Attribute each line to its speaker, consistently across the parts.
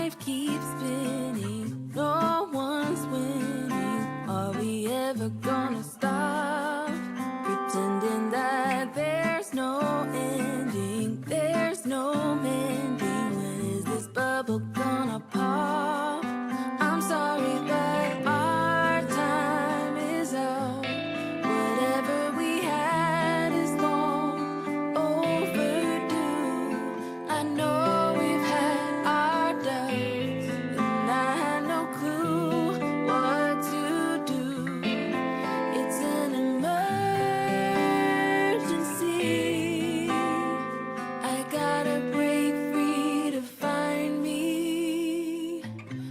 Speaker 1: life keeps spinning, no one's winning. Are we ever gonna stop pretending that there's no ending, there's no mending? When is this bubble gonna pop? I'm sorry, but our time is out. Whatever we had is long overdue. I know we've had our doubts, and I had no clue what to do. It's an emergency. I gotta break free to find me.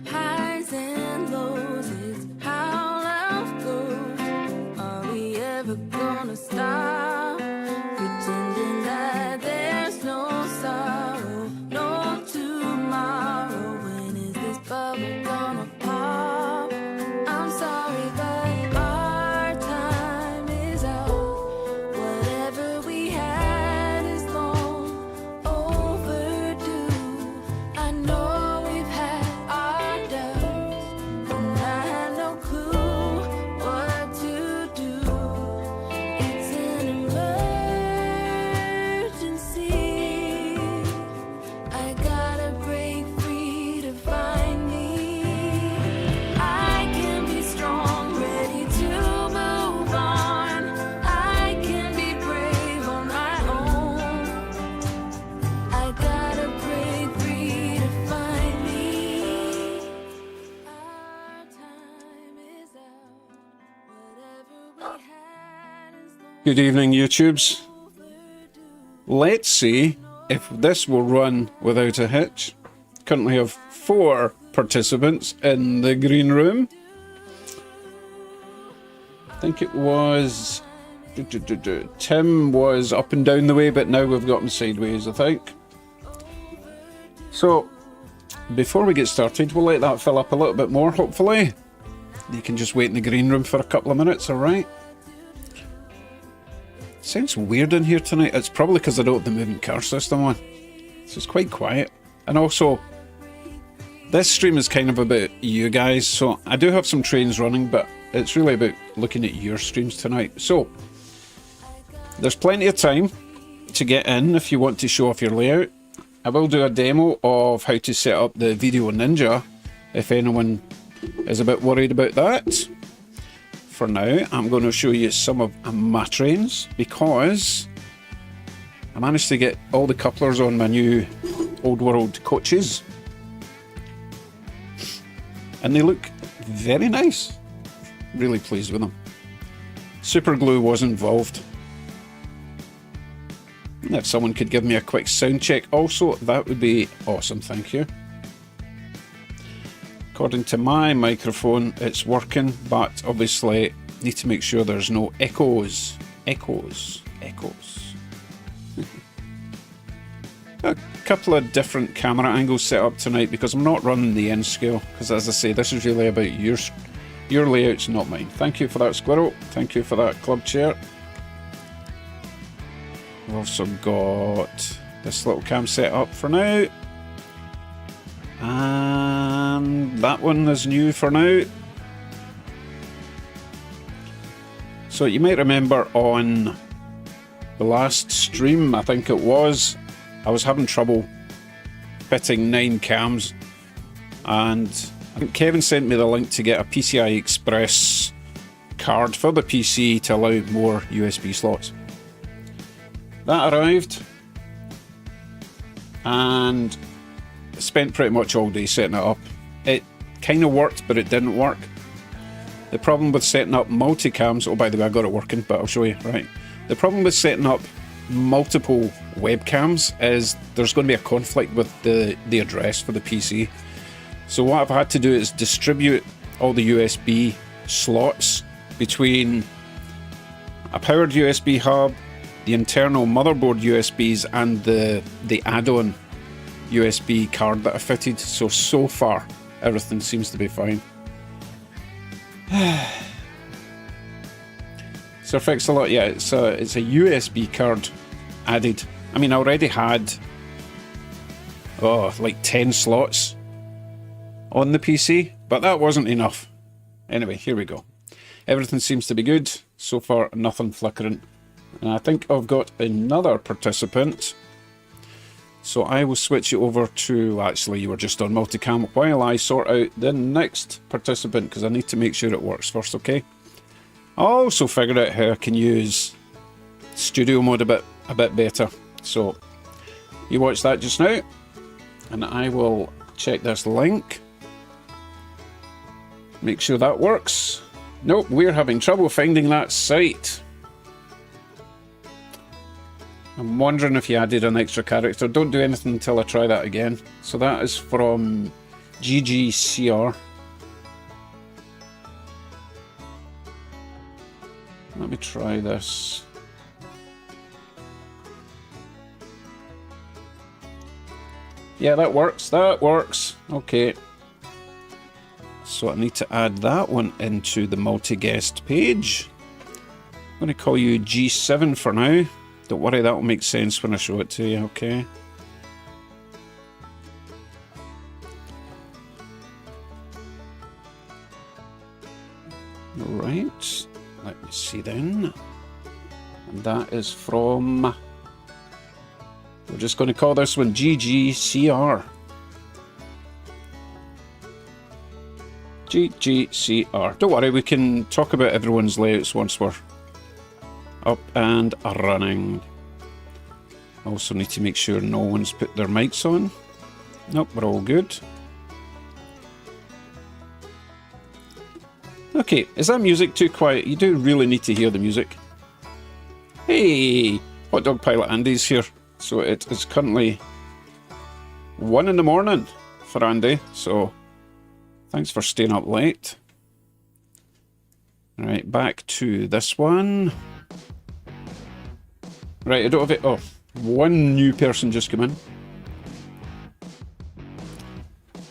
Speaker 1: Highs and lows is how life goes. Are we ever gonna stop pretending that there's no sorrow, no tomorrow? When is this bubble gonna pop? I'm sorry, but our time is out. Whatever we had is long overdue. I know we've had our doubts, and I had no clue what to do. It's an emergency. I gotta break free to find me. I can be strong, ready to move on. I can be brave on my own. I gotta break free to find me. Our time is out. Whatever we had is long
Speaker 2: Good evening, YouTubes. Let's see if this will run without a hitch. Currently have 4 participants in the green room. I think it was... Tim was up and down the way, but now we've got him sideways, I think. So, before we get started, we'll let that fill up a little bit more, hopefully. You can just wait in the green room for a couple of minutes, alright? Sounds weird in here tonight. It's probably because I don't have the moving car system on. So it's quite quiet. And also, this stream is kind of about you guys, so I do have some trains running, but it's really about looking at your streams tonight. So, there's plenty of time to get in if you want to show off your layout. I will do a demo of how to set up the VDO Ninja, if anyone is a bit worried about that. For now, I'm going to show you some of my trains, because I managed to get all the couplers on my new Old World coaches, and they look very nice. Really pleased with them. Super glue was involved. And if someone could give me a quick sound check also, that would be awesome, thank you. According to my microphone, it's working, but obviously need to make sure there's no echoes. Echoes. A couple of different camera angles set up tonight because I'm not running the N scale, because as I say, this is really about your layouts, not mine. Thank you for that, Squirrel. Thank you for that, club chair. We've also got this little cam set up for now. And that one is new for now. So you might remember on the last stream, I think it was, I was having trouble fitting 9 cams, and I think Kevin sent me the link to get a PCI Express card for the PC to allow more USB slots. That arrived, and spent pretty much all day setting it up. It kind of worked, but it didn't work. The problem with setting up multicams, oh by the way I got it working, but I'll show you, right. The problem with setting up multiple webcams is there's going to be a conflict with the address for the PC. So what I've had to do is distribute all the USB slots between a powered USB hub, the internal motherboard USBs, and the add-on USB card that I fitted. So far everything seems to be fine. So fixed a lot. Yeah, it's a USB card added. I mean, I already had like 10 slots on the PC, but that wasn't enough. Anyway, here we go. Everything seems to be good. So far, nothing flickering. And I think I've got another participant. So I will switch you over to, actually you were just on multicam while I sort out the next participant, because I need to make sure it works first, okay? I also figured out how I can use studio mode a bit better. So you watch that just now, and I will check this link. Make sure that works. Nope, we're having trouble finding that site. I'm wondering if you added an extra character. Don't do anything until I try that again. So that is from GGCR. Let me try this. Yeah, that works. That works. Okay. So I need to add that one into the multi-guest page. I'm going to call you G7 for now. Don't worry, that will make sense when I show it to you, okay? Right, let me see then. And that is from... We're just going to call this one GGCR. GGCR. Don't worry, we can talk about everyone's layouts once we're up and running. Also need to make sure no one's put their mics on. Nope, we're all good. Okay, is that music too quiet? You do really need to hear the music. Hey, Hot Dog Pilot Andy's here. So it is currently 1 in the morning for Andy, so thanks for staying up late. Right, back to this one. Right, I don't have it. Oh, one new person just come in.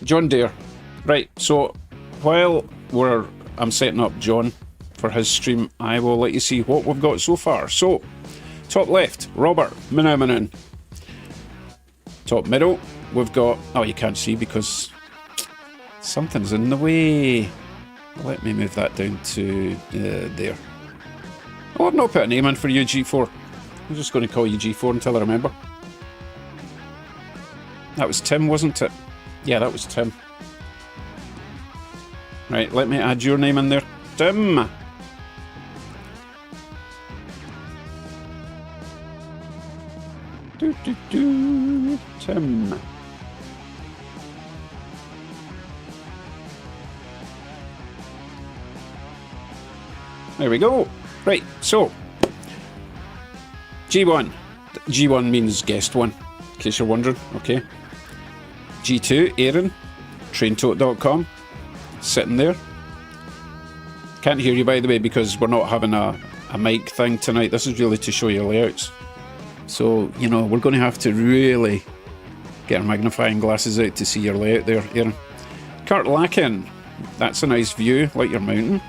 Speaker 2: John Dare. Right, so while I'm setting up John for his stream, I will let you see what we've got so far. So, top left, Robert Minamanan. Top middle, we've got... Oh, you can't see because something's in the way. Let me move that down to there. Oh, I've not put a name in for you, G4. I'm just going to call you G4 until I remember. That was Tim, wasn't it? Yeah, that was Tim. Right, let me add your name in there. Tim! Tim. There we go. Right, so G1. G1 means guest one, in case you're wondering. Okay. G2, Aaron, traintote.com, sitting there. Can't hear you, by the way, because we're not having a mic thing tonight. This is really to show you layouts. So, you know, we're going to have to really get our magnifying glasses out to see your layout there, Aaron. Kurt Lacken, that's a nice view, like your mountain.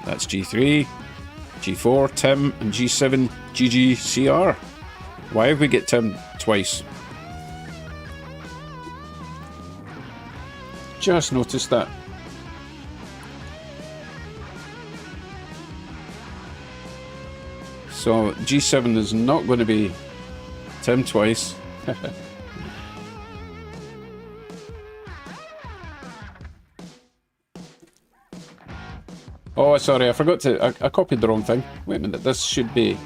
Speaker 2: That's G3, G4, Tim, and G7, GGCR. Why have we get Tim twice? Just noticed that. So G7 is not going to be Tim twice. Oh, sorry, I forgot to... I copied the wrong thing. Wait a minute, this should be...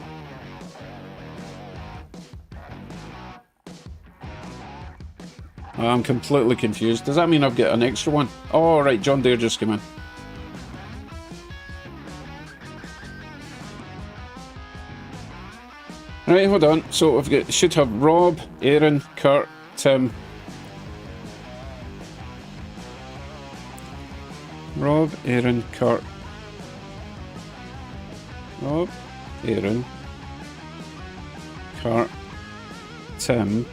Speaker 2: I'm completely confused. Does that mean I've got an extra one? Oh, right, John Dare just came in. Right, hold on. So we've got, should have Rob, Aaron, Kurt, Tim. Rob, Aaron, Kurt. Rob, Aaron, Kurt, Tim.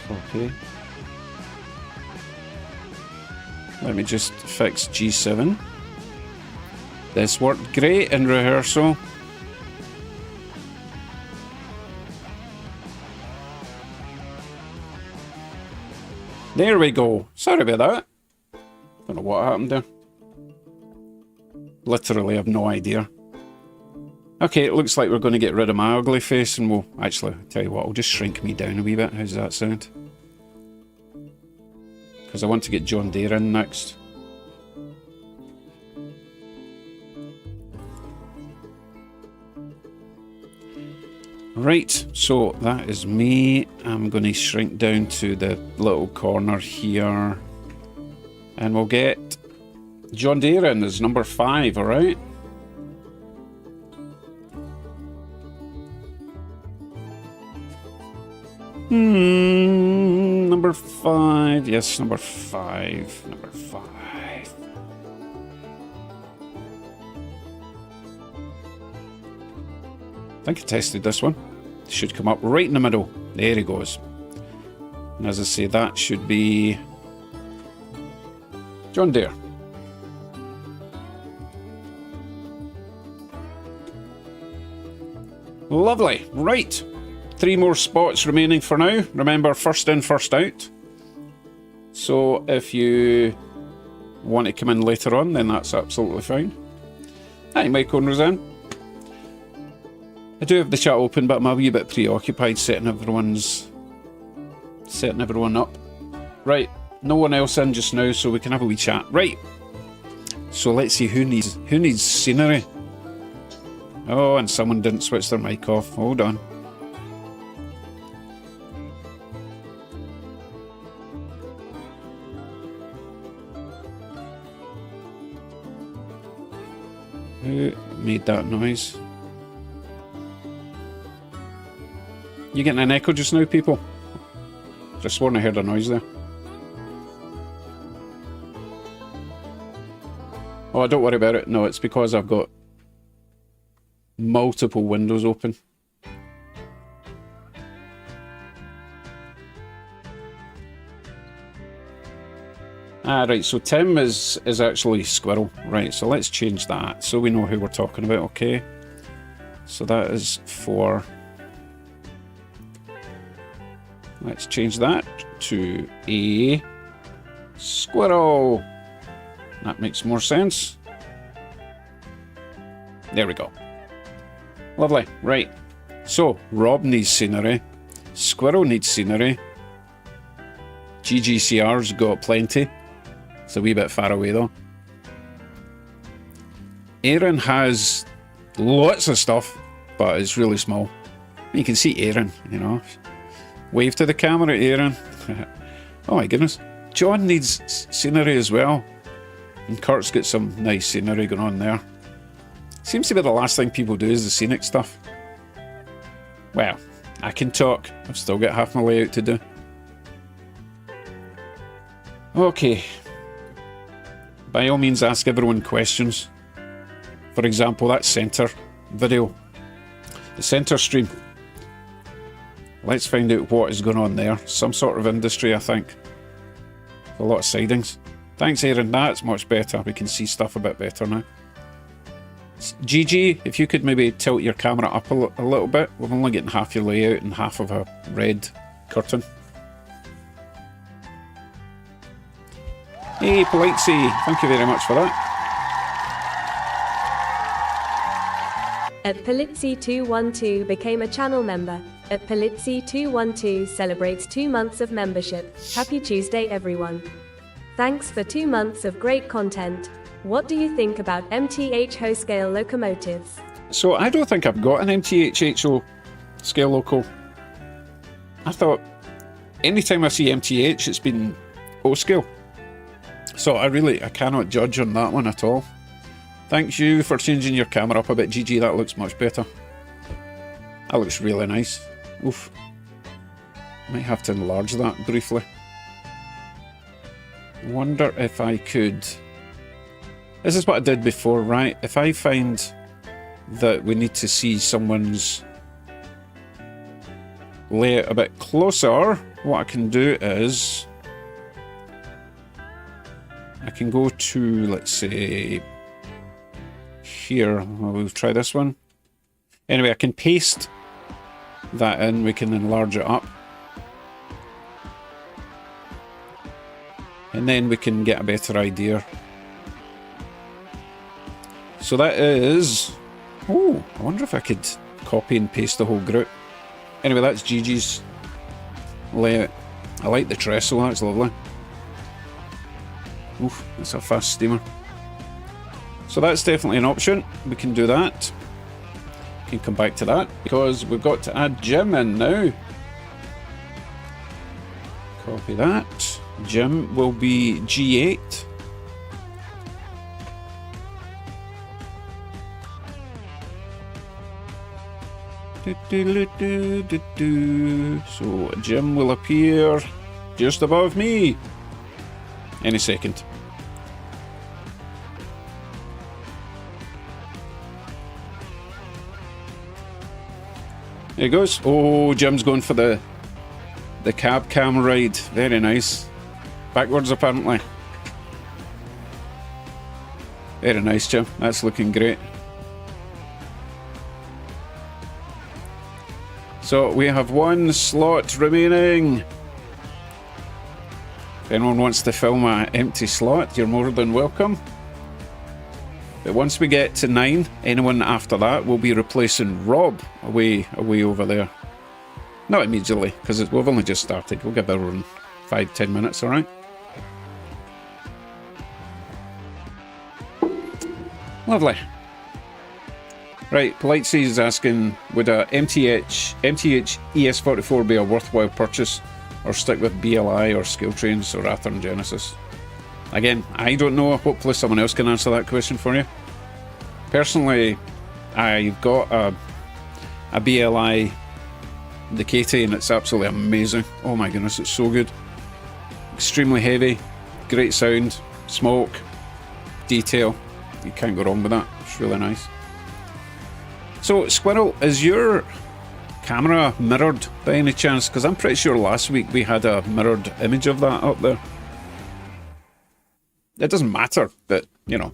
Speaker 2: Okay. Let me just fix G7. This worked great in rehearsal. There we go. Sorry about that. Don't know what happened there. Literally have no idea. Okay, it looks like we're going to get rid of my ugly face, and we'll actually, I'll tell you what, I'll just shrink me down a wee bit. How's that sound? Because I want to get John Deere in next. Right, so that is me. I'm going to shrink down to the little corner here. And we'll get John Deere in as number 5, alright? Number 5. Yes, number 5. Number 5. I think I tested this one. It should come up right in the middle. There he goes. And as I say, that should be John Deere. Lovely. Right. 3 more spots remaining for now. Remember, first in, first out. So if you want to come in later on, then that's absolutely fine. Hi, Michael and Roseanne. I do have the chat open, but I'm a wee bit preoccupied setting everyone up. Right, no one else in just now, so we can have a wee chat. Right. So let's see who needs scenery. Oh, and someone didn't switch their mic off. Hold on. Who made that noise? You getting an echo just now, people? Just sworn I heard a noise there. Oh, don't worry about it. No, it's because I've got multiple windows open. Right, so Tim is actually Squirrel. Right, so let's change that so we know who we're talking about, okay? So that is for... Let's change that to a Squirrel. That makes more sense. There we go. Lovely. Right. So, Rob needs scenery. Squirrel needs scenery. GGCR's got plenty. It's a wee bit far away though. Aaron has lots of stuff, but it's really small. You can see Aaron, you know. Wave to the camera, Aaron. Oh my goodness. John needs scenery as well. And Kurt's got some nice scenery going on there. Seems to be the last thing people do is the scenic stuff. Well, I can talk. I've still got half my layout to do. Okay. By all means, ask everyone questions. For example, that center video. The center stream. Let's find out what is going on there. Some sort of industry, I think. A lot of sidings. Thanks, Aaron. That's much better. We can see stuff a bit better now. GG, if you could maybe tilt your camera up a little bit. We're only getting half your layout and half of a red curtain. Hey, Politesy. Thank you very much for that.
Speaker 3: At Politesy212 became a channel member. At Politesy212 celebrates 2 months of membership. Happy Tuesday, everyone. Thanks for 2 months of great content. What do you think about MTHO scale locomotives?
Speaker 2: So I don't think I've got an MTHO scale loco. I thought anytime I see MTH, it's been O scale. So I cannot judge on that one at all. Thanks you for changing your camera up a bit, GG. That looks much better. That looks really nice. Oof. Might have to enlarge that briefly. Wonder if I could... This is what I did before, right? If I find that we need to see someone's layout a bit closer, what I can do is... I can go to, let's say... Here, we'll try this one. Anyway, I can paste that in, we can enlarge it up. and then we can get a better idea. So that is... Oh, I wonder if I could copy and paste the whole group. Anyway, that's Gigi's layout. I like the trestle, that's lovely. Oof, that's a fast steamer. So that's definitely an option. We can do that. We can come back to that because we've got to add Jim in now. Copy that. Jim will be G8. So Jim will appear just above me any second. There he goes. Oh, Jim's going for the cab cam ride. Very nice. Backwards apparently. Very nice, Jim. That's looking great. So we have one slot remaining. If anyone wants to film an empty slot, you're more than welcome. But once we get to 9, anyone after that will be replacing Rob away over there. Not immediately, because we've only just started. We'll give everyone 5-10 minutes, alright? Lovely. Right, Politesy is asking, would a MTH ES44 be a worthwhile purchase, or stick with BLI or Scale Trains or Athearn Genesis? Again, I don't know. Hopefully someone else can answer that question for you. Personally, I've got a BLI Ducati and it's absolutely amazing. Oh my goodness, it's so good. Extremely heavy, great sound, smoke, detail. You can't go wrong with that. It's really nice. So, Squirrel, is your camera mirrored by any chance? Because I'm pretty sure last week we had a mirrored image of that up there. It doesn't matter, but, you know,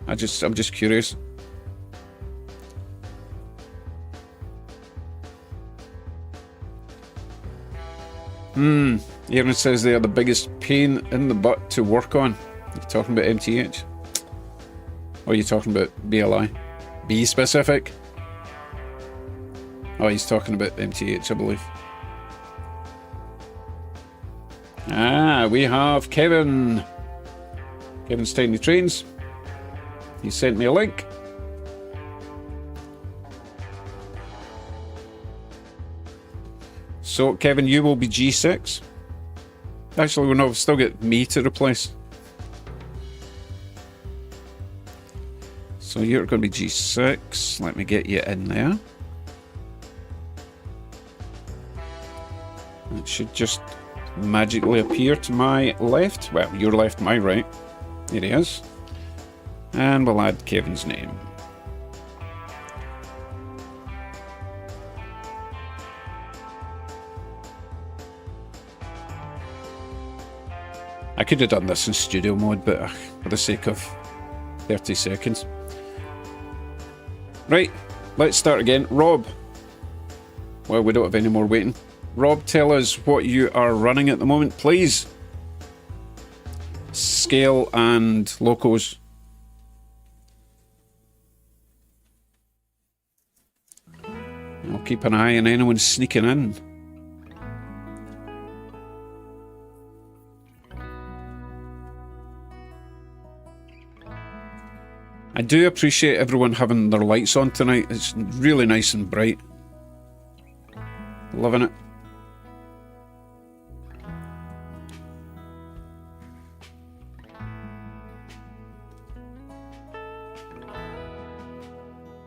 Speaker 2: I'm just curious. Aaron says they are the biggest pain in the butt to work on. You're talking about MTH? Or are you talking about BLI? Be specific. Oh, he's talking about MTH, I believe. Ah, we have Kevin. Kevin's Tiny Trains. He sent me a link. So, Kevin, you will be G6. Actually, we've still got me to replace. So you're going to be G6. Let me get you in there. It should just magically appear to my left. Well, your left, my right. Here he is. And we'll add Kevin's name. I could have done this in studio mode, but for the sake of 30 seconds. Right, let's start again. Rob. Well, we don't have any more waiting. Rob, tell us what you are running at the moment, please. Scale and locos. I'll keep an eye on anyone sneaking in. I do appreciate everyone having their lights on tonight. It's really nice and bright. Loving it.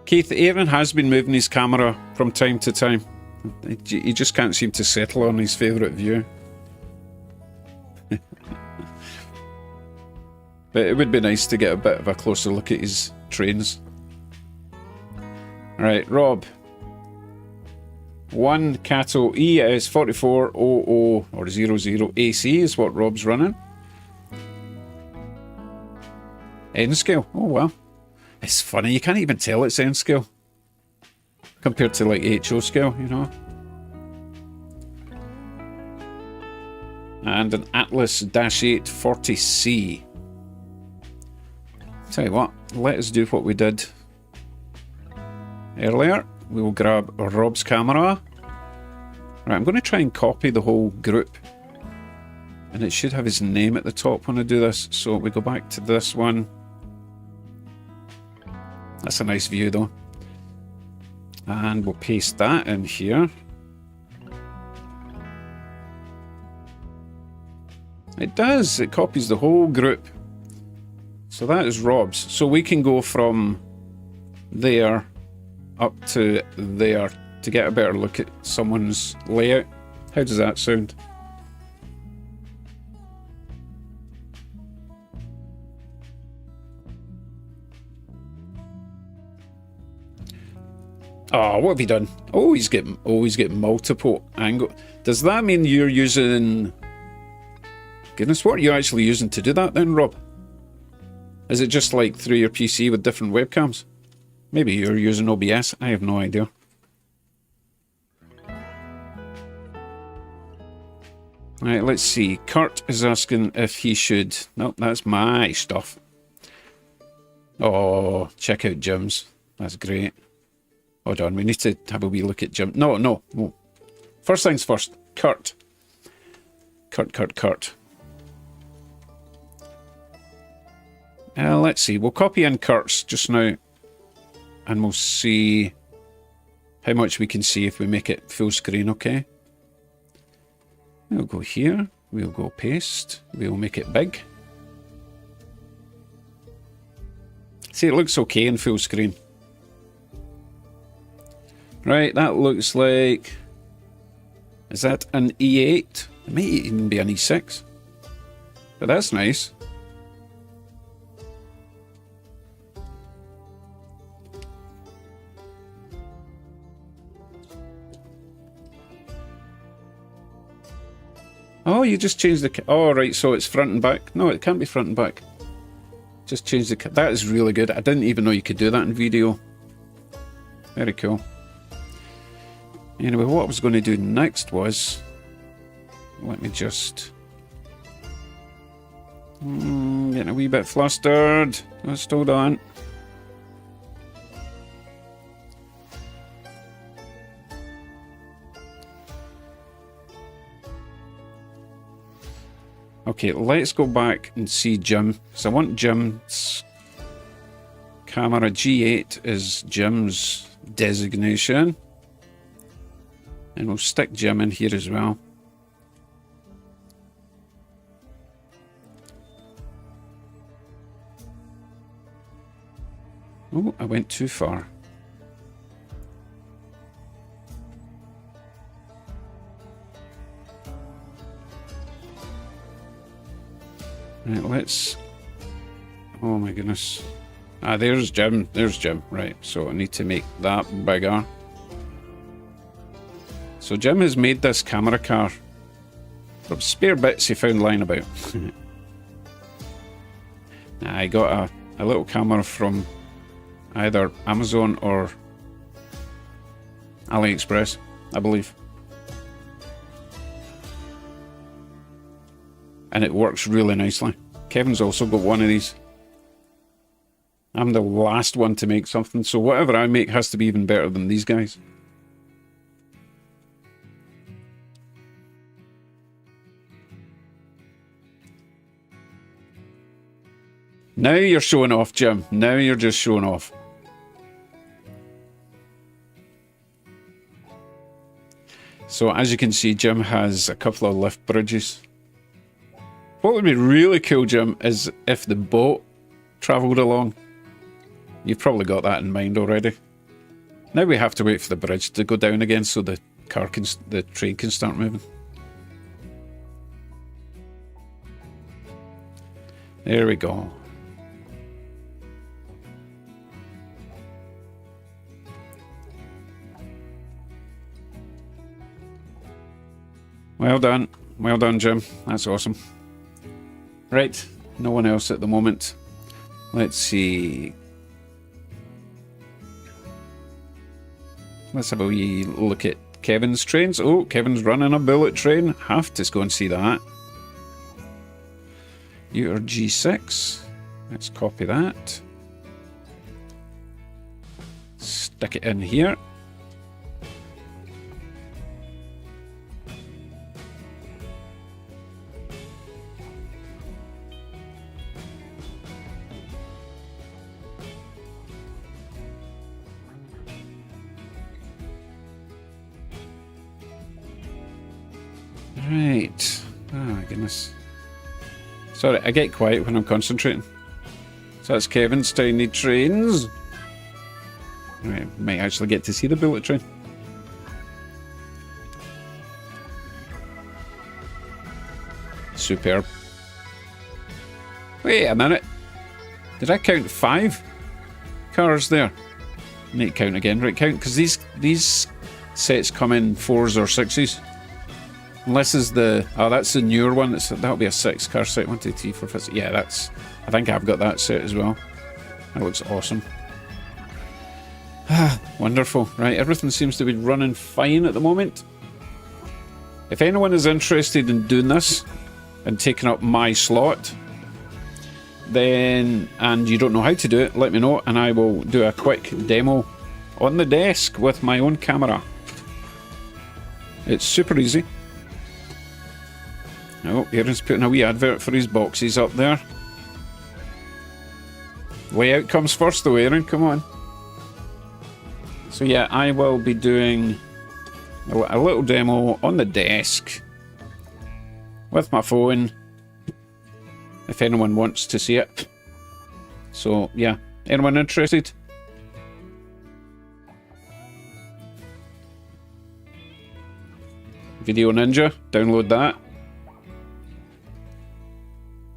Speaker 2: Keith, Aaron has been moving his camera from time to time. He just can't seem to settle on his favourite view. But it would be nice to get a bit of a closer look at his trains. Alright, Rob. 1 Cato ES4400 or 00 AC is what Rob's running. N scale. Oh wow. It's funny, you can't even tell it's N scale. Compared to like HO scale, you know. and an Atlas-8 40C. Tell you what, let us do what we did earlier. We will grab Rob's camera. Right, I'm going to try and copy the whole group. And it should have his name at the top when I do this. So we go back to this one. That's a nice view though. And we'll paste that in here. It does, it copies the whole group. So that is Rob's. So we can go from there up to there to get a better look at someone's layout. How does that sound? Oh, what have you done? Always get multiple angle. Does that mean you're using... Goodness, what are you actually using to do that then, Rob? Is it just like through your PC with different webcams? Maybe you're using OBS. I have no idea. Right, let's see. Kurt is asking if he should... Nope, that's my stuff. Oh, check out Jim's. That's great. Hold on, we need to have a wee look at Jim. No. First things first. Kurt. Kurt. Let's see. We'll copy in Kurt's just now. And we'll see how much we can see if we make it full screen, okay? We'll go here. We'll go paste. We'll make it big. See, it looks okay in full screen. Right, that looks like... Is that an E8? It may even be an E6. But that's nice. Oh, you just changed the... Oh, right, so it's front and back. No, it can't be front and back. Just change the... That is really good. I didn't even know you could do that in VDO. Very cool. Anyway, what I was going to do next was... Let me just... getting a wee bit flustered. Just hold on. Okay, let's go back and see Jim. So I want Jim's camera. G8 is Jim's designation. And we'll stick Jim in here as well. Oh, I went too far. Right, let's... Oh my goodness. Ah, there's Jim. There's Jim. Right, so I need to make that bigger. So Jim has made this camera car from spare bits he found lying about. I got a little camera from either Amazon or AliExpress, I believe. And it works really nicely. Kevin's also got one of these. I'm the last one to make something, so whatever I make has to be even better than these guys. Now you're showing off, Jim. Now you're just showing off. So as you can see, Jim has a couple of lift bridges. What would be really cool, Jim, is if the boat travelled along. You've probably got that in mind already. Now we have to wait for the bridge to go down again so the train can start moving. There we go. Well done. Well done, Jim. That's awesome. Right, no one else at the moment. Let's see. Let's have a wee look at Kevin's trains. Oh, Kevin's running a bullet train. Have to go and see that. Computer G6. Let's copy that. Stick it in here. Right. Oh my goodness. Sorry, I get quiet when I'm concentrating. So that's Kevin's tiny trains. Right, might actually get to see the bullet train. Superb. Wait a minute. Did I count 5 cars there? Need to count again. Right, count, because these sets come in 4s or 6s. Unless is the... Oh, that's the newer one. That'll be a 6 car set. 1, 2, 3, 4, 5, 6. Yeah, that's... I think I've got that set as well. That looks awesome. Ah, wonderful. Right, everything seems to be running fine at the moment. If anyone is interested in doing this and taking up my slot, then, and you don't know how to do it, let me know and I will do a quick demo on the desk with my own camera. It's super easy. Oh, Aaron's putting a wee advert for his boxes up there. Layout comes first though, Aaron, come on. So yeah, I will be doing a little demo on the desk with my phone if anyone wants to see it. So yeah, anyone interested? Video Ninja, download that.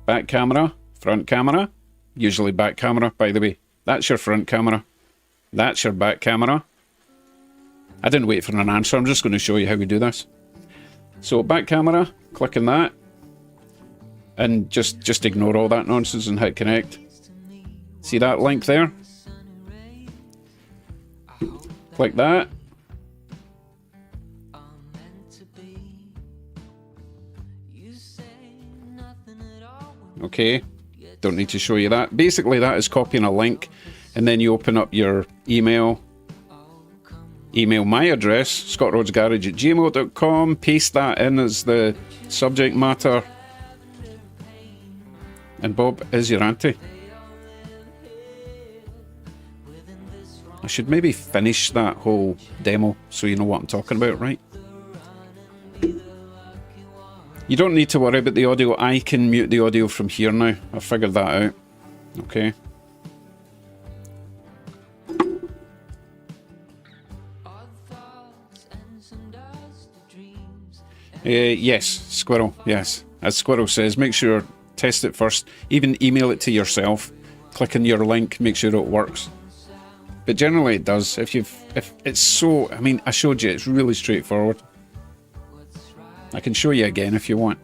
Speaker 2: Back camera, front camera, usually back camera, by the way. That's your front camera. That's your back camera. I didn't wait for an answer, I'm just going to show you how we do this. So back camera, click on that. And just ignore all that nonsense and hit connect. See that link there? Click that. Okay, don't need to show you that. Basically that is copying a link and then you open up your email my address, scottrodsgarage@gmail.com, paste that in as the subject matter, and Bob is your auntie. I should maybe finish that whole demo so you know what I'm talking about, right? You don't need to worry about the audio. I can mute the audio from here now. I've figured that out. Okay. Yes, Squirrel, yes. As Squirrel says, make sure, test it first. Even email it to yourself. Click on your link, make sure it works. But generally it does. If it's so, I mean, I showed you, it's really straightforward. I can show you again if you want.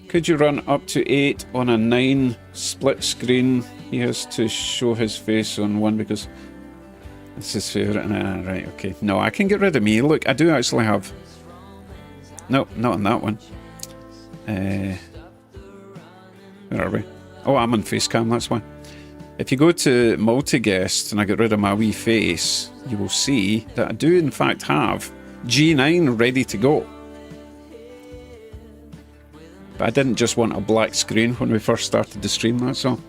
Speaker 2: Could you run up to 8 on a 9 split screen? He has to show his face on one because it's his favourite. Right, okay. No, I can get rid of me. Look, I do actually have... No, not on that one. Where are we? Oh, I'm on Facecam, that's why. If you go to multi-guest and I get rid of my wee face, you will see that I do in fact have G9 ready to go. But I didn't just want a black screen when we first started the stream, that's all.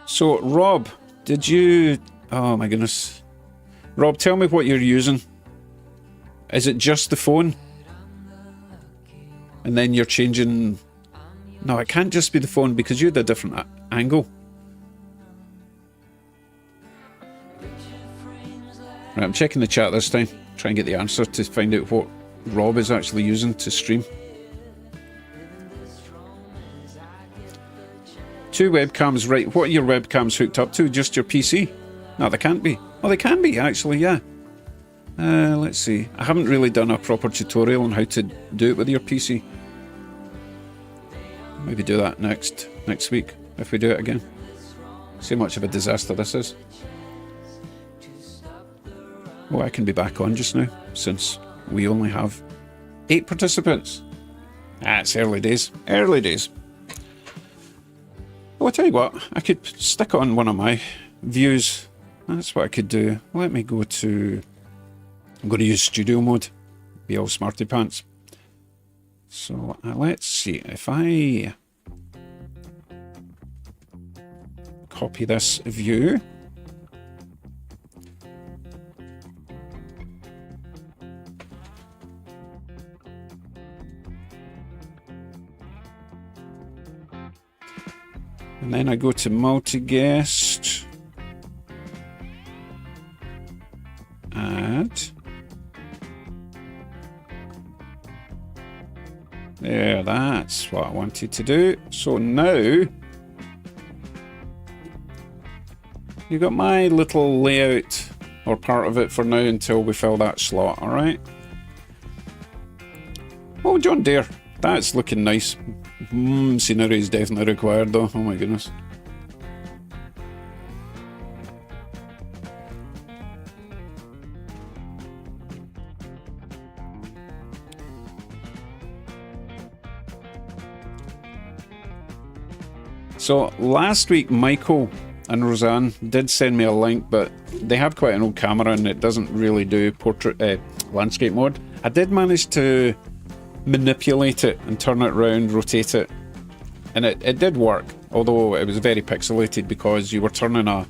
Speaker 2: So, Rob, did you... Oh my goodness. Rob, tell me what you're using. Is it just the phone? And then you're changing... No, it can't just be the phone because you had a different angle. Right, I'm checking the chat this time. Try and get the answer to find out what Rob is actually using to stream. 2 webcams, right. What are your webcams hooked up to? Just your PC? No, they can't be. Well, they can be, actually, yeah. Let's see. I haven't really done a proper tutorial on how to do it with your PC. maybe do that next week if we do it again. See how much of a disaster this is. Oh, I can be back on just now, since we only have 8 participants. Ah, it's early days. Early days. Well, I'll tell you what, I could stick on one of my views. That's what I could do. Let me go to... I'm going to use studio mode. Be all smarty pants. So, let's see. If I... copy this view... and then I go to multi-guest, add, there, that's what I wanted to do. So now, you got my little layout, or part of it for now until we fill that slot, alright? Oh, John Deere, that's looking nice. Scenery is definitely required though, oh my goodness. So last week Michael and Roseanne did send me a link, but they have quite an old camera and it doesn't really do portrait landscape mode. I did manage to manipulate it and turn it around, rotate it, and it did work, although it was very pixelated because you were turning a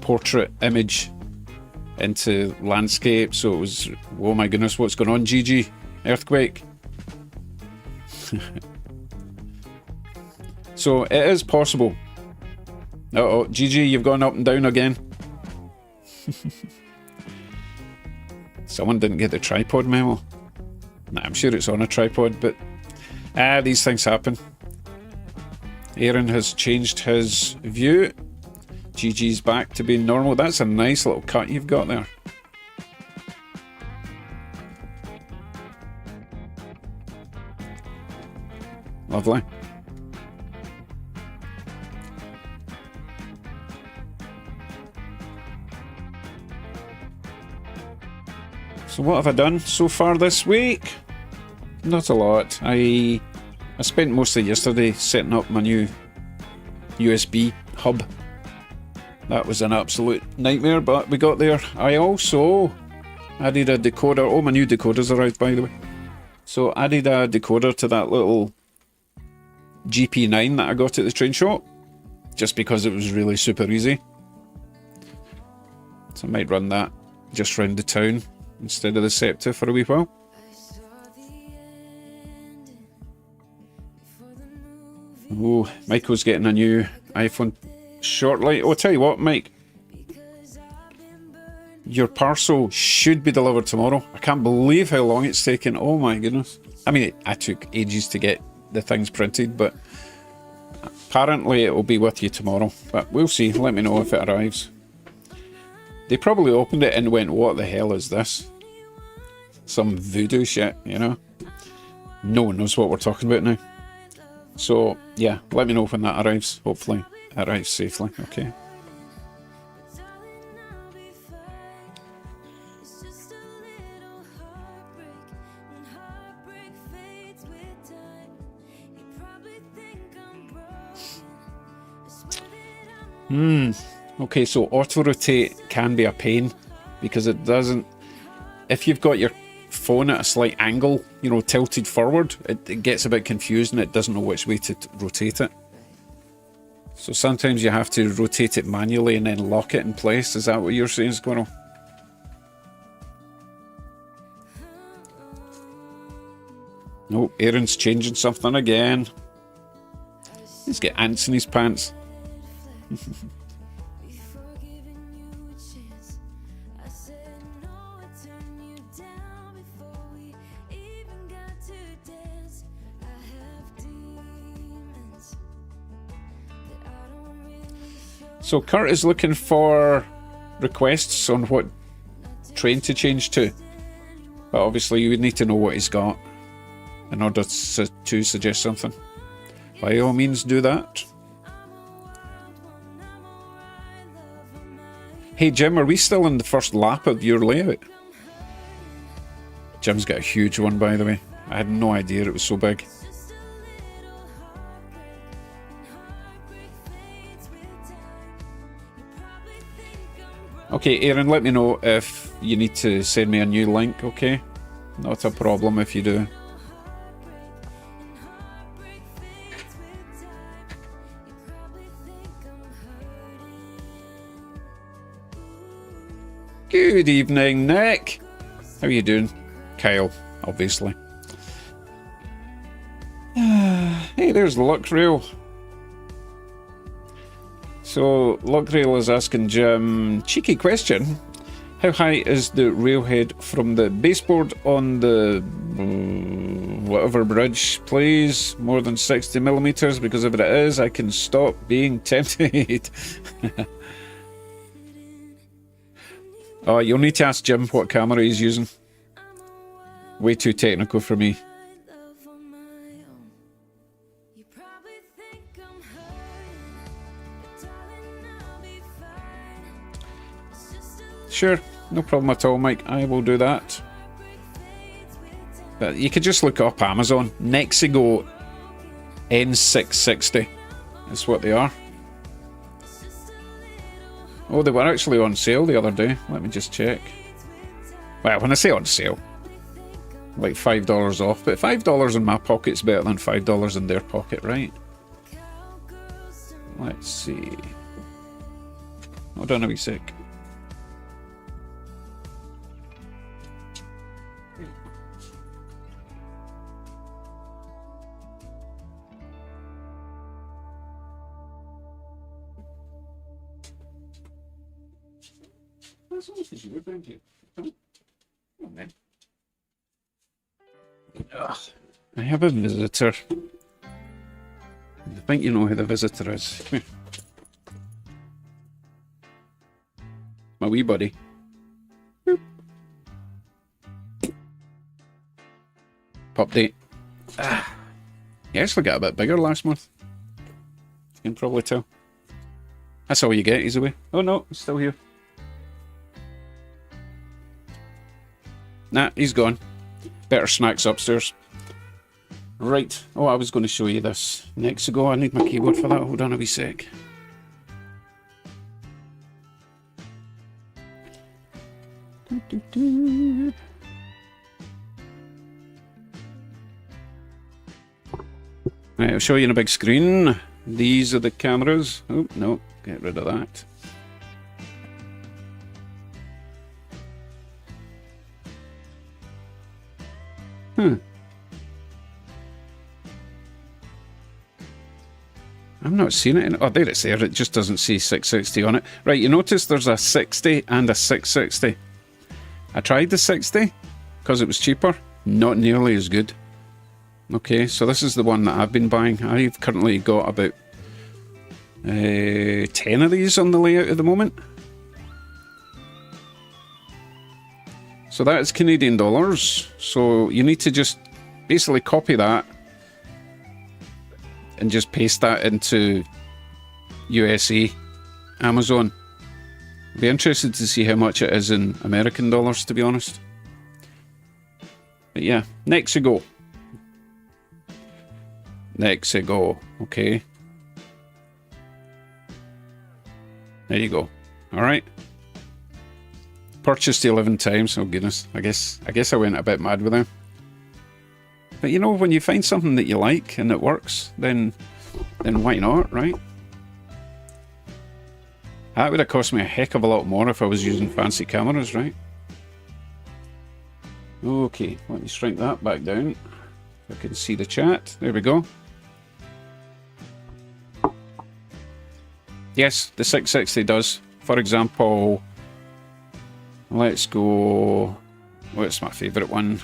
Speaker 2: portrait image into landscape, so it was, oh my goodness, what's going on, GG? Earthquake? So it is possible. Uh-oh, GG, you've gone up and down again. Someone didn't get the tripod memo. Nah, I'm sure it's on a tripod, but these things happen. Aaron has changed his view. GG's back to being normal. That's a nice little cut you've got there. Lovely. So what have I done so far this week? Not a lot. I spent most of yesterday setting up my new USB hub. That was an absolute nightmare, but we got there. I also added a decoder. Oh, my new decoder's arrived, by the way. So added a decoder to that little GP9 that I got at the train shop, just because it was really super easy. So I might run that just round the town instead of the Scepter for a wee while. Oh, Michael's getting a new iPhone shortly. Oh, I'll tell you what, Mike. Your parcel should be delivered tomorrow. I can't believe how long it's taken. Oh my goodness. I mean, I took ages to get the things printed, but apparently it will be with you tomorrow. But we'll see. Let me know if it arrives. They probably opened it and went, what the hell is this? Some voodoo shit, you know? No one knows what we're talking about now. So, yeah, let me know when that arrives. Hopefully it arrives safely, okay? Okay, so auto-rotate can be a pain because it doesn't... If you've got your phone at a slight angle, you know, tilted forward, it gets a bit confused and it doesn't know which way to rotate it. So sometimes you have to rotate it manually and then lock it in place. Is that what you're saying, Squirrel? No, Aaron's changing something again. He's got ants in his pants. So Kurt is looking for requests on what train to change to. But obviously you would need to know what he's got in order to suggest something. by all means do that. Hey Jim, are we still in the first lap of your layout? Jim's got a huge one, by the way. I had no idea it was so big. Okay, Aaron, let me know if you need to send me a new link, okay? Not a problem if you do. Good evening, Nick. How are you doing? Kyle, obviously. Hey, there's Luckrail. So, Luckrail is asking Jim, cheeky question. How high is the railhead from the baseboard on the whatever bridge, please? More than 60 millimeters, because if it is, I can stop being tempted. Oh, you'll need to ask Jim what camera he's using. Way too technical for me. Sure, no problem at all, Mike. I will do that. But you could just look up Amazon. Nexigo N660 is what they are. Oh, they were actually on sale the other day. Let me just check. Well, when I say on sale, like $5 off. But $5 in my pocket's better than $5 in their pocket, right? Let's see. Hold on a wee sec. I have a visitor. I think you know who the visitor is. Come here. My wee buddy. Boop. Update. He actually got a bit bigger last month. You can probably tell. That's all you get, he's away. Oh no, he's still here. Nah, he's gone. Better snacks upstairs. Right. Oh, I was going to show you this next ago. I need my keyboard for that. Hold on a wee sec. Right, I'll show you on a big screen. These are the cameras. Oh, no. Get rid of that. I'm not seeing it. Oh, there it's there. It just doesn't say 660 on it. Right, you notice there's a 60 and a 660. I tried the 60 because it was cheaper. Not nearly as good. Okay, so this is the one that I've been buying. I've currently got about 10 of these on the layout at the moment. So that is Canadian dollars. So you need to just basically copy that and just paste that into USA, Amazon. I'd be interested to see how much it is in American dollars, to be honest. But yeah, Nexigo. Nexigo, okay. There you go. All right. Purchased 11 times. Oh goodness. I guess I went a bit mad with them. But you know, when you find something that you like and it works, then why not, right? That would have cost me a heck of a lot more if I was using fancy cameras, right? Okay, let me shrink that back down. I can see the chat. There we go. Yes, the 660 does. For example, let's go... What's my favourite one?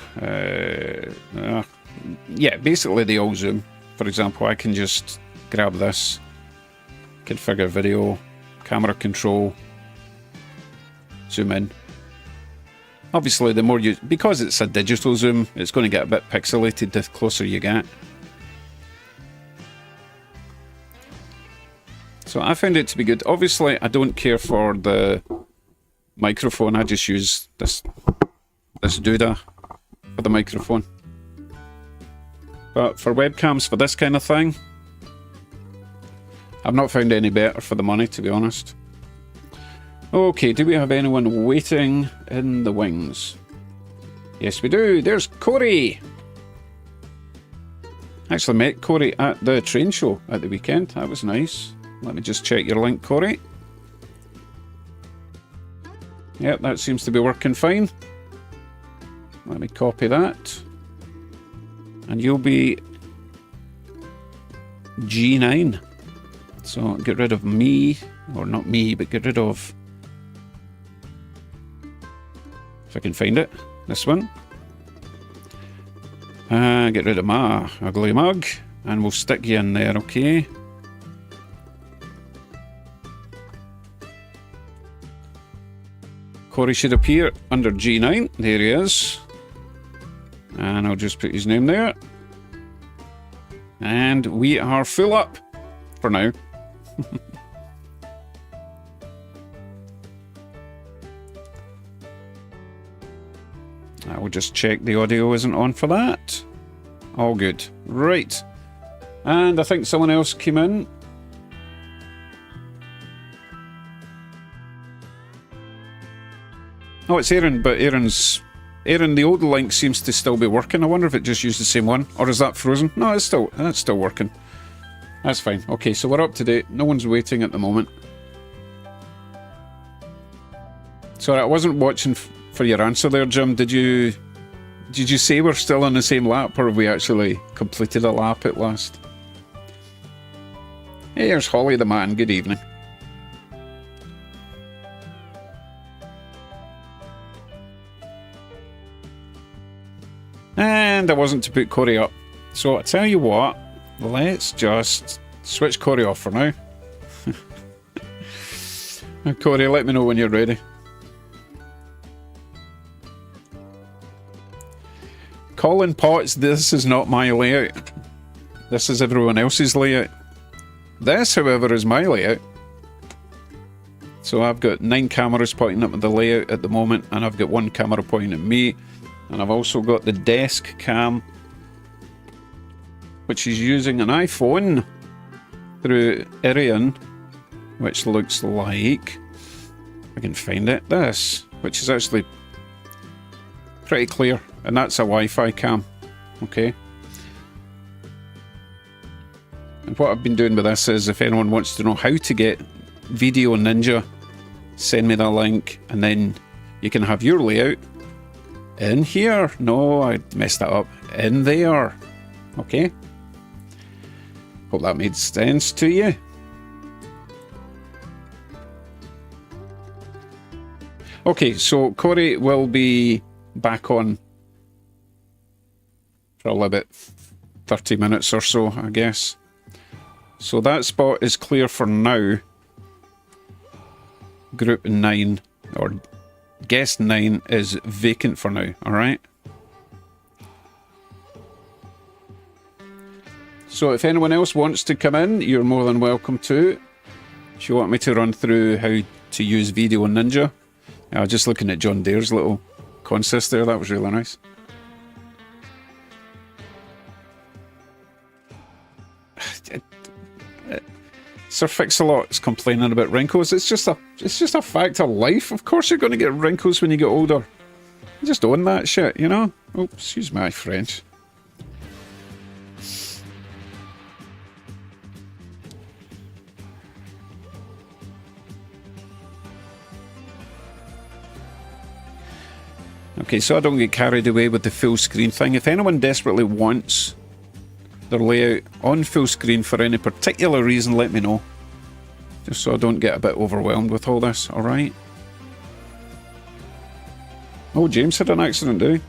Speaker 2: Yeah, basically they all zoom. For example, I can just grab this, configure video, camera control, zoom in. Obviously, the more you... Because it's a digital zoom, it's going to get a bit pixelated the closer you get. So I found it to be good. Obviously, I don't care for the microphone. I just use this doodah for the microphone. But for webcams, for this kind of thing, I've not found any better for the money, to be honest. Okay, do we have anyone waiting in the wings? Yes, we do. There's Corey. I actually met Corey at the train show at the weekend. That was nice. Let me just check your link, Corey. Yep, that seems to be working fine. Let me copy that. And you'll be G9. So get rid of me, or not me, but get rid of, if I can find it, this one. Get rid of my ugly mug, and we'll stick you in there, okay? Corey should appear under G9. There he is. And I'll just put his name there. And we are full up for now. I will just check the audio isn't on for that. All good. Right. And I think someone else came in. Oh, it's Aaron, but Aaron, the old link seems to still be working. I wonder if it just used the same one, or is that frozen? No, that's still working. That's fine. Okay, so we're up to date. No one's waiting at the moment. Sorry, I wasn't watching for your answer there, Jim. Did you say we're still on the same lap, or have we actually completed a lap at last? Hey, here's Holly the man. Good evening. And I wasn't to put Corey up. So I tell you what, let's just switch Corey off for now. Corey, let me know when you're ready. Colin Potts, this is not my layout. This is everyone else's layout. This, however, is my layout. So I've got 9 cameras pointing up at the layout at the moment, and I've got 1 camera pointing at me. And I've also got the desk cam, which is using an iPhone through Irion, which looks like, I can find it, this, which is actually pretty clear, and that's a Wi-Fi cam, okay? And what I've been doing with this is, if anyone wants to know how to get VDO Ninja, send me the link, and then you can have your layout in here. No, I messed that up. In there. Okay. Hope that made sense to you. Okay, so Corey will be back on probably about 30 minutes or so, I guess. So that spot is clear for now. Group 9, or guest 9 is vacant for now, alright? So if anyone else wants to come in, you're more than welcome to. If you want me to run through how to use VDO Ninja. I was just looking at John Dare's little consist there, that was really nice. Sir Fix-a-Lot is complaining about wrinkles. It's just a fact of life. Of course you're going to get wrinkles when you get older. You just own that shit, you know? Oh, excuse my French. Okay, so I don't get carried away with the full screen thing. If anyone desperately wants their layout on full screen for any particular reason, let me know. Just so I don't get a bit overwhelmed with all this, alright? Oh, James had an accident, did he?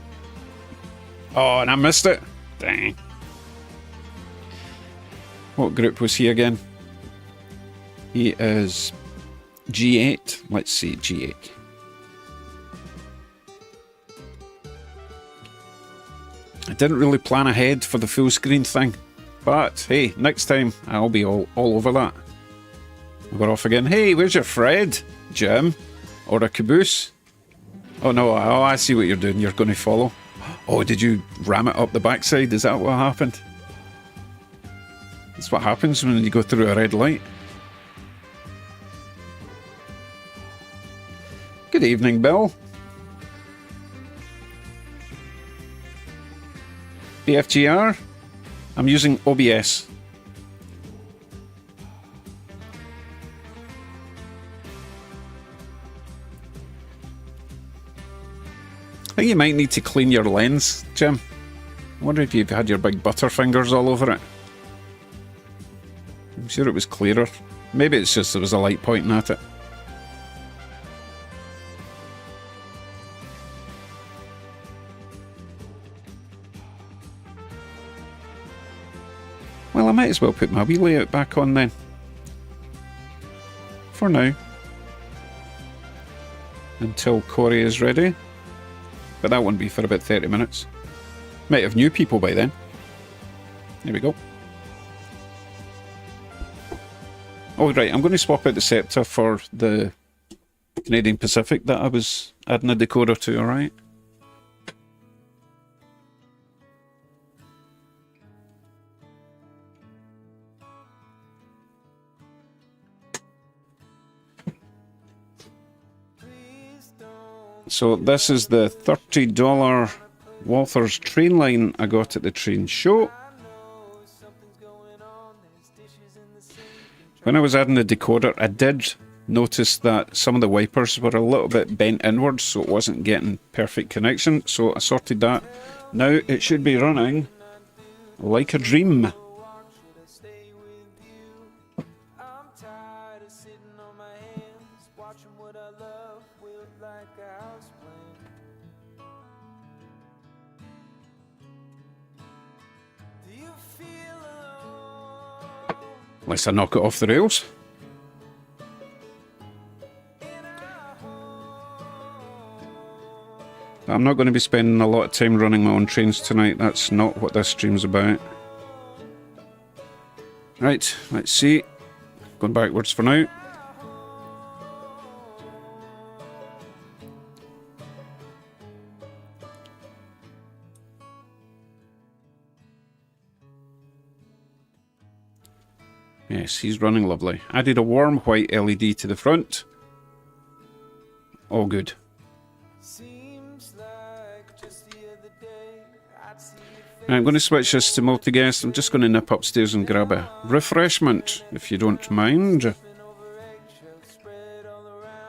Speaker 2: Oh, and I missed it. Dang. What group was he again? He is G8. Let's see, G8. I didn't really plan ahead for the full screen thing, but hey, next time I'll be all over that. We're off again. Hey, where's your Fred? Jim? Or a caboose? Oh no, oh, I see what you're doing. You're going to follow. Oh, did you ram it up the backside? Is that what happened? That's what happens when you go through a red light. Good evening, Bill. BFGR? I'm using OBS. I think you might need to clean your lens, Jim. I wonder if you've had your big butterfingers all over it. I'm sure it was clearer. Maybe it's just there was a light pointing at it. Well, I might as well put my wee layout back on then. For now. Until Corey is ready. But that won't be for about 30 minutes. Might have new people by then. There we go. Oh, right, I'm going to swap out the Scepter for the Canadian Pacific that I was adding a decoder to, alright? So this is the $30 Walther's train line I got at the train show. When I was adding the decoder, I did notice that some of the wipers were a little bit bent inwards, so it wasn't getting perfect connection, so I sorted that. Now it should be running like a dream. Unless I knock it off the rails. I'm not going to be spending a lot of time running my own trains tonight. That's not what this stream's about. Right, let's see. Going backwards for now. Yes, he's running lovely. Added a warm white LED to the front. All good. I'm going to switch this to multi-guest. I'm just going to nip upstairs and grab a refreshment, if you don't mind. If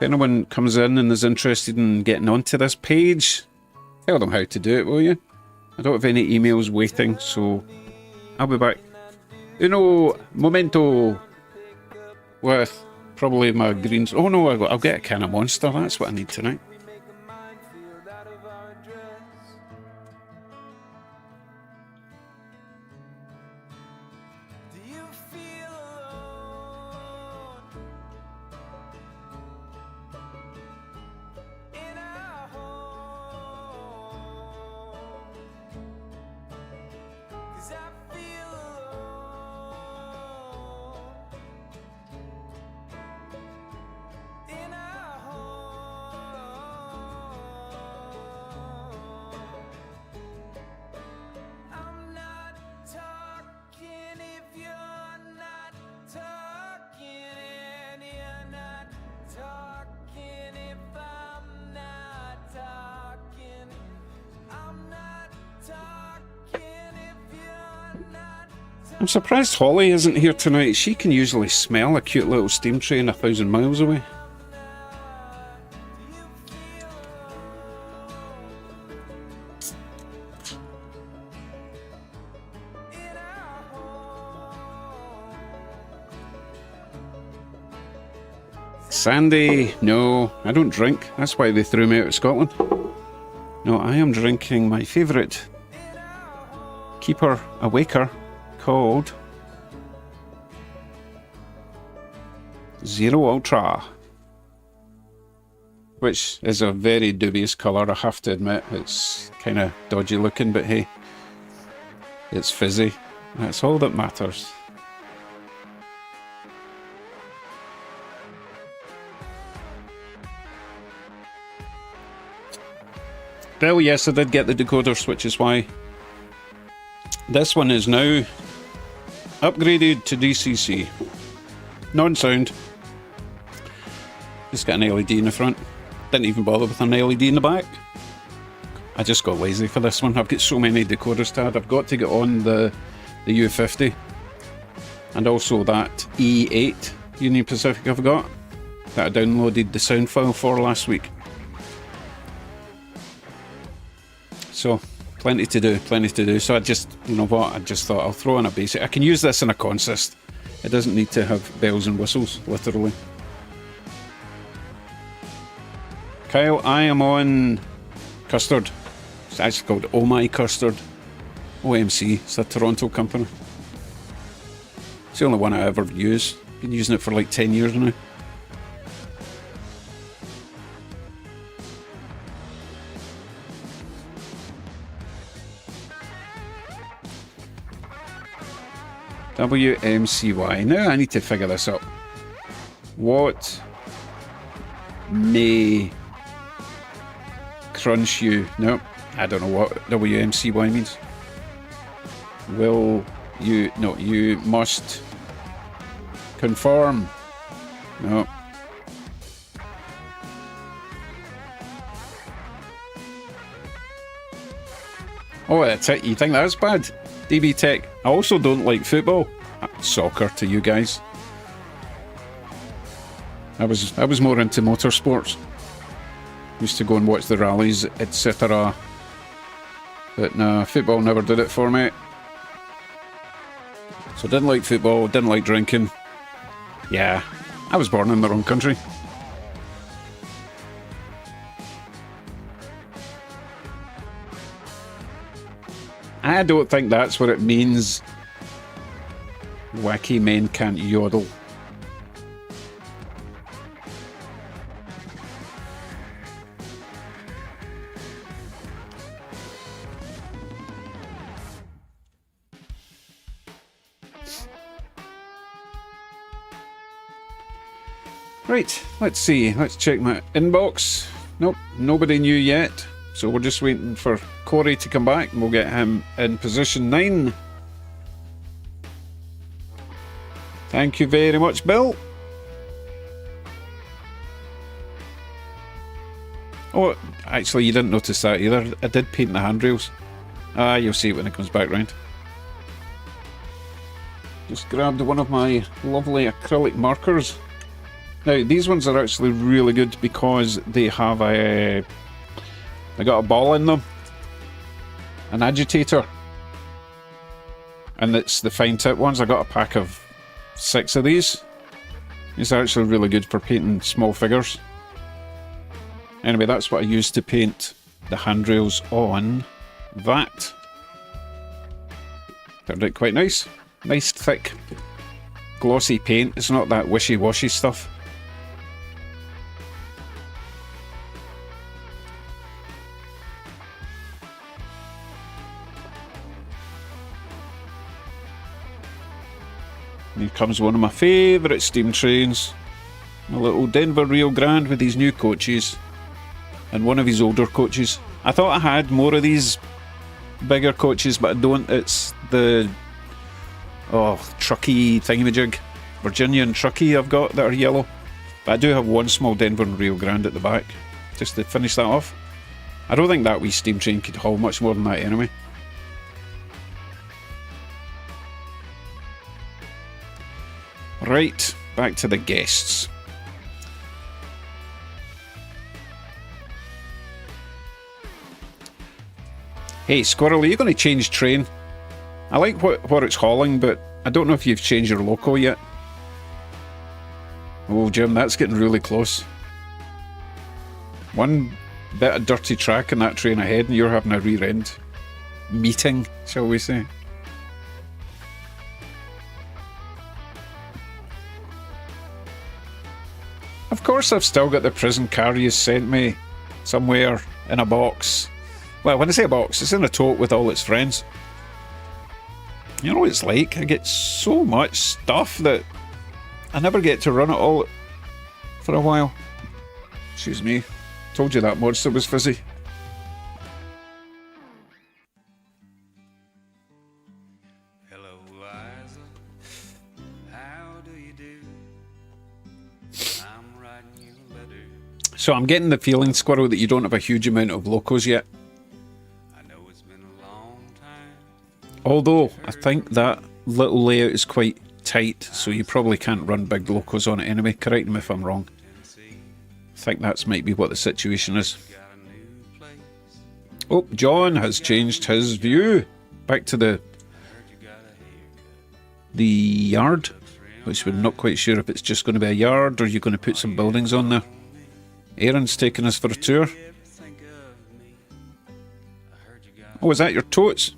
Speaker 2: anyone comes in and is interested in getting onto this page, tell them how to do it, will you? I don't have any emails waiting, so I'll be back. Uno momento with probably my greens. Oh no, I'll get a can of Monster. That's what I need tonight. I'm surprised Holly isn't here tonight. She can usually smell a cute little steam train 1,000 miles away. Sandy, no, I don't drink. That's why they threw me out of Scotland. No, I am drinking my favourite keeper awaker called Zero Ultra, which is a very dubious colour, I have to admit. It's kind of dodgy looking, but hey, it's fizzy. That's all that matters. Well, yes, I did get the decoders, which is why this one is now upgraded to DCC. Non-sound. Just got an LED in the front. Didn't even bother with an LED in the back. I just got lazy for this one. I've got so many decoders to add. I've got to get on the U50. And also that E8 Union Pacific I've got. That I downloaded the sound file for last week. So, plenty to do, plenty to do. So I just, you know what, I just thought I'll throw in a basic. I can use this in a consist. It doesn't need to have bells and whistles, literally. Kyle, I am on Custard. It's actually called Emai Custard. OMC, it's a Toronto company. It's the only one I ever use. Been using it for like 10 years now. WMCY. Now I need to figure this out. What may crunch you? No, I don't know what WMCY means. Will you? No, you must conform. No. Oh, that's it. You think that's bad? DB Tech. I also don't like football. Soccer to you guys. I was more into motorsports. Used to go and watch the rallies, etc. But nah, football never did it for me. So didn't like football, didn't like drinking. Yeah, I was born in the wrong country. I don't think that's what it means. Wacky men can't yodel. Right, let's see. Let's check my inbox. Nope, nobody new yet. So we're just waiting for Corey to come back and we'll get him in position 9. Thank you very much, Bill. Oh, actually you didn't notice that either. I did paint the handrails. Ah, you'll see it when it comes back round. Just grabbed one of my lovely acrylic markers. Now, these ones are actually really good because they have a... They got a ball in them. An agitator. And it's the fine tip ones. I got a pack of 6 of these. These are actually really good for painting small figures. Anyway, that's what I used to paint the handrails on that. Turned out quite nice. Nice, thick, glossy paint. It's not that wishy-washy stuff. Here comes one of my favourite steam trains. A little Denver Rio Grande with these new coaches. And one of his older coaches. I thought I had more of these bigger coaches, but I don't. It's the... Oh, trucky thingamajig. Virginian trucky I've got that are yellow. But I do have one small Denver Rio Grande at the back. Just to finish that off. I don't think that wee steam train could haul much more than that anyway. Right, back to the guests. Hey, Squirrel, are you going to change train? I like what it's hauling, but I don't know if you've changed your loco yet. Oh, Jim, that's getting really close. One bit of dirty track in that train ahead and you're having a rear end meeting, shall we say. Of course I've still got the prison car you sent me somewhere in a box. Well, when I say a box, it's in a tote with all its friends. You know what it's like? I get so much stuff that I never get to run it all for a while. Excuse me. Told you that monster was fizzy. So I'm getting the feeling, Squirrel, that you don't have a huge amount of locos yet. Although, I think that little layout is quite tight, so you probably can't run big locos on it anyway. Correct me if I'm wrong. I think that's might be what the situation is. Oh, John has changed his view. Back to the yard, which we're not quite sure if it's just going to be a yard or you're going to put some buildings on there. Aaron's taking us for a tour. Oh, is that your totes?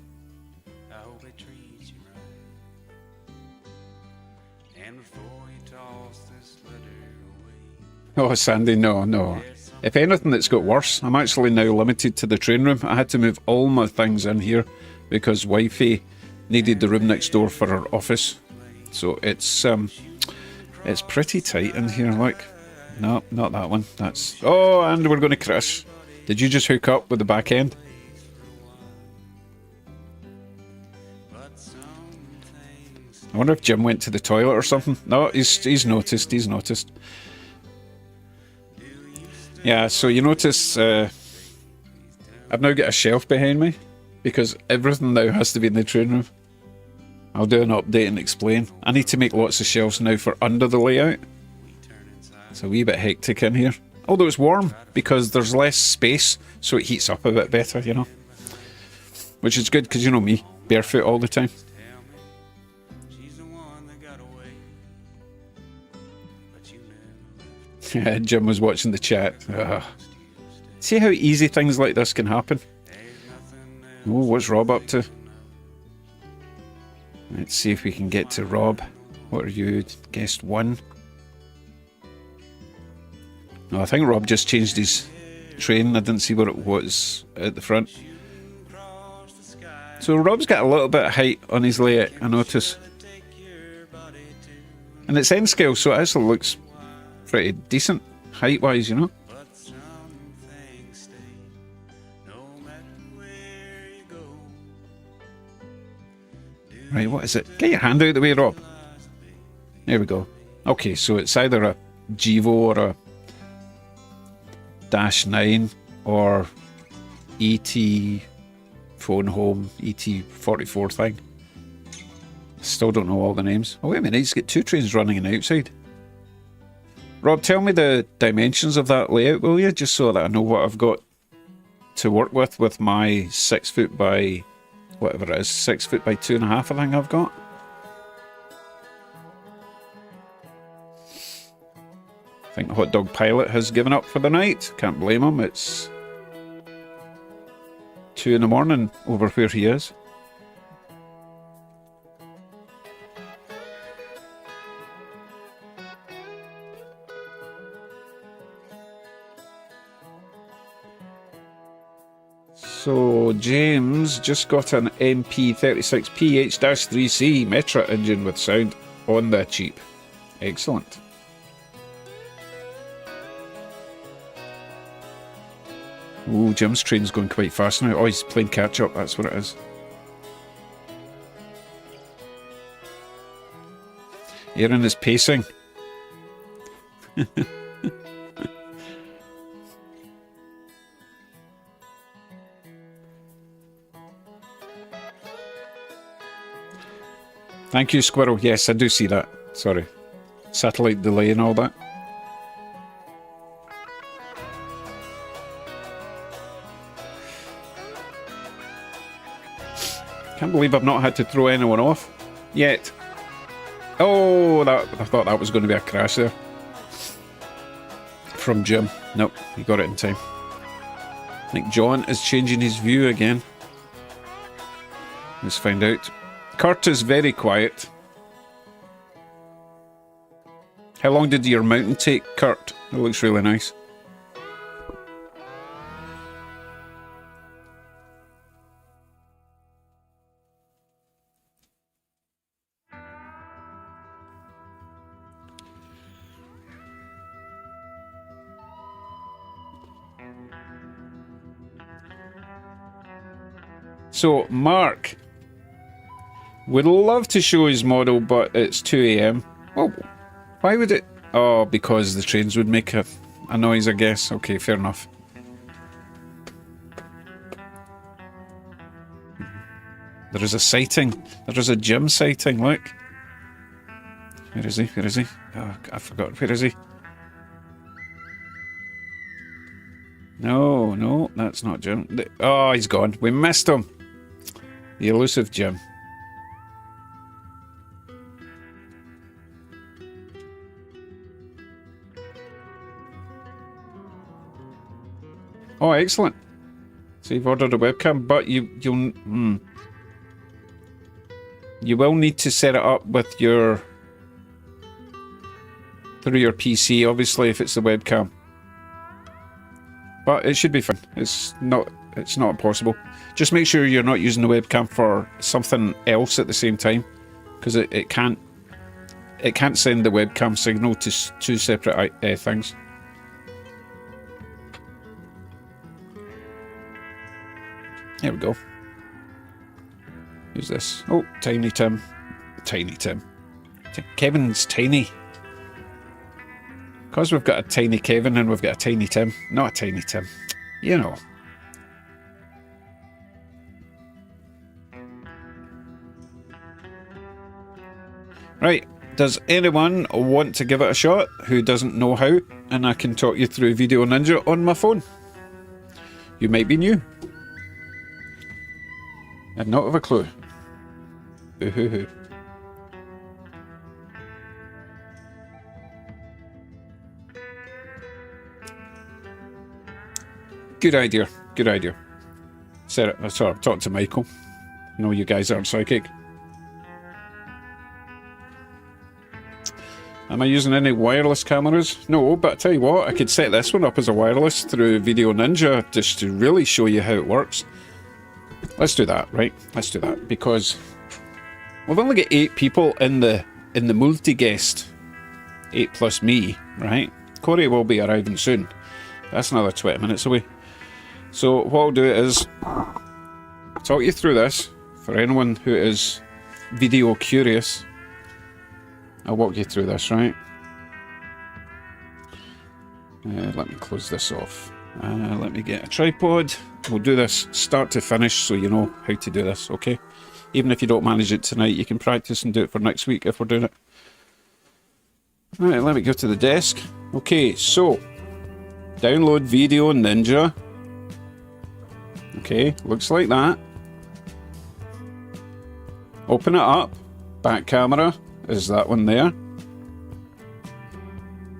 Speaker 2: Oh, Sandy, no. If anything, it's got worse. I'm actually now limited to the train room. I had to move all my things in here because wifey needed the room next door for her office. So it's pretty tight in here, like. No, not that one. That's... Oh, and we're going to crash. Did you just hook up with the back end? I wonder if Jim went to the toilet or something. No, he's noticed. He's noticed. Yeah, so you notice I've now got a shelf behind me because everything now has to be in the train room. I'll do an update and explain. I need to make lots of shelves now for under the layout. It's a wee bit hectic in here. Although it's warm because there's less space, so it heats up a bit better, you know. Which is good because you know me, barefoot all the time. Jim was watching the chat. Ugh. See how easy things like this can happen? Oh, what's Rob up to? Let's see if we can get to Rob. What are you? Guest 1? No, I think Rob just changed his train. I didn't see what it was at the front. So Rob's got a little bit of height on his layout, I notice. And it's N scale, so it actually looks pretty decent height-wise, you know. Right, what is it? Get your hand out of the way, Rob. There we go. Okay, so it's either a Gevo or a Dash 9 or ET phone home ET44 thing. Still don't know all the names. Oh wait a minute, he's got 2 trains running in the outside. Rob, tell me the dimensions of that layout, will you? Just so that I know what I've got to work with my 6 foot by whatever it is, 6 foot by 2.5 I think I've got. I think Hot Dog Pilot has given up for the night. Can't blame him. It's 2 in the morning over where he is. So James just got an MP36PH-3C Metra engine with sound on the cheap. Excellent. Ooh, Jim's train's going quite fast now. Oh, he's playing catch up, that's what it is. Aaron is pacing. Thank you, Squirrel. Yes, I do see that. Sorry. Satellite delay and all that. Can't believe I've not had to throw anyone off yet. Oh, I thought that was going to be a crash there. From Jim. Nope, he got it in time. I think John is changing his view again. Let's find out. Kurt is very quiet. How long did your mountain take, Kurt? It looks really nice. So, Mark would love to show his model, but it's 2 AM. Well, why would it? Oh, because the trains would make a a noise, I guess. Okay, fair enough. There is a sighting. There is a Jim sighting, look. Where is he? Where is he? Oh, I forgot. Where is he? No, no, that's not Jim. Oh, he's gone. We missed him. The elusive Jim. Oh, excellent. So you've ordered a webcam, but you will need to set it up with your through your PC, obviously, if it's the webcam. But it should be fine. It's not impossible. Just make sure you're not using the webcam for something else at the same time, because it can't send the webcam signal to two separate things. There we go. Who's this? Oh, Tiny Tim. Tiny Tim. Kevin's tiny. Because we've got a tiny Kevin and we've got a tiny Tim. Not a tiny Tim. You know. Right. Does anyone want to give it a shot who doesn't know how? And I can talk you through VDO Ninja on my phone. You might be new. And not have a clue. Ooh. Good idea. Good idea. Sorry, talk to Michael. I know you guys aren't psychic. Am I using any wireless cameras? No, but I tell you what, I could set this one up as a wireless through VDO Ninja just to really show you how it works. Let's do that, right? Let's do that, because we've only got 8 people in the multi-guest. 8 plus me, right? Corey will be arriving soon. That's another 20 minutes away. So what I'll do is talk you through this for anyone who is video curious. I'll walk you through this, right? Let me close this off. Let me get a tripod. We'll do this start to finish so you know how to do this, okay? Even if you don't manage it tonight, you can practice and do it for next week if we're doing it. Right, let me go to the desk. Okay, so download VDO Ninja. Okay, looks like that. Open it up. Back camera is that one there.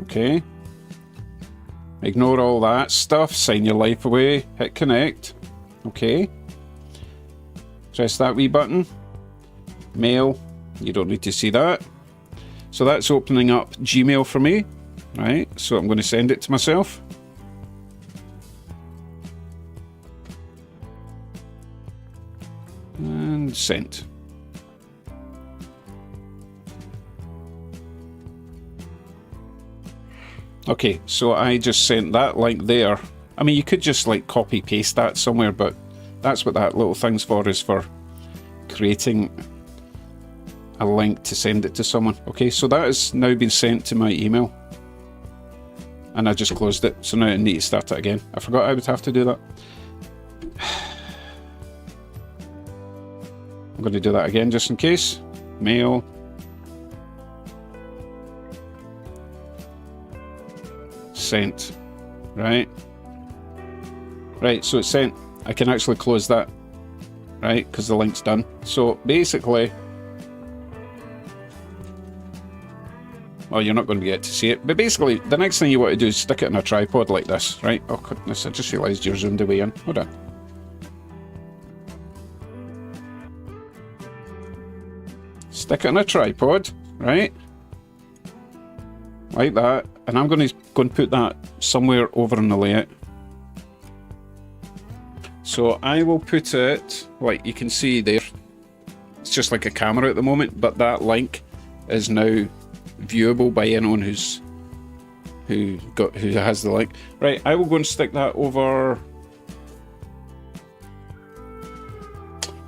Speaker 2: Okay. Ignore all that stuff. Sign your life away. Hit connect. Okay. Press that wee button. Mail. You don't need to see that. So that's opening up Gmail for me. Right. So I'm going to send it to myself. And sent. Okay, so I just sent that link there. I mean, you could just like copy paste that somewhere, but that's what that little thing's for, is for creating a link to send it to someone. Okay, so that has now been sent to my email. And I just closed it, so now I need to start it again. I forgot I would have to do that. I'm going to do that again just in case. Mail. Sent. Right, so it's sent. I can actually close that, right, because the link's done. So basically, well, you're not going to get to see it, but basically the next thing you want to do is stick it in a tripod like this, right? Oh goodness, I just realised you're zoomed away in. Hold on. Stick it in a tripod, right, like that. And I'm going to go and put that somewhere over in the layout. So I will put it, like you can see there, it's just like a camera at the moment, but that link is now viewable by anyone who has the link. Right, I will go and stick that over.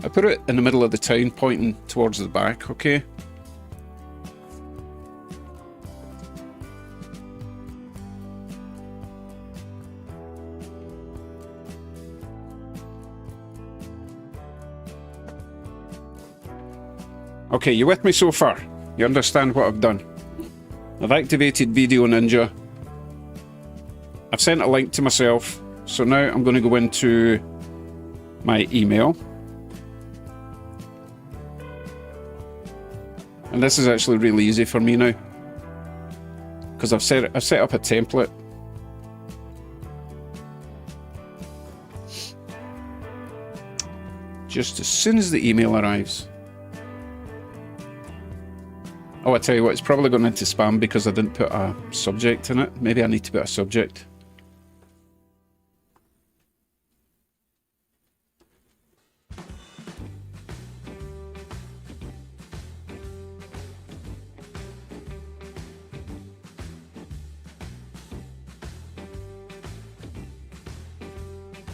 Speaker 2: I put it in the middle of the town, pointing towards the back, okay? Okay, you with me so far? You understand what I've done? I've activated VDO Ninja. I've sent a link to myself. So now I'm going to go into my email. And this is actually really easy for me now, because I've set up a template. Just as soon as the email arrives. Oh, I tell you what, it's probably going into spam because I didn't put a subject in it. Maybe I need to put a subject.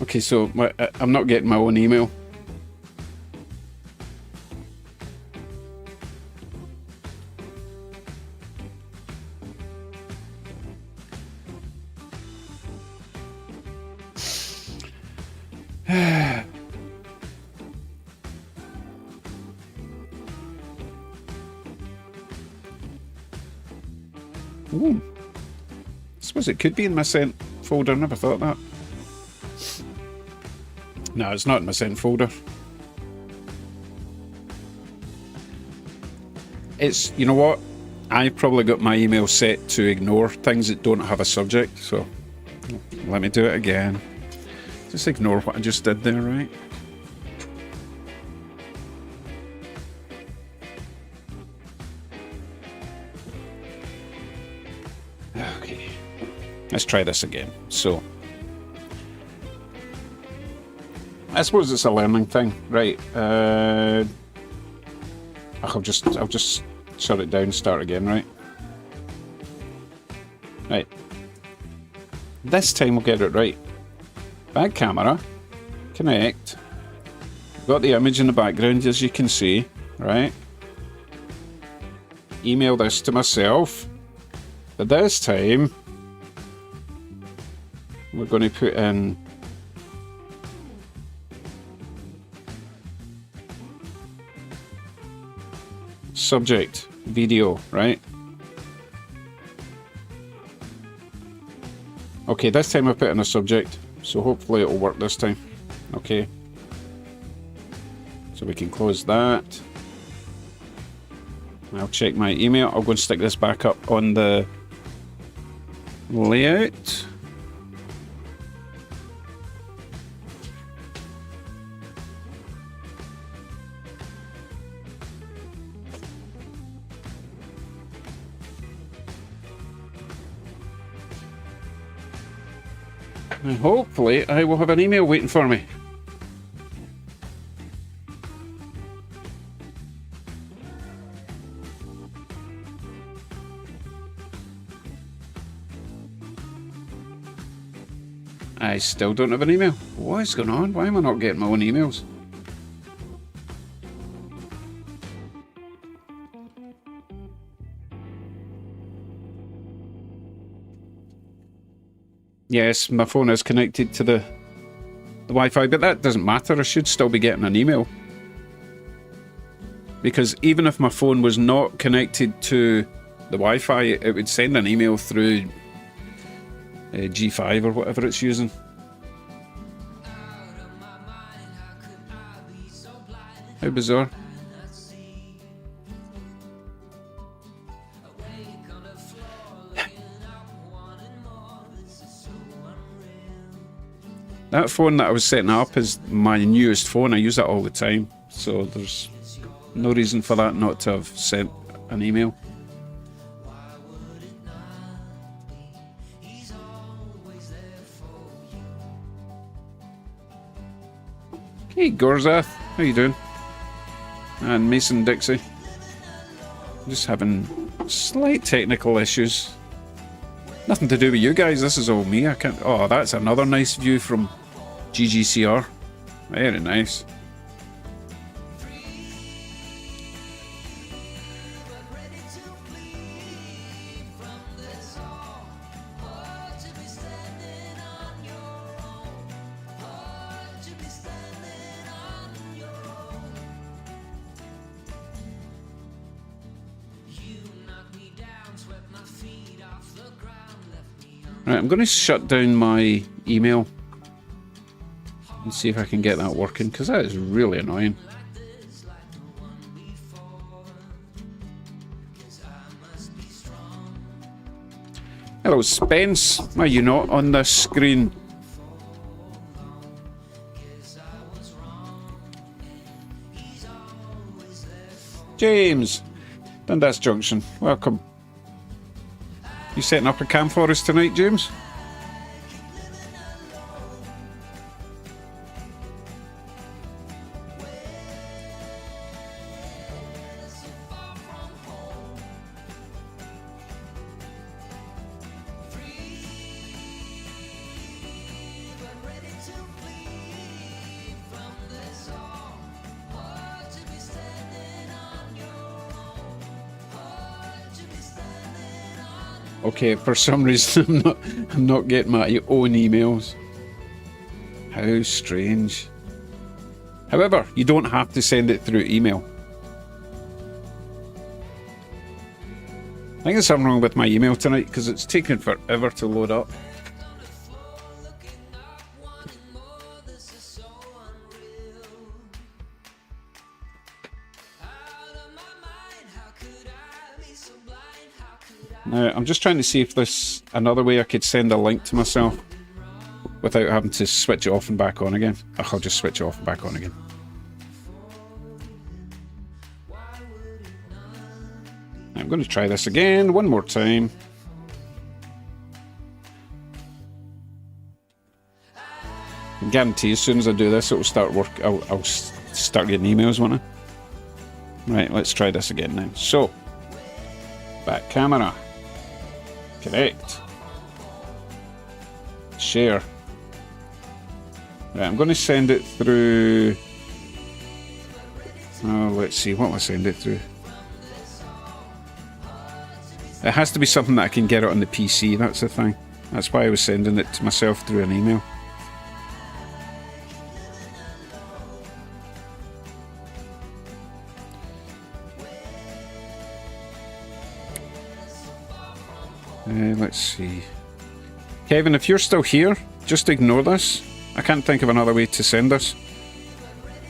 Speaker 2: Okay, so I'm not getting my own email. Ooh. I suppose it could be in my sent folder. Never thought that. No, it's not in my sent folder. It's, you know what? I've probably got my email set to ignore things that don't have a subject, so let me do it again. Just ignore what I just did there, right? Okay. Let's try this again. So I suppose it's a learning thing, right? I'll just shut it down, start again, right? Right. This time we'll get it right. Back camera, connect. Got the image in the background, as you can see, right? Email this to myself. But this time, we're going to put in subject, VDO, right? Okay, this time I put in a subject, so hopefully it'll work this time. Okay. So we can close that. I'll check my email. I'll go and stick this back up on the layout. And hopefully I will have an email waiting for me. I still don't have an email. What is going on? Why am I not getting my own emails? Yes, my phone is connected to the Wi-Fi, but that doesn't matter. I should still be getting an email. Because even if my phone was not connected to the Wi-Fi, it would send an email through G5 or whatever it's using. How bizarre. That phone that I was setting up is my newest phone. I use that all the time, so there's no reason for that not to have sent an email. Hey Gorzath, how you doing? And Mason Dixie. Just having slight technical issues. Nothing to do with you guys, this is all me. I can't. Oh, that's another nice view from GGCR. Very nice. Right, I'm going to shut down my email and see if I can get that working, because that is really annoying. Hello, Spence. Why are you not on this screen? James, Dundas Junction, welcome. You setting up a cam for us tonight, James? Okay, for some reason I'm not getting my own emails. How strange. However, you don't have to send it through email. I think there's something wrong with my email tonight because it's taking forever to load up. Now, I'm just trying to see if there's another way I could send a link to myself without having to switch it off and back on again. I'll just switch it off and back on again. I'm going to try this again, one more time. I guarantee as soon as I do this, it will start work. I'll start getting emails, won't I? Right, let's try this again now. So, back camera. Correct. Share. Right, I'm going to send it through. Oh, let's see, what will I send it through? It has to be something that I can get it on the PC, that's the thing. That's why I was sending it to myself through an email. Let's see. Kevin, if you're still here, just ignore this. I can't think of another way to send this.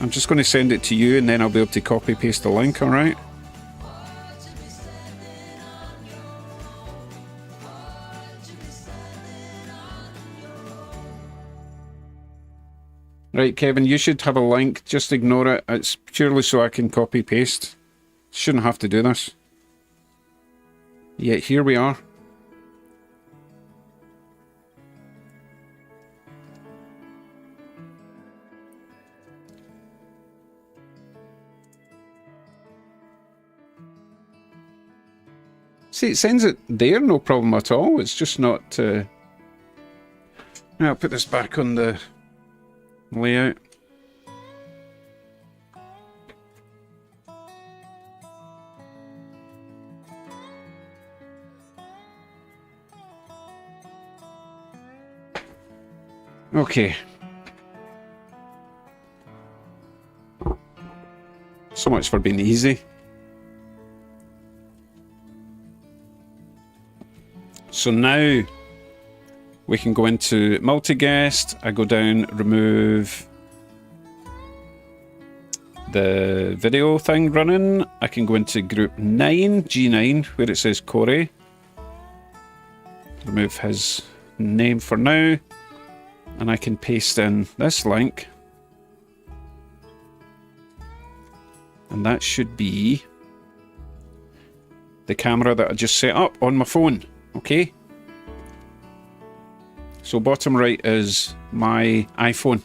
Speaker 2: I'm just going to send it to you and then I'll be able to copy paste the link, alright? Right, Kevin, you should have a link. Just ignore it. It's purely so I can copy paste. Shouldn't have to do this. Yet here we are. See, it sends it there, no problem at all. It's just not... Now I'll put this back on the layout. Okay. So much for being easy. So now we can go into multi-guest. I go down, remove the video thing running. I can go into group 9, G9, where it says Corey. Remove his name for now. And I can paste in this link. And that should be the camera that I just set up on my phone. Okay. So bottom right is my iPhone.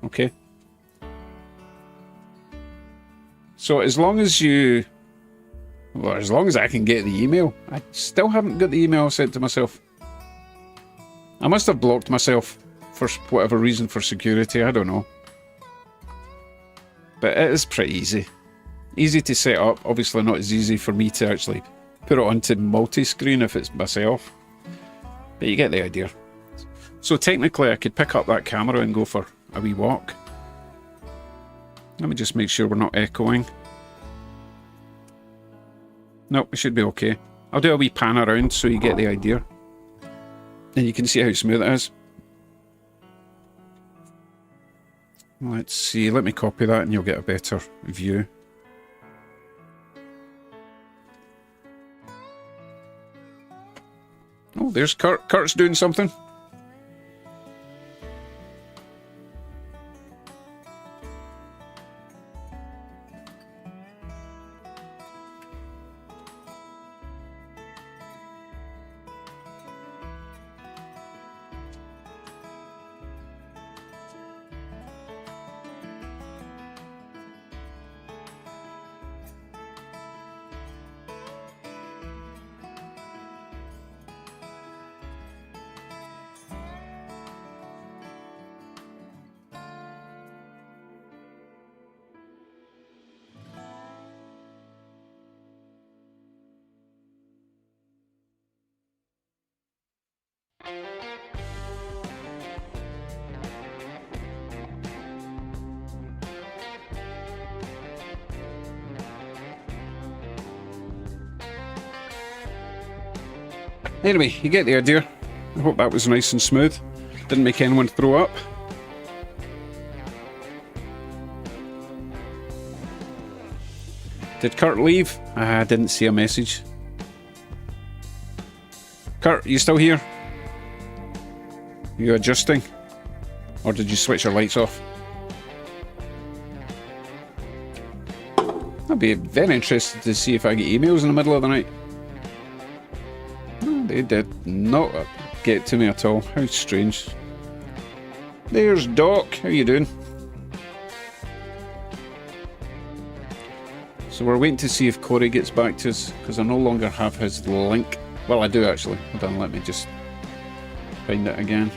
Speaker 2: Okay. So as long as you... Well, as long as I can get the email. I still haven't got the email sent to myself. I must have blocked myself for whatever reason, for security. I don't know. But it is pretty easy. Easy to set up. Obviously not as easy for me to actually put it onto multi-screen if it's myself. But you get the idea. So technically I could pick up that camera and go for a wee walk. Let me just make sure we're not echoing. Nope, we should be okay. I'll do a wee pan around so you get the idea. And you can see how smooth it is. Let's see, let me copy that and you'll get a better view. Oh, there's Kurt. Kurt's doing something. Anyway, you get the idea. I hope that was nice and smooth. Didn't make anyone throw up. Did Kurt leave? I didn't see a message. Kurt, you still here? You adjusting? Or did you switch your lights off? I'd be very interested to see if I get emails in the middle of the night. They did not get to me at all. How strange. There's Doc. How you doing? So we're waiting to see if Corey gets back to us, because I no longer have his link. Well, I do actually. Hold on, let me just find it again.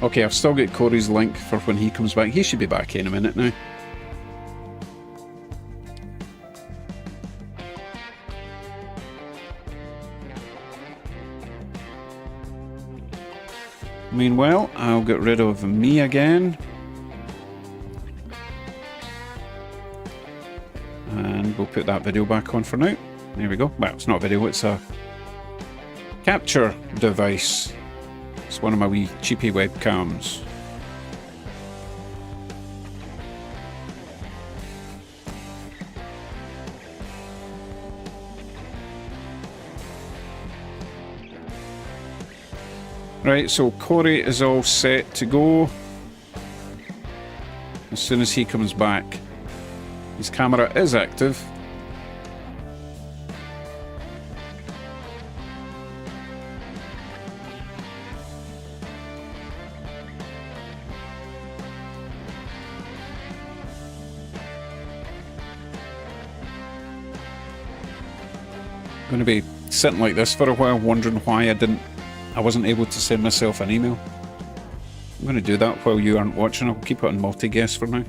Speaker 2: Okay, I've still got Corey's link for when he comes back. He should be back in a minute now. Meanwhile, I'll get rid of me again. And we'll put that video back on for now. There we go. Well, it's not a video, it's a capture device. It's one of my wee cheapy webcams. Right, so Corey is all set to go. As soon as he comes back, his camera is active. Going to be sitting like this for a while, wondering why I wasn't able to send myself an email. I'm going to do that while you aren't watching. I'll keep it on multi-guest for now.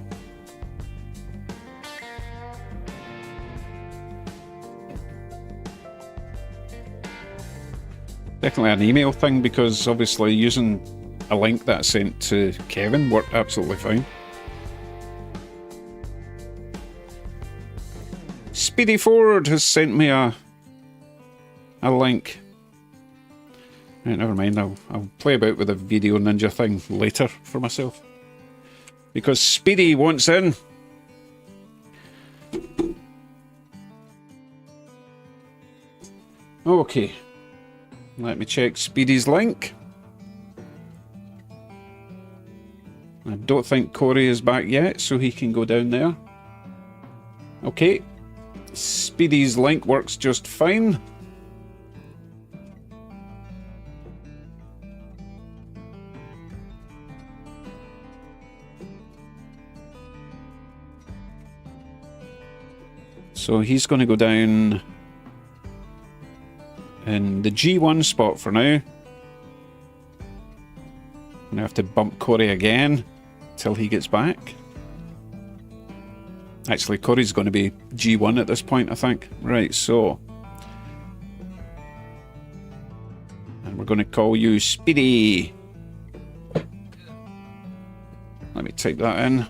Speaker 2: Definitely an email thing, because obviously using a link that I sent to Kevin worked absolutely fine. Speedy Ford has sent me a link. Right, never mind, I'll play about with the VDO Ninja thing later for myself. Because Speedy wants in. Okay. Let me check Speedy's link. I don't think Corey is back yet, so he can go down there. Okay. Speedy's link works just fine. So he's going to go down in the G1 spot for now. And I have to bump Corey again till he gets back. Actually, Corey's going to be G1 at this point, I think. Right, so. And we're going to call you Speedy. type that in.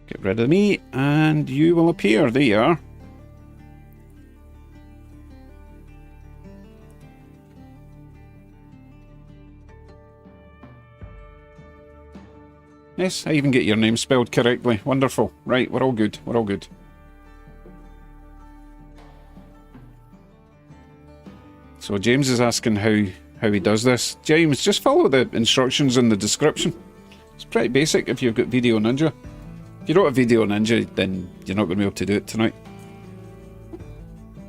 Speaker 2: Get rid of me, and you will appear. There you are. Yes, I even get your name spelled correctly. Wonderful. Right, we're all good. We're all good. So James is asking how he does this. James, just follow the instructions in the description. It's pretty basic if you've got VDO Ninja. If you don't have VDO Ninja, then you're not going to be able to do it tonight.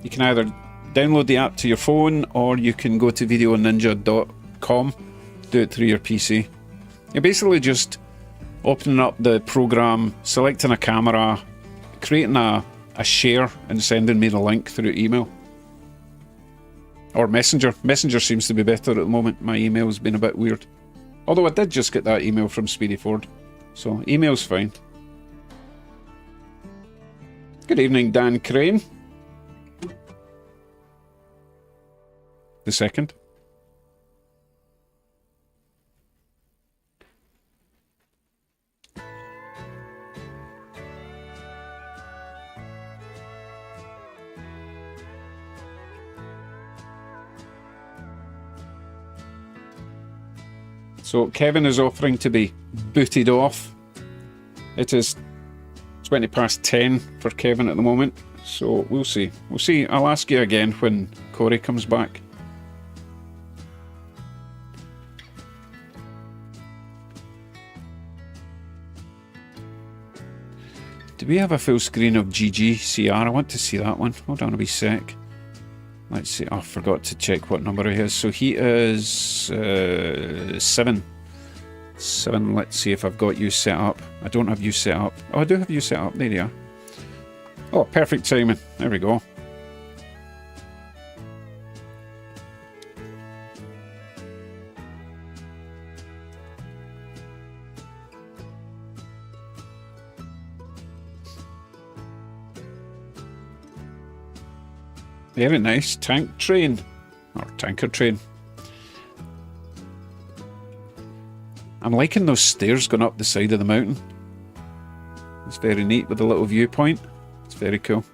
Speaker 2: You can either download the app to your phone, or you can go to videoninja.com, do it through your PC. You're basically just opening up the program, selecting a camera, creating a share, and sending me the link through email. Or Messenger. Messenger seems to be better at the moment. My email's been a bit weird. Although I did just get that email from Speedy Ford. So email's fine. Good evening, Dan Crane. The second. So Kevin is offering to be booted off. It is 20 past 10 for Kevin at the moment, so we'll see. We'll see. I'll ask you again when Corey comes back. Do we have a full screen of GGCR? I want to see that one. Hold on a wee sec. Let's see. Oh, I forgot to check what number he is. So he is 7. 7. Let's see if I've got you set up. I don't have you set up. Oh, I do have you set up. There you are. Oh, perfect timing. There we go. Very nice. Tank train. Or tanker train. I'm liking those stairs going up the side of the mountain. It's very neat with a little viewpoint. It's very cool.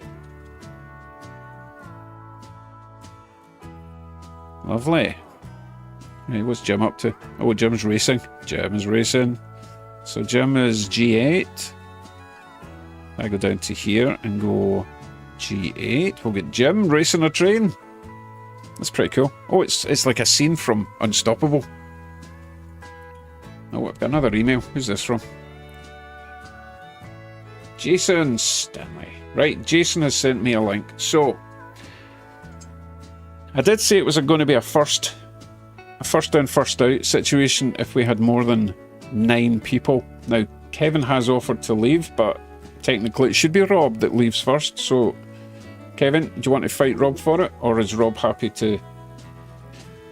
Speaker 2: Lovely. Hey, what's Jim up to? Oh, Jim's racing. Jim is racing. So Jim is G8. I go down to here and go G8. We'll get Jim racing a train. That's pretty cool. Oh, it's like a scene from Unstoppable. Oh, I've got another email. Who's this from? Jason Stanley. Right, Jason has sent me a link. So, I did say it was going to be a first in, first out situation if we had more than 9 people. Now, Kevin has offered to leave, but technically it should be Rob that leaves first. So, Kevin, do you want to fight Rob for it? Or is Rob happy to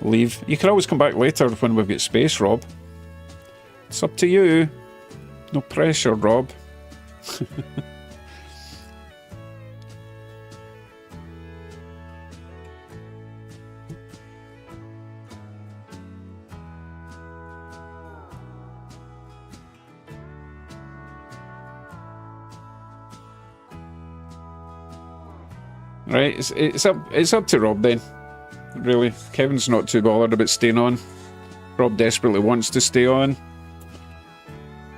Speaker 2: leave? You can always come back later when we've got space, Rob. It's up to you. No pressure, Rob. Right, it's up to Rob then. Really, Kevin's not too bothered about staying on. Rob desperately wants to stay on.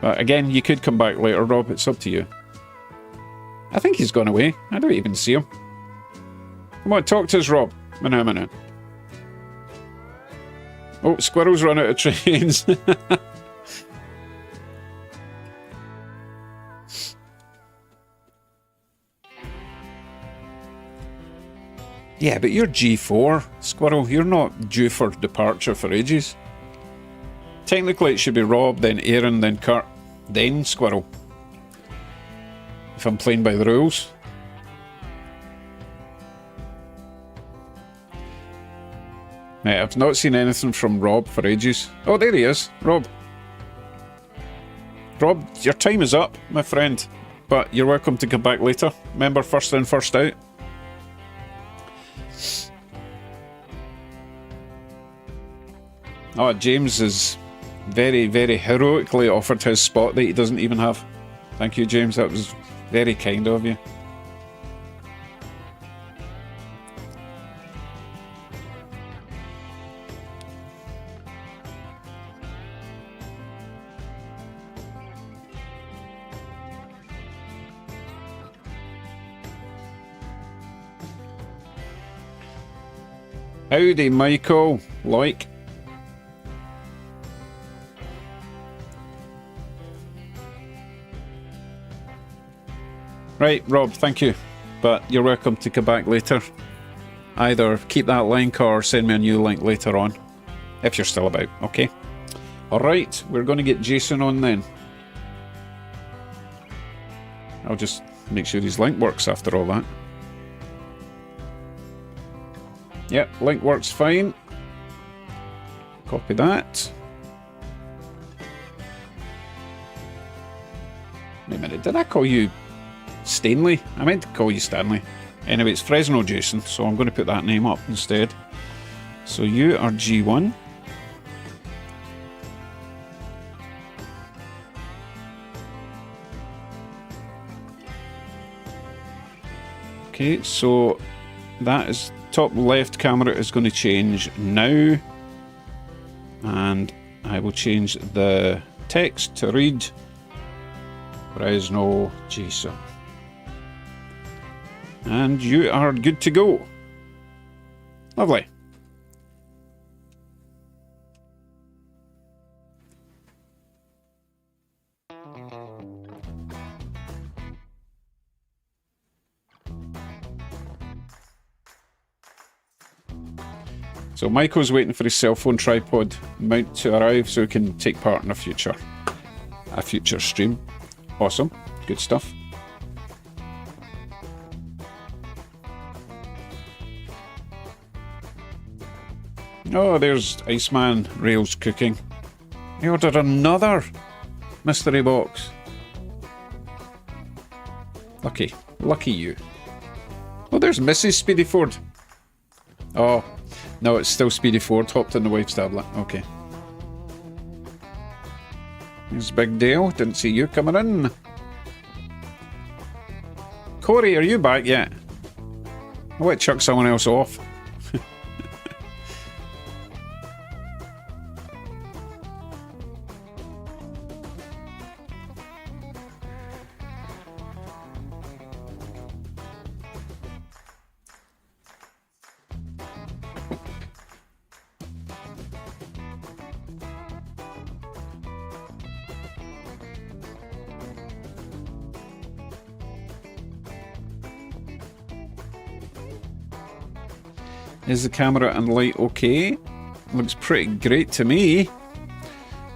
Speaker 2: But again, you could come back later, Rob. It's up to you. I think he's gone away. I don't even see him. Come on, talk to us, Rob. Minute. Oh, squirrels run out of trains. Yeah, but you're G4, Squirrel. You're not due for departure for ages. Technically, it should be Rob, then Aaron, then Kurt, then Squirrel. If I'm playing by the rules. Right, I've not seen anything from Rob for ages. Oh, there he is, Rob. Rob, your time is up, my friend. But you're welcome to come back later. Remember, first in, first out. Oh, James has very, very heroically offered his spot that he doesn't even have. Thank you, James. That was very kind of you. Howdy, Michael. Like. Right, Rob, thank you. But you're welcome to come back later. Either keep that link or send me a new link later on. If you're still about, okay? Alright, we're going to get Jason on then. I'll just make sure his link works after all that. Yep, link works fine. Copy that. Wait a minute, did I call you Stanley? I meant to call you Stanley. Anyway, it's Fresno Jason, so I'm going to put that name up instead. So you are G1. Okay, so that is top left camera is going to change now, and I will change the text to read Fresno Jason. And you are good to go. Lovely. So Michael's waiting for his cell phone tripod mount to arrive so he can take part in a future stream. Awesome, good stuff. Oh, there's Iceman Rails cooking. He ordered another mystery box. Lucky you. Oh, there's Mrs. Speedy Ford. Oh, no, it's still Speedy Ford, hopped in the wife's tablet. Okay. There's Big Dale, didn't see you coming in. Corey, are you back yet? I want to chuck someone else off. Is the camera and light okay? Looks pretty great to me.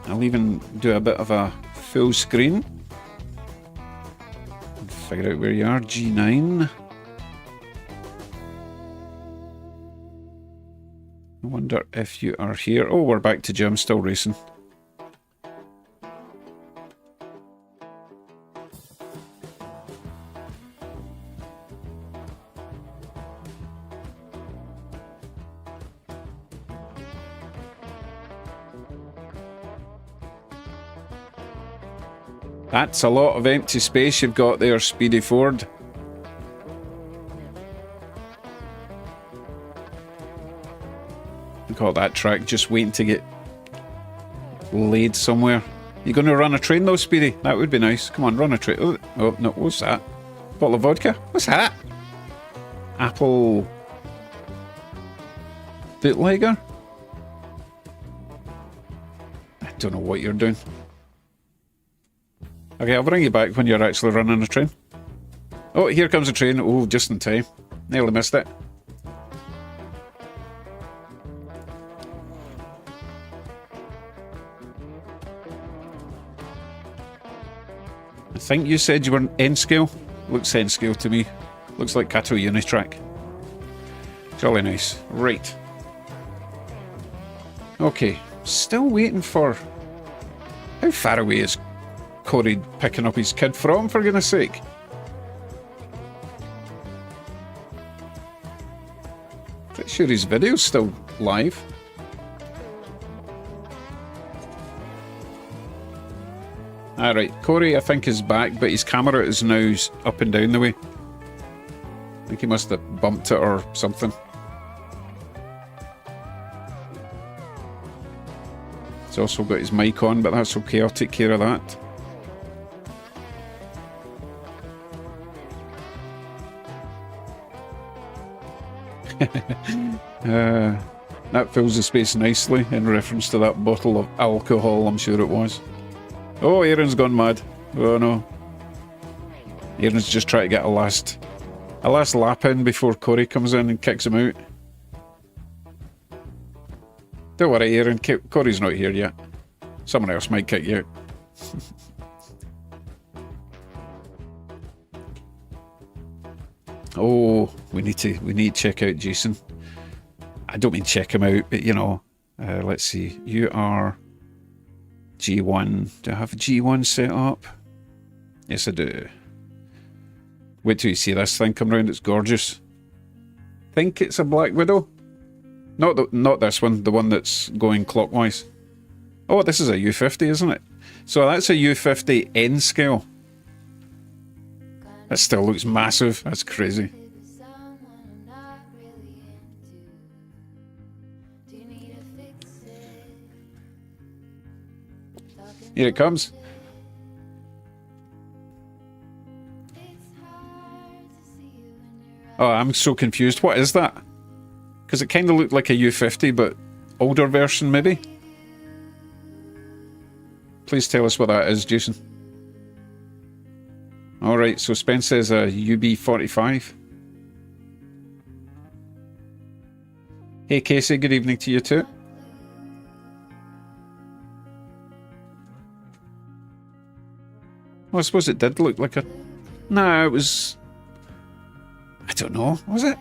Speaker 2: I'll even do a bit of a full screen. Figure out where you are, G9. I wonder if you are here. Oh, we're back to Jim, still racing. That's a lot of empty space you've got there, Speedy Ford. Look at that track just waiting to get laid somewhere. You going to run a train though, Speedy? That would be nice. Come on, run a train. Oh, no, what's that? Bottle of vodka? What's that? Apple bootlegger? I don't know what you're doing. Okay, I'll bring you back when you're actually running a train. Oh, here comes a train. Oh, just in time. Nearly missed it. I think you said you were N scale. Looks N scale to me. Looks like Cato Unitrack. Jolly nice. Right. Okay, still waiting for... How far away is Corey picking up his kid from, for goodness sake? Pretty sure his video's still live. Alright, Corey I think is back, but his camera is now up and down the way. I think he must have bumped it or something. He's also got his mic on, but that's okay, I'll take care of that. That fills the space nicely in reference to that bottle of alcohol, I'm sure it was. Oh, Aaron's gone mad. Oh no. Aaron's just trying to get a last lap in before Corey comes in and kicks him out. Don't worry, Aaron, Corey's not here yet. Someone else might kick you out. Oh, we need to check out Jason. I don't mean check him out, but you know, let's see. You are G1. Do I have G1 set up? Yes, I do. Wait till you see this thing come round. It's gorgeous. Think it's a Black Widow. Not this one. The one that's going clockwise. Oh, this is a U50, isn't it? So that's a U50 N scale. That still looks massive. That's crazy. Here it comes. Oh, I'm so confused. What is that? Because it kind of looked like a U50, but older version, maybe? Please tell us what that is, Jason. Alright, so Spence says a UB45. Hey Casey, good evening to you too. Well, I suppose it did look like a... Nah, it was... I don't know, was it?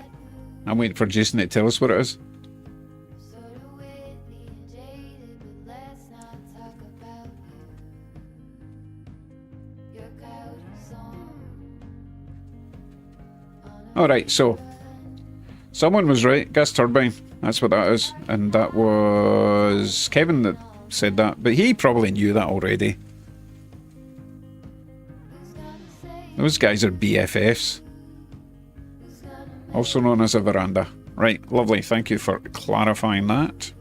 Speaker 2: I'm waiting for Jason to tell us what it is. Alright, so someone was right. Gas turbine, that's what that is. And that was Kevin that said that, but he probably knew that already. Those guys are BFFs. Also known as a veranda. Right, lovely. Thank you for clarifying that.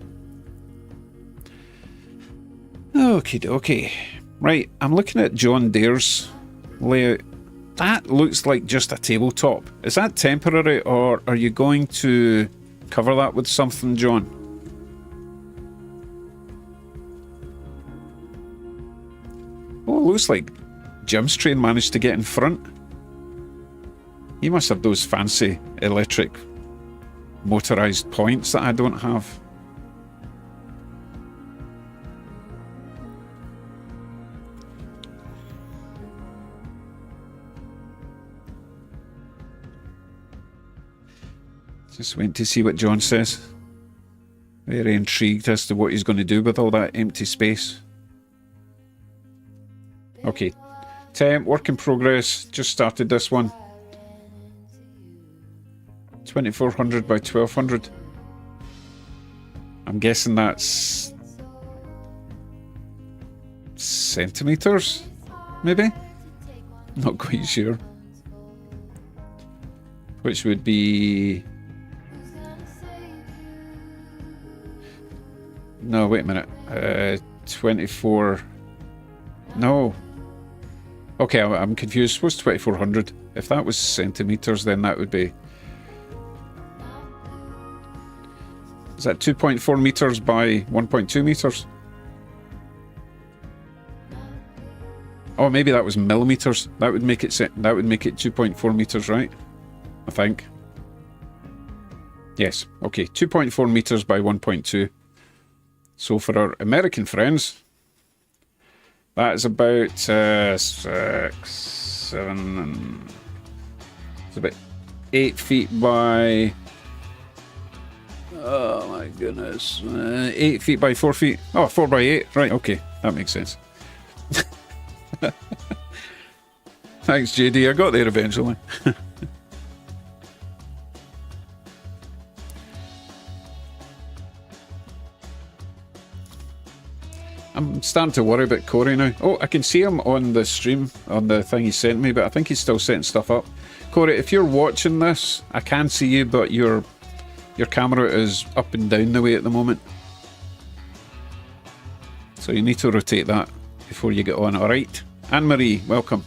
Speaker 2: Okie dokie. Right, I'm looking at John Deere's layout. That looks like just a tabletop. Is that temporary, or are you going to cover that with something, John? Oh, it looks like Jim's train managed to get in front. He must have those fancy electric motorized points that I don't have. Just waiting to see what John says. Very intrigued as to what he's going to do with all that empty space. Okay. Temp, work in progress. Just started this one. 2400 by 1200. I'm guessing that's centimeters, maybe? Not quite sure. Which would be... No, wait a minute. 24... No. Okay, I'm confused. What's 2400? If that was centimeters, then that would be... Is that 2.4 meters by 1.2 meters? Oh, maybe that was millimeters. That would make it 2.4 meters, right? I think. Yes. Okay, 2.4 meters by 1.2. So for our American friends, that is about 6, 7, and it's about 8 feet by... Oh my goodness. 8 feet by 4 feet. Oh, 4 by 8. Right, okay. That makes sense. Thanks, JD. I got there eventually. I'm starting to worry about Corey now. Oh, I can see him on the stream, on the thing he sent me, but I think he's still setting stuff up. Corey, if you're watching this, I can see you, but your camera is up and down the way at the moment. So you need to rotate that before you get on, alright? Anne-Marie, welcome.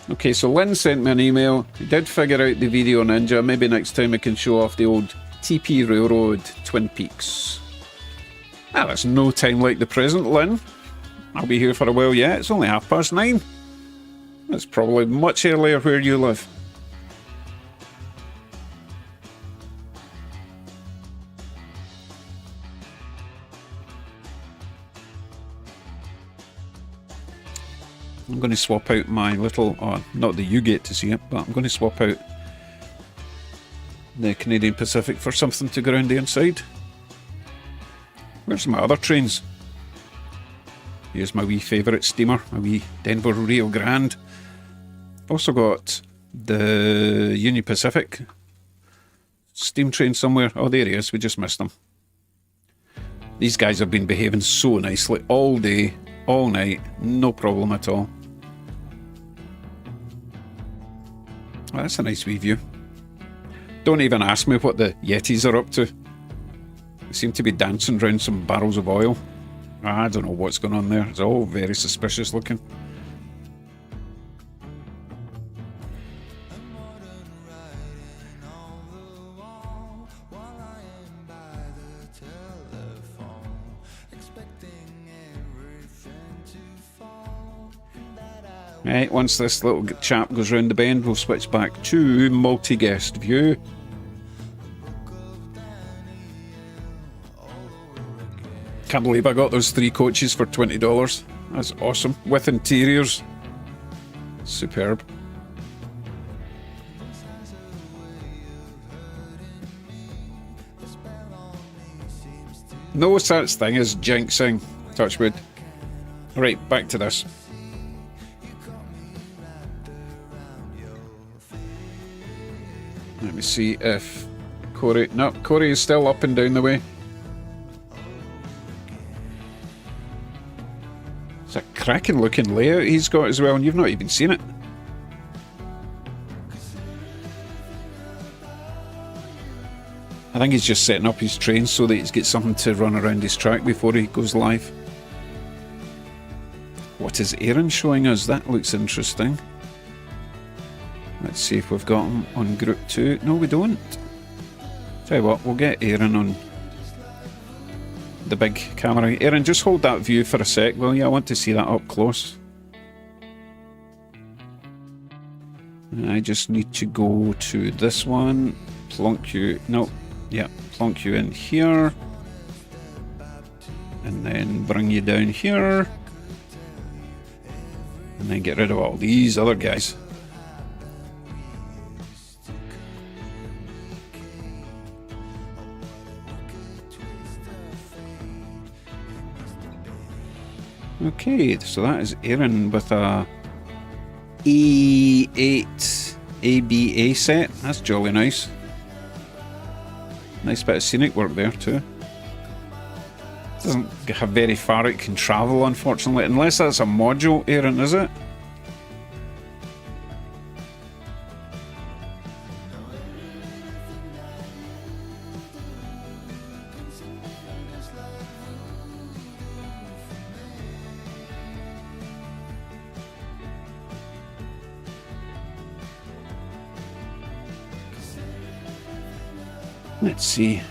Speaker 2: Okay, so Lynn sent me an email. He did figure out the VDO Ninja. Maybe next time I can show off the old TP Railroad Twin Peaks. Ah, that's no time like the present, Lynn. I'll be here for a while yet. It's only 9:30. It's probably much earlier where you live. I'm going to swap out my little, not that you get to see it, but I'm going to swap out the Canadian Pacific for something to go around the inside. Where's my other trains? Here's my wee favourite steamer, my wee Denver Rio Grande. Also got the Union Pacific steam train somewhere. Oh, there he is, we just missed him. These guys have been behaving so nicely all day, all night, no problem at all. Oh, that's a nice wee view. Don't even ask me what the Yetis are up to. They seem to be dancing around some barrels of oil. I don't know what's going on there. It's all very suspicious looking. Right, once this little chap goes round the bend, we'll switch back to multi-guest view. Can't believe I got those 3 coaches for $20. That's awesome. With interiors. Superb. No such thing as jinxing. Touchwood. Right, back to this. Let me see if Corey... No, Corey is still up and down the way. It's a cracking looking layout he's got as well, and you've not even seen it. I think he's just setting up his train so that he's got something to run around his track before he goes live. What is Aaron showing us? That looks interesting. Let's see if we've got him on group 2. No, we don't. Tell you what, we'll get Aaron on the big camera. Aaron, just hold that view for a sec, will you? I want to see that up close. I just need to go to this one. Plonk you... No. Yeah, plonk you in here. And then bring you down here. And then get rid of all these other guys. Okay, so that is Aaron with a E8 ABA set. That's jolly nice. Nice bit of scenic work there too. Doesn't have very far it can travel, unfortunately, unless that's a module, Aaron, is it? Let's see.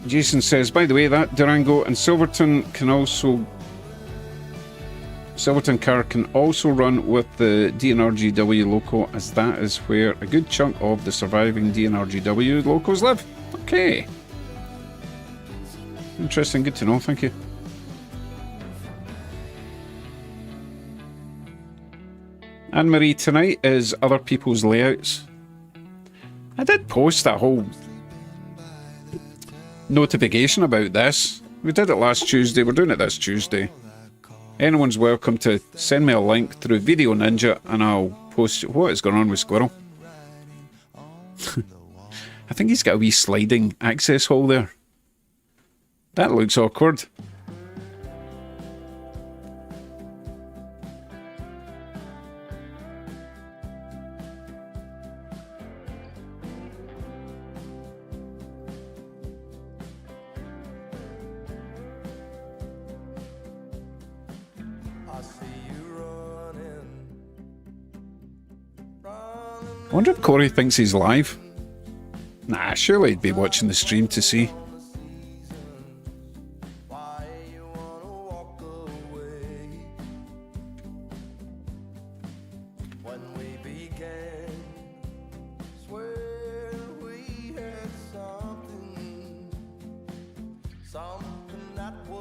Speaker 2: Jason says, by the way, that Durango and Silverton car can also run with the DNRGW loco, as that is where a good chunk of the surviving DNRGW locos live. Okay. Interesting, good to know, thank you. Anne-Marie, tonight is other people's layouts. I did post that whole notification about this. We did it last Tuesday, we're doing it this Tuesday. Anyone's welcome to send me a link through Video Ninja and I'll post. What is going on with Squirrel? I think he's got a wee sliding access hole there. That looks awkward. I wonder if Corey thinks he's live. Nah, surely he'd be watching the stream to see.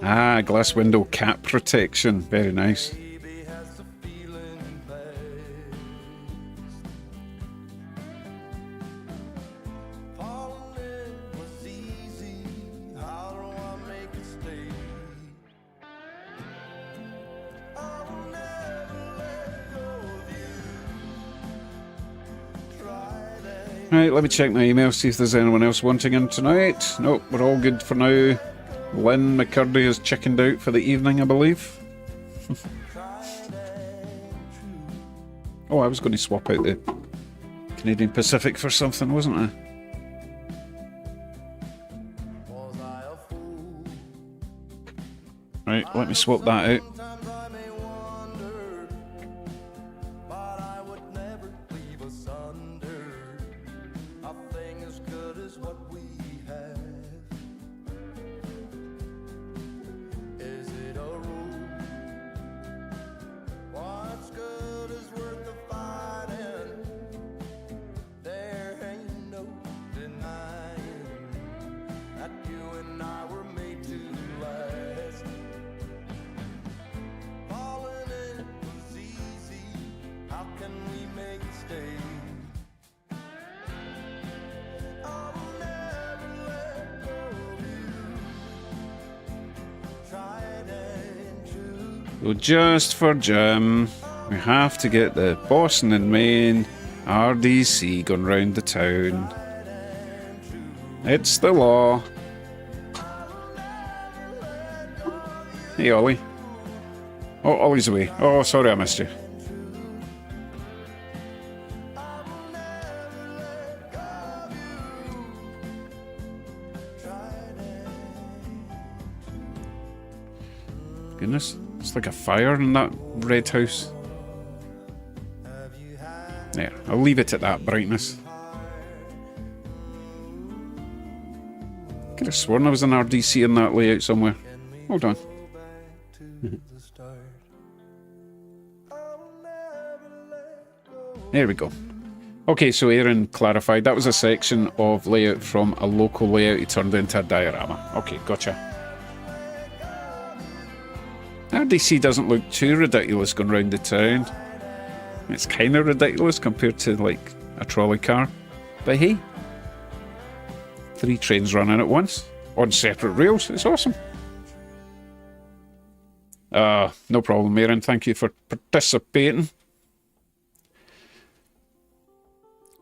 Speaker 2: Ah, glass window cap protection. Very nice. Right, let me check my email, see if there's anyone else wanting in tonight. Nope, we're all good for now. Lynn McCurdy has chickened out for the evening, I believe. Oh, I was going to swap out the Canadian Pacific for something, wasn't I? Right, let me swap that out. So just for Jim, we have to get the Boston and Maine RDC going round the town. It's the law. Hey, Ollie. Oh, Ollie's away. Oh, sorry I missed you. Goodness. It's like a fire in that red house. There, I'll leave it at that brightness. Could have sworn I was an RDC in that layout somewhere. Hold on. There we go. Okay, so Aaron clarified that was a section of layout from a local layout he turned into a diorama. Okay, gotcha. RDC doesn't look too ridiculous going round the town. It's kind of ridiculous compared to, like, a trolley car. But hey, 3 trains running at once on separate rails. It's awesome. No problem, Aaron. Thank you for participating.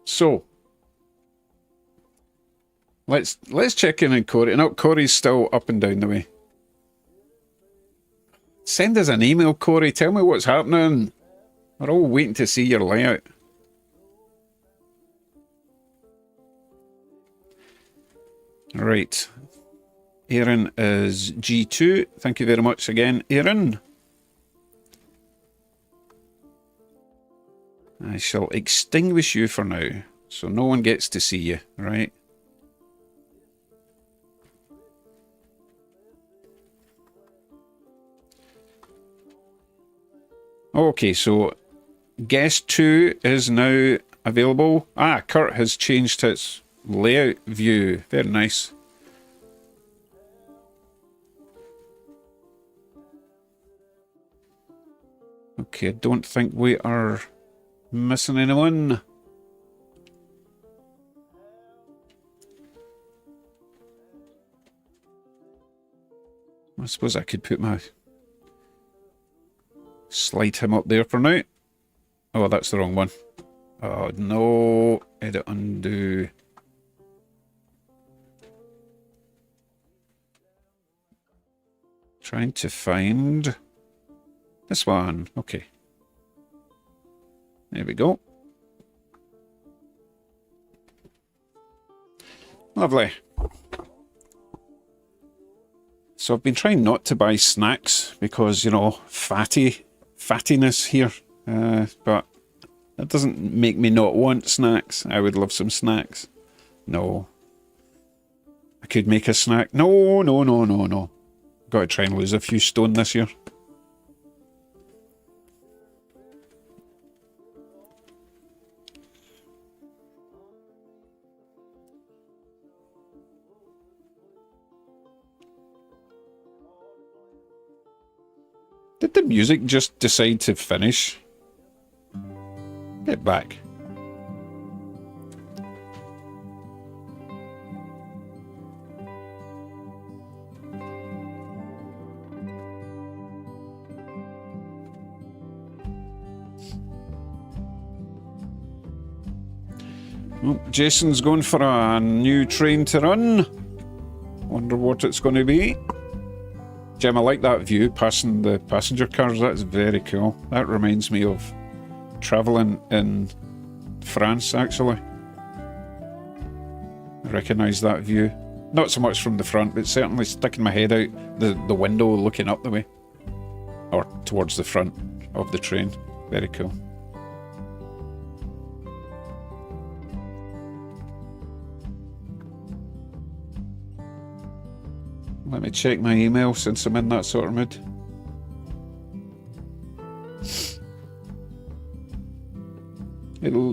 Speaker 2: So, let's check in on Corey. No, Corey's still up and down the way. Send us an email, Corey. Tell me what's happening. We're all waiting to see your layout. Right. Aaron is G2. Thank you very much again, Aaron. I shall extinguish you for now, so no one gets to see you, right? Okay, so guest 2 is now available. Ah, Kurt has changed his layout view. Very nice. Okay, I don't think we are missing anyone. I suppose I could put my Slide him up there for now. Oh, that's the wrong one. Oh, no. Edit, undo. Trying to find this one. Okay. There we go. Lovely. So I've been trying not to buy snacks because, you know, fattiness here. But that doesn't make me not want snacks. I would love some snacks. No. I could make a snack. No, no, no, no, no. Got to try and lose a few stone this year. Did the music just decide to finish? Get back. Oh, Jason's going for a new train to run. Wonder what it's going to be. Jim, I like that view passing the passenger cars. That's very cool. That reminds me of travelling in France, actually. I recognise that view. Not so much from the front, but certainly sticking my head out the window looking up the way. Or towards the front of the train. Very cool. Let me check my email since I'm in that sort of mood.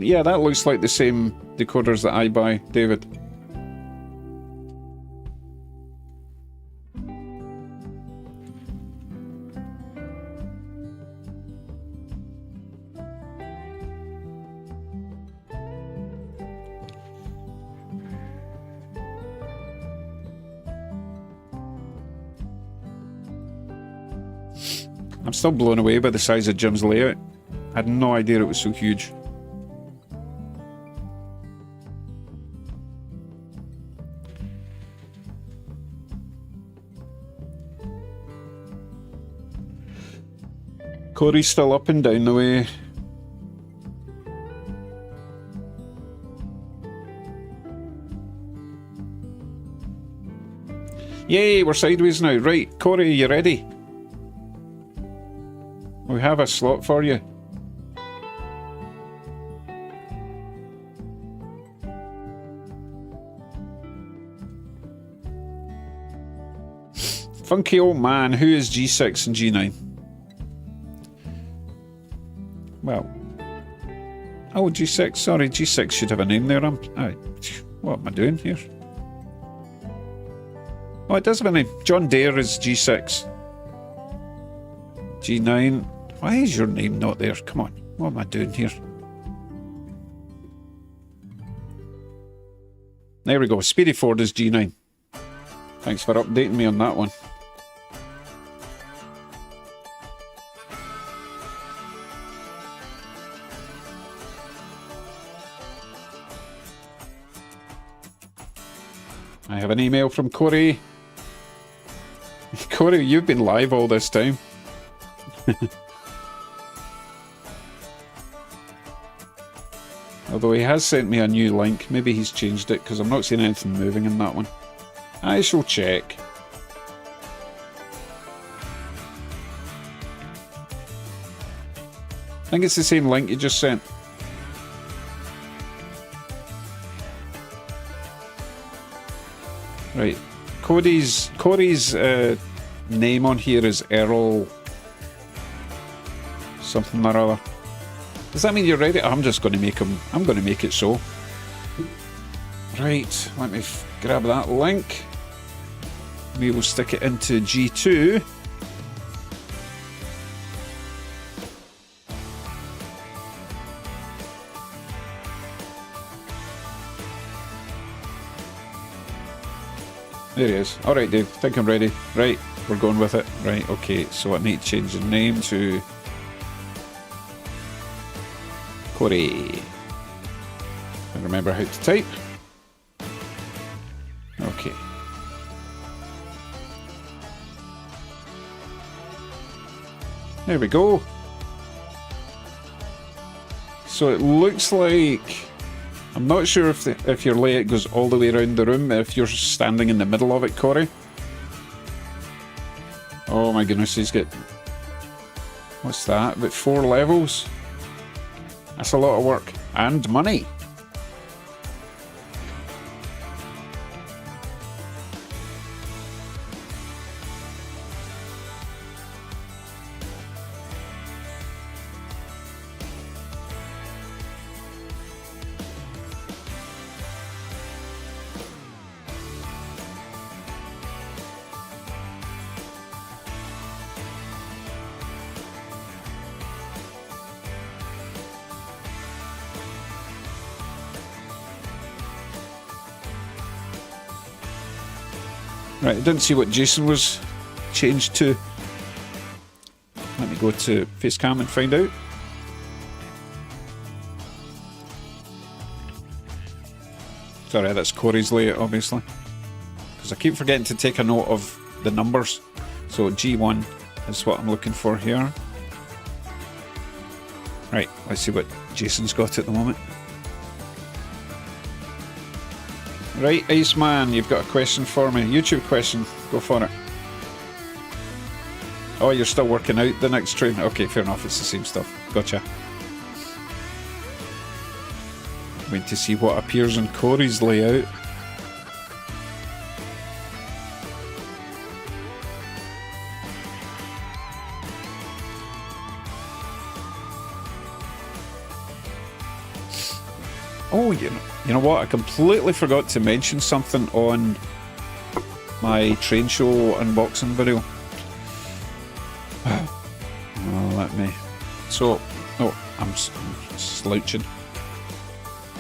Speaker 2: Yeah, that looks like the same decoders that I buy, David. I'm still blown away by the size of Jim's layout. I had no idea it was so huge. Corey's still up and down the way. Yay, we're sideways now. Right, Corey, you ready? We have a slot for you. Funky old man, who is G6 and G9? Well, oh, G6, sorry, G6 should have a name there. What am I doing here? Oh, it does have a name. John Dare is G6. G9. Why is your name not there? Come on, what am I doing here? There we go, Speedy Ford is G9. Thanks for updating me on that one. I have an email from Corey. Corey, you've been live all this time. Although he has sent me a new link. Maybe he's changed it because I'm not seeing anything moving in that one. I shall check. I think it's the same link you just sent. Right. Corey's name on here is Earl something or other. Does that mean you're ready? I'm just going to make him. I'm going to make it so. Right. Let me grab that link. We will stick it into G2. There he is. Alright, Dave. Think I'm ready. Right. We're going with it. Right. Okay. So I need to change the name to Corey. I remember how to type. Okay. There we go. So it looks like, I'm not sure if your layout goes all the way around the room, if you're standing in the middle of it, Corey. Oh my goodness, he's got, what's that, about 4 levels? That's a lot of work. And money. Right, I didn't see what Jason was changed to. Let me go to Facecam and find out. Sorry, that's Corey's layout, obviously. Because I keep forgetting to take a note of the numbers. So G1 is what I'm looking for here. Right, let's see what Jason's got at the moment. Right, Iceman, you've got a question for me. YouTube question, go for it. Oh, you're still working out the next train? Okay, fair enough, it's the same stuff. Gotcha. Wait to see what appears in Corey's layout. Oh, you know what? I completely forgot to mention something on my train show unboxing video. Oh, let me. So, oh, I'm slouching.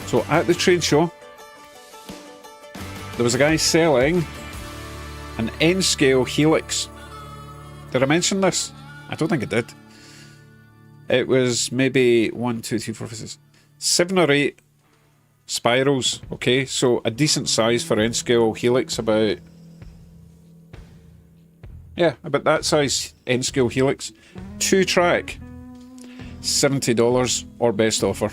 Speaker 2: So, at the train show, there was a guy selling an N-scale Helix. Did I mention this? I don't think I did. It was maybe 1, 2, 3, 4, 5, 6, 7 or 8 spirals, okay? So a decent size for N-scale Helix, about that size N-scale Helix. 2-track, $70 or best offer.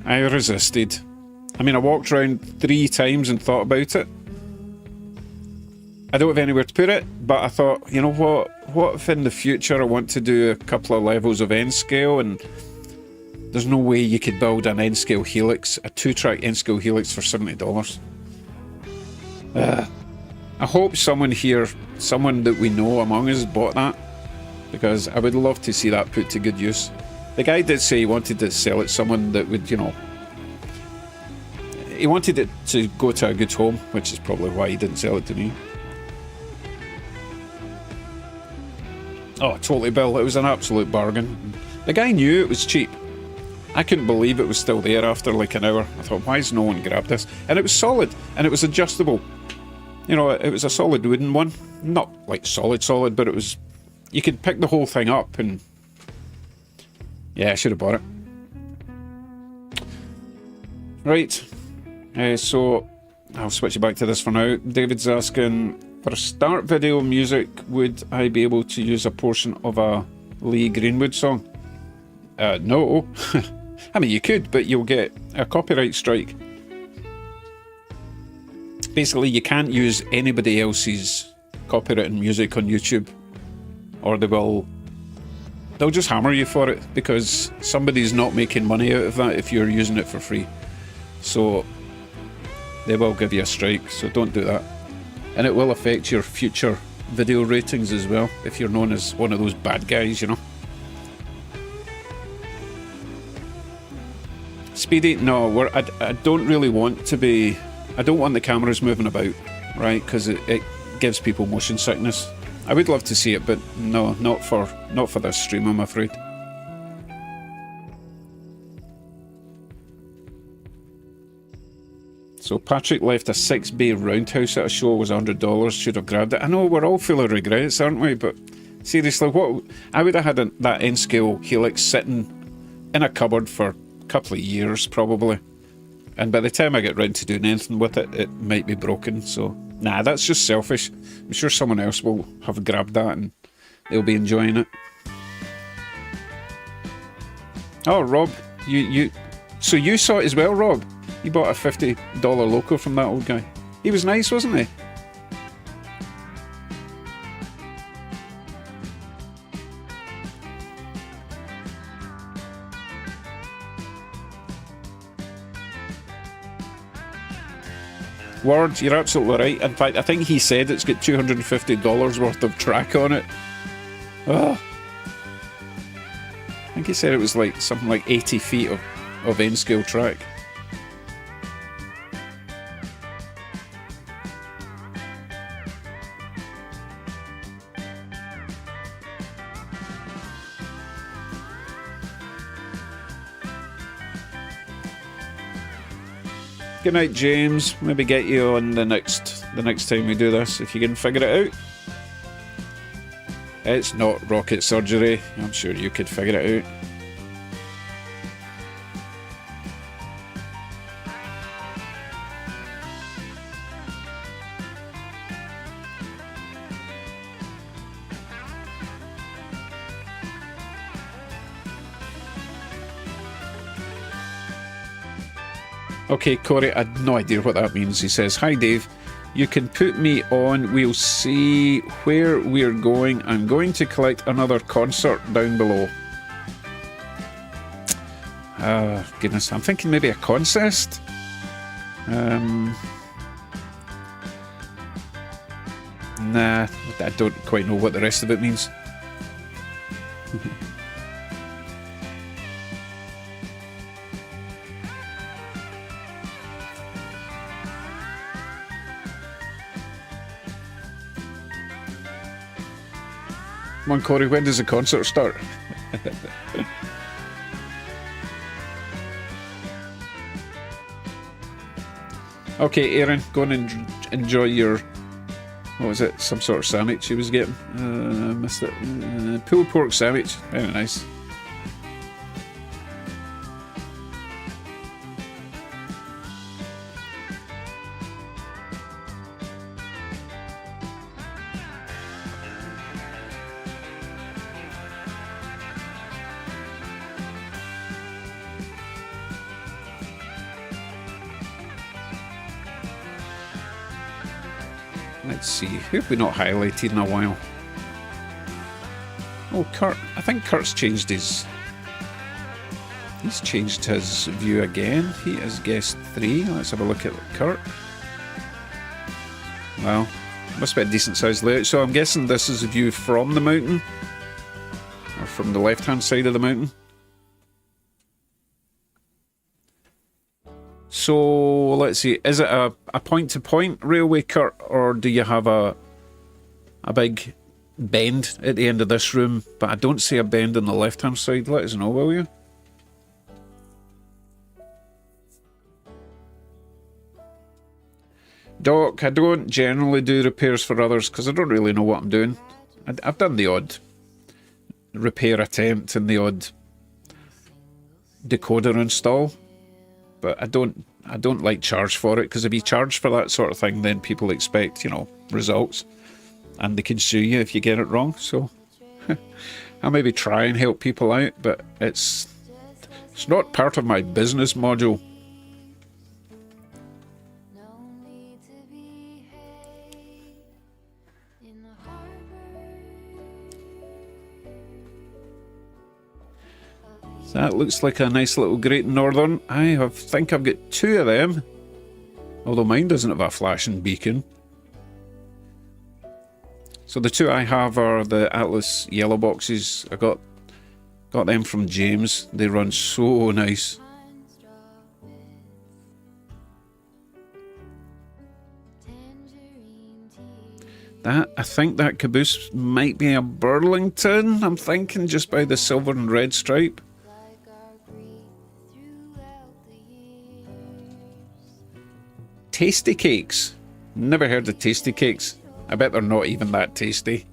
Speaker 2: I resisted. I mean, I walked around 3 times and thought about it. I don't have anywhere to put it, but I thought, you know what if in the future I want to do a couple of levels of N-scale, and there's no way you could build an N-scale Helix, a 2-track N-scale Helix for $70. I hope someone here, someone that we know among us, bought that, because I would love to see that put to good use. The guy did say he wanted to sell it to someone that would, you know, he wanted it to go to a good home, which is probably why he didn't sell it to me. Oh, totally, Bill. It was an absolute bargain. The guy knew it was cheap. I couldn't believe it was still there after like an hour. I thought, why has no one grabbed this? And it was solid, and it was adjustable. You know, it was a solid wooden one. Not like solid, but it was... You could pick the whole thing up, and... Yeah, I should have bought it. Right. So, I'll switch it back to this for now. David's asking, for a start video music, would I be able to use a portion of a Lee Greenwood song? No. I mean, you could, but you'll get a copyright strike. Basically, you can't use anybody else's copyrighted music on YouTube, or they'll just hammer you for it, because somebody's not making money out of that if you're using it for free. So they will give you a strike, so don't do that. And it will affect your future video ratings as well, if you're known as one of those bad guys, you know. Speedy? No, I don't really want to be... I don't want the cameras moving about, right? Because it gives people motion sickness. I would love to see it, but no, not for this stream, I'm afraid. So Patrick left a 6-bay roundhouse at a show, was $100, should have grabbed it. I know, we're all full of regrets, aren't we? But Seriously, what I would have had that N-scale Helix sitting in a cupboard for a couple of years probably, and by the time I get round to doing anything with it, it might be broken. So nah, that's just selfish. I'm sure someone else will have grabbed that and they'll be enjoying it. Oh, Rob, so you saw it as well, Rob? You bought a $50 Loco from that old guy. He was nice, wasn't he? Word, you're absolutely right. In fact, I think he said it's got $250 worth of track on it. Oh. I think he said it was like something like 80 feet of N-scale track. Good night, James. Maybe get you on the next time we do this, if you can figure it out. It's not rocket surgery. I'm sure you could figure it out. Okay, Corey, I had no idea what that means. He says, "Hi Dave, you can put me on, we'll see where we're going. I'm going to collect another concert down below." Goodness, I'm thinking maybe a contest? Nah, I don't quite know what the rest of it means. Come on, Corey, when does the concert start? Okay, Aaron, go on and enjoy your... What was it? Some sort of sandwich he was getting. Missed it. Pulled pork sandwich. Very nice. Let's see, who have we not highlighted in a while? Oh, Kurt. I think Kurt's changed his... He's changed his view again. He is guest 3. Let's have a look at Kurt. Well, must be a decent sized layout. So I'm guessing this is a view from the mountain. Or from the left-hand side of the mountain. So, let's see, is it a point-to-point railway, Kurt, or do you have a big bend at the end of this room? But I don't see a bend on the left-hand side. Let us know, will you? Doc, I don't generally do repairs for others because I don't really know what I'm doing. I've done the odd repair attempt and the odd decoder install. But I don't like charge for it, because if you charge for that sort of thing, then people expect, you know, results, and they can sue you if you get it wrong. So I'll maybe try and help people out, but it's not part of my business module. That looks like a nice little Great Northern. I think I've got 2 of them. Although mine doesn't have a flashing beacon. So the 2 I have are the Atlas yellow boxes. I got them from James. They run so nice. I think that caboose might be a Burlington. I'm thinking just by the silver and red stripe. Tasty cakes. Never heard of tasty cakes. I bet they're not even that tasty.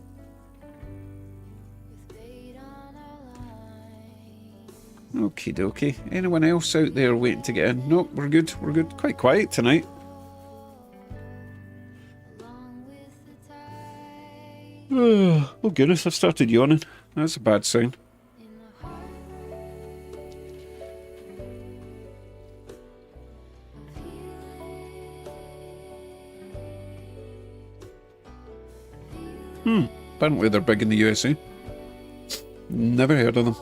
Speaker 2: Okie dokie. Anyone else out there waiting to get in? Nope, we're good. We're good. Quite quiet tonight. Oh goodness, I've started yawning. That's a bad sign. Apparently they're big in the USA. Never heard of them.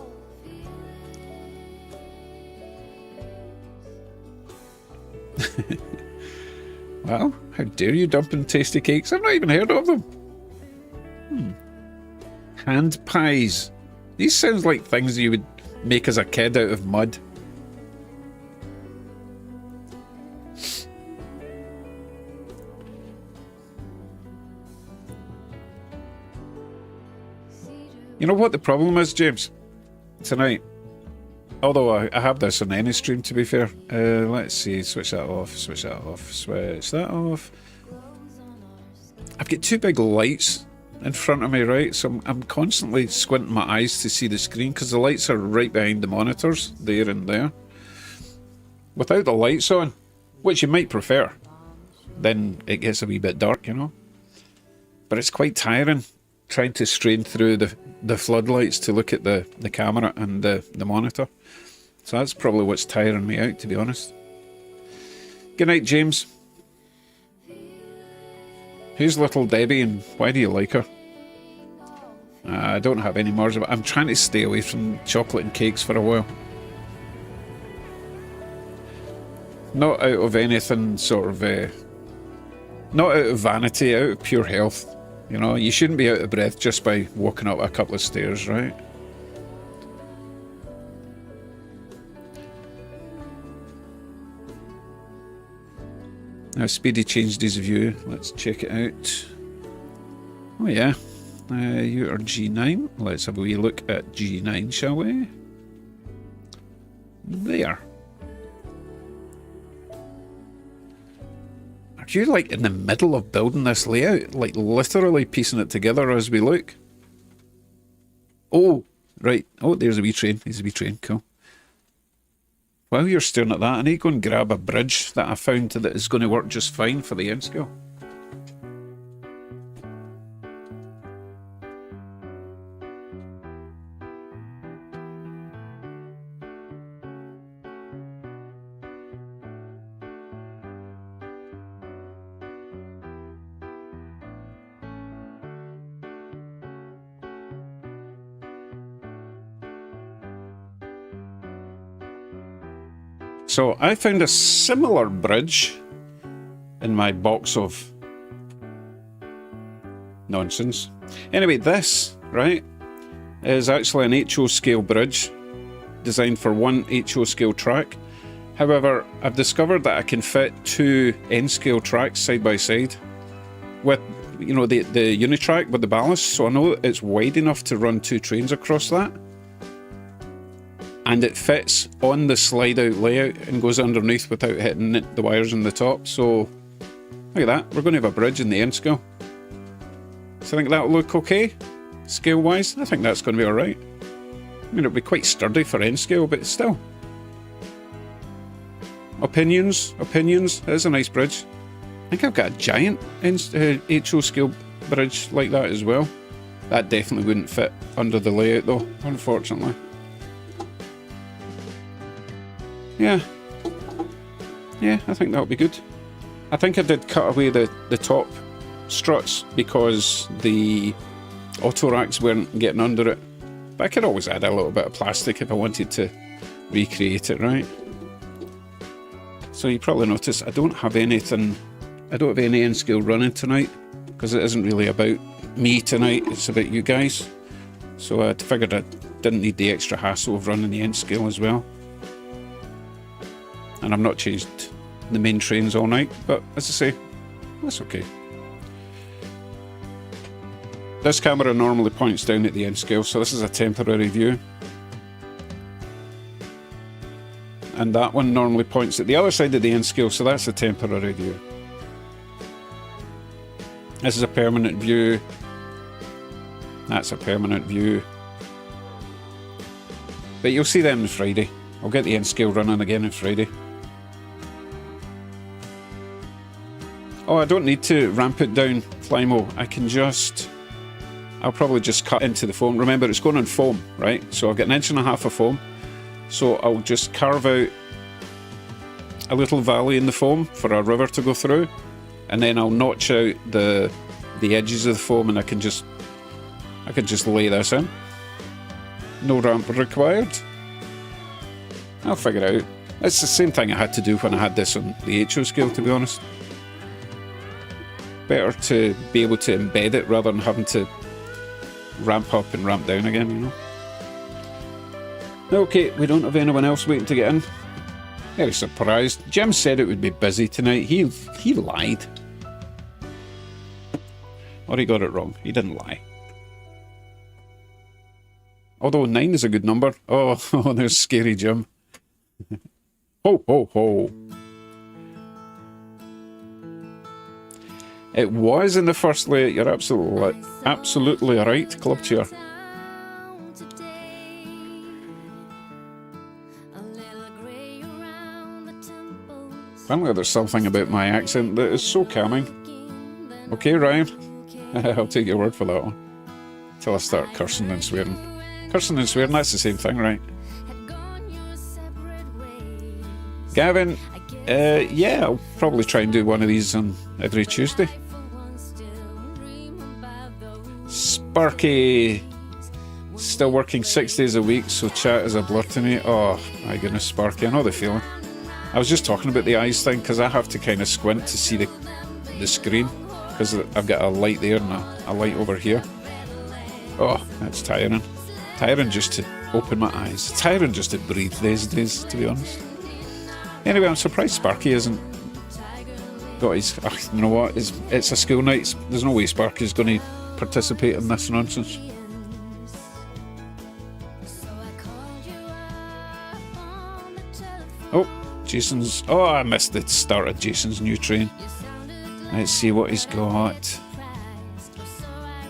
Speaker 2: Well, how dare you dumping tasty cakes? I've not even heard of them. Hand pies. These sounds like things you would make as a kid out of mud. You know what the problem is, James? Tonight. Although I have this on any stream, to be fair. Let's see. Switch that off. Switch that off. Switch that off. I've got two big lights in front of me, right? So I'm constantly squinting my eyes to see the screen because the lights are right behind the monitors, there and there. Without the lights on, which you might prefer, then it gets a wee bit dark, you know. But it's quite tiring trying to strain through the floodlights to look at the camera and the monitor. So that's probably what's tiring me out, to be honest. Good night, James. Who's little Debbie and why do you like her? I don't have any more. I'm trying to stay away from chocolate and cakes for a while. Not out of anything sort of... not out of vanity, out of pure health. You know, you shouldn't be out of breath just by walking up a couple of stairs, right? Now Speedy changed his view. Let's check it out. Oh yeah, you are G9. Let's have a wee look at G9, shall we? There. Are you like in the middle of building this layout? Like literally piecing it together as we look? Oh, right. Oh, there's a wee train. There's a wee train. Cool. While you're staring at that, I need to go and grab a bridge that I found that is going to work just fine for the end scale. So I found a similar bridge in my box of nonsense. Anyway, this, right, is actually an HO scale bridge designed for one HO scale track. However, I've discovered that I can fit two N scale tracks side by side with, you know, the unitrack with the ballast. So I know it's wide enough to run two trains across that. And it fits on the slide out layout and goes underneath without hitting the wires on the top. So look at that, we're going to have a bridge in the end scale. So I think that'll look okay, scale wise. I think that's going to be alright. I mean, it'll be quite sturdy for end scale, but still. Opinions, it is a nice bridge. I think I've got a giant HO scale bridge like that as well. That definitely wouldn't fit under the layout though, unfortunately. Yeah, I think that'll be good. I think I did cut away the top struts because the auto racks weren't getting under it. But I could always add a little bit of plastic if I wanted to recreate it, right? So you probably noticed I don't have any N scale running tonight because it isn't really about me tonight, it's about you guys. So I figured I didn't need the extra hassle of running the N scale as well. And I've not changed the main trains all night, but as I say, that's okay. This camera normally points down at the end scale, so this is a temporary view. And that one normally points at the other side of the end scale, so that's a temporary view. This is a permanent view. That's a permanent view. But you'll see them on Friday. I'll get the end scale running again on Friday. Oh, I don't need to ramp it down, Flymo. I can just... I'll probably just cut into the foam. Remember, it's going on foam, right? So I've got 1.5 inches of foam. So I'll just carve out a little valley in the foam for a river to go through. And then I'll notch out the edges of the foam, and I can just lay this in. No ramp required. I'll figure it out. It's the same thing I had to do when I had this on the HO scale, to be honest. Better to be able to embed it rather than having to ramp up and ramp down again, you know. Okay, we don't have anyone else waiting to get in. Very surprised. Jim said it would be busy tonight. He lied. Or he got it wrong. He didn't lie. Although 9 is a good number. Oh, there's scary Jim. Ho, ho, ho. It was in the first layout. You're absolutely right, Club Chair. Apparently there's something about my accent that is so calming. Okay, Ryan. I'll take your word for that one. Till I start cursing and swearing. Cursing and swearing, that's the same thing, right? Gavin, yeah, I'll probably try and do one of these on every Tuesday. Sparky, still working 6 days a week, so chat is a blur to me. Oh my goodness, Sparky, I know the feeling. I was just talking about the eyes thing, because I have to kind of squint to see the screen, because I've got a light there and a light over here. Oh, that's tiring. Tiring just to open my eyes. Tiring just to breathe these days, to be honest. Anyway, I'm surprised Sparky hasn't got his... you know what? It's a school night. There's no way Sparky's going to participate in this nonsense. Oh, Jason's... Oh, I missed the start of Jason's new train. Let's see what he's got.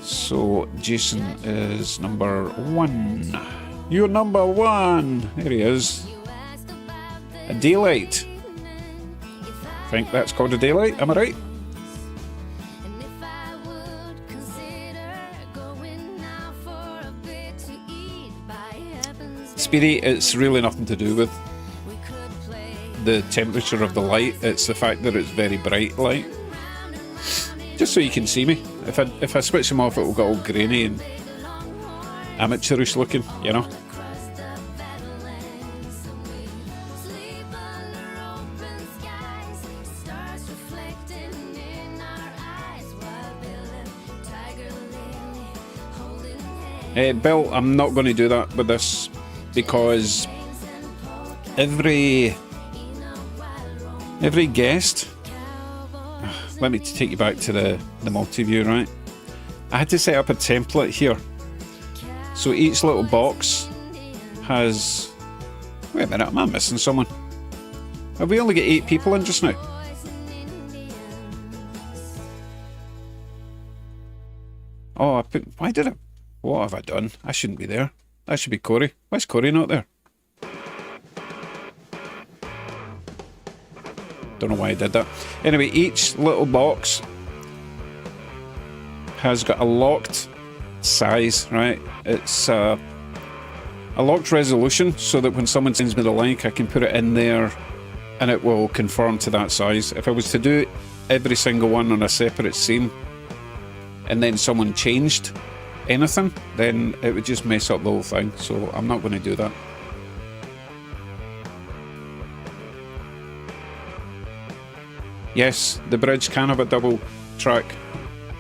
Speaker 2: So, Jason is number 1. You're number 1! There he is. A daylight. I think that's called a daylight, am I right? Speedy, it's really nothing to do with the temperature of the light. It's the fact that it's very bright light. Just so you can see me. If I switch them off, it will get all grainy and amateurish looking, you know. Bill, I'm not going to do that with this, because every guest... Let me take you back to the multi-view, right? I had to set up a template here. So each little box has... Wait a minute, am I missing someone? Have we only got 8 people in just now? Oh, I put... Why did I... What have I done? I shouldn't be there. That should be Corey. Why is Corey not there? Don't know why I did that. Anyway, each little box has got a locked size, right? It's a locked resolution, so that when someone sends me the link, I can put it in there and it will conform to that size. If I was to do every single one on a separate scene and then someone changed anything, then it would just mess up the whole thing, so I'm not going to do that. Yes, the bridge can have a double track.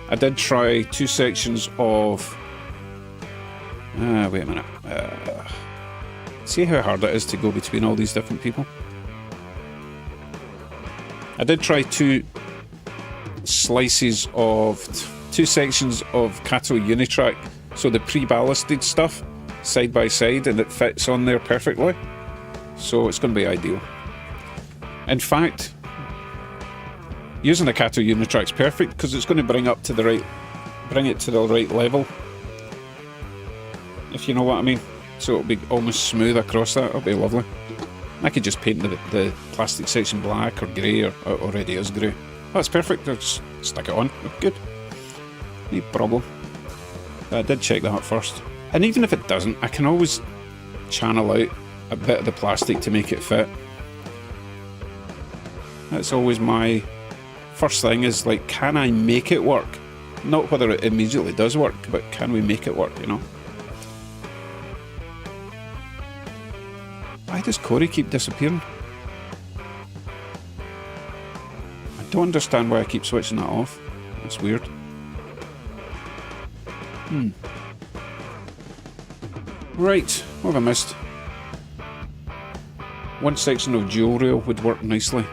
Speaker 2: I did try 2 sections of... wait a minute. See how hard it is to go between all these different people? I did try 2 slices of... 2 sections of Cato Unitrack, so the pre-ballasted stuff, side by side, and it fits on there perfectly. So it's going to be ideal. In fact... using the Cato Unitrack's perfect, because it's going to bring it to the right level, if you know what I mean. so it'll be almost smooth across that. It'll be lovely. I could just paint the plastic section black or grey, or it already is grey. Oh, that's perfect. I'll just stick it on. Good. No problem. I did check that first. And even if it doesn't, I can always channel out a bit of the plastic to make it fit. That's always my first thing, is like, can I make it work? Not whether it immediately does work, but can we make it work, you know? Why does Corey keep disappearing? I don't understand why I keep switching that off. It's weird. Right, what have I missed? One section of dual rail would work nicely.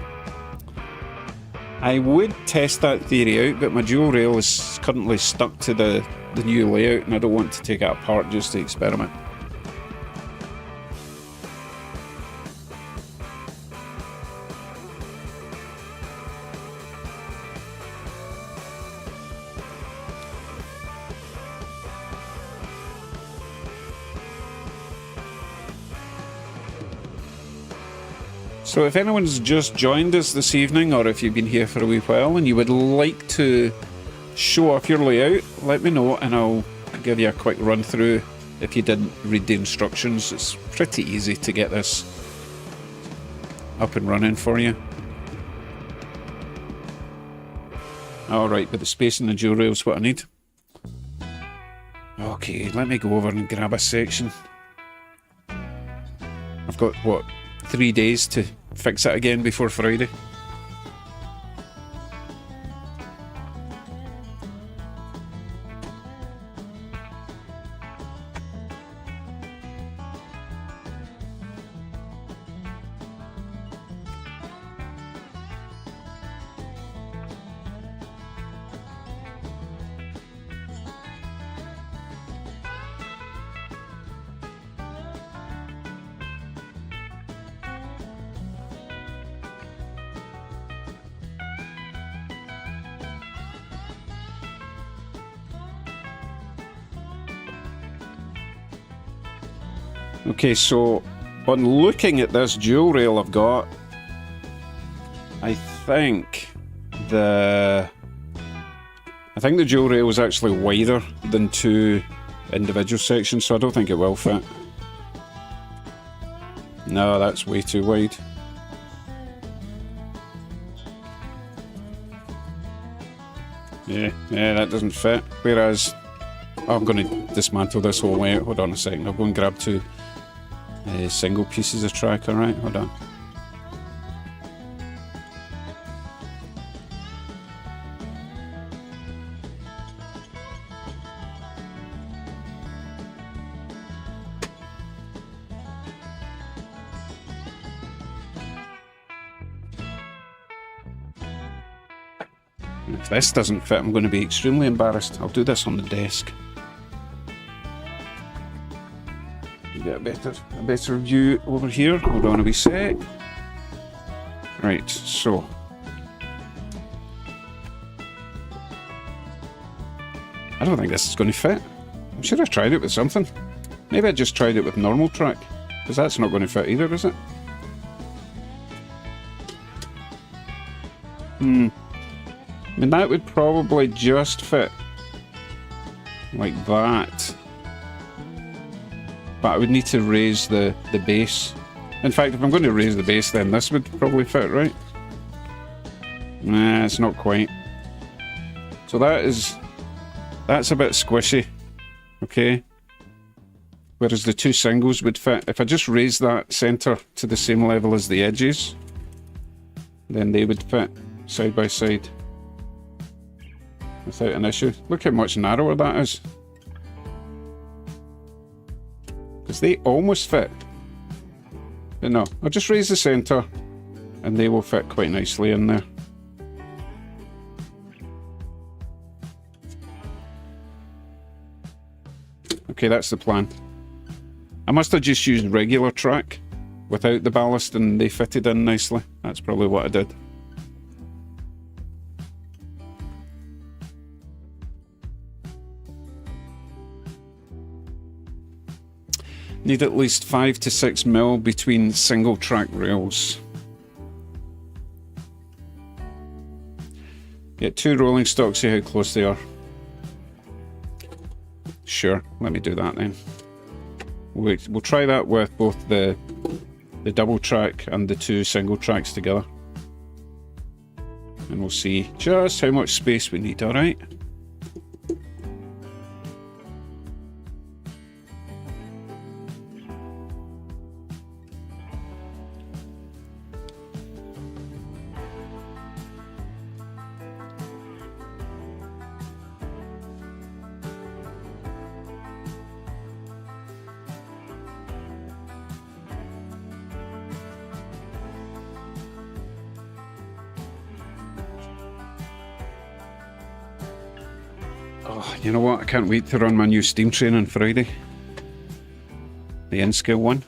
Speaker 2: I would test that theory out, but my dual rail is currently stuck to the new layout, and I don't want to take it apart just to experiment. So if anyone's just joined us this evening, or if you've been here for a wee while and you would like to show off your layout, let me know and I'll give you a quick run through if you didn't read the instructions. It's pretty easy to get this up and running for you. Alright, but the space in the dual rail is what I need. Okay, let me go over and grab a section. I've got, what, 3 days to fix it again before Friday. Okay, so on looking at this dual rail I've got, I think the dual rail is actually wider than 2 individual sections, so I don't think it will fit. No, that's way too wide. Yeah, that doesn't fit. Whereas, I'm going to dismantle this whole layout. Hold on a second, I'll go and grab 2 single pieces of track. Alright, hold on. If this doesn't fit, I'm going to be extremely embarrassed. I'll do this on the desk. Get a better view over here. Hold on a wee sec. Right, so I don't think this is going to fit. I'm sure I tried it with something. Maybe I just tried it with normal track, because that's not going to fit either, is it? I mean, that would probably just fit like that. But I would need to raise the base. In fact, if I'm going to raise the base, then this would probably fit, right? Nah, it's not quite. So that's a bit squishy. Okay. Whereas the 2 singles would fit. If I just raise that centre to the same level as the edges, then they would fit side by side without an issue. Look how much narrower that is. Because they almost fit. But no, I'll just raise the centre and they will fit quite nicely in there. Okay, that's the plan. I must have just used regular track without the ballast and they fitted in nicely. That's probably what I did. Need at least 5 to 6 mil between single track rails. Get 2 rolling stock, see how close they are. Sure, let me do that then. We'll try that with both the double track and the 2 single tracks together. And we'll see just how much space we need, alright? Oh, you know what? I can't wait to run my new steam train on Friday. The N-scale one.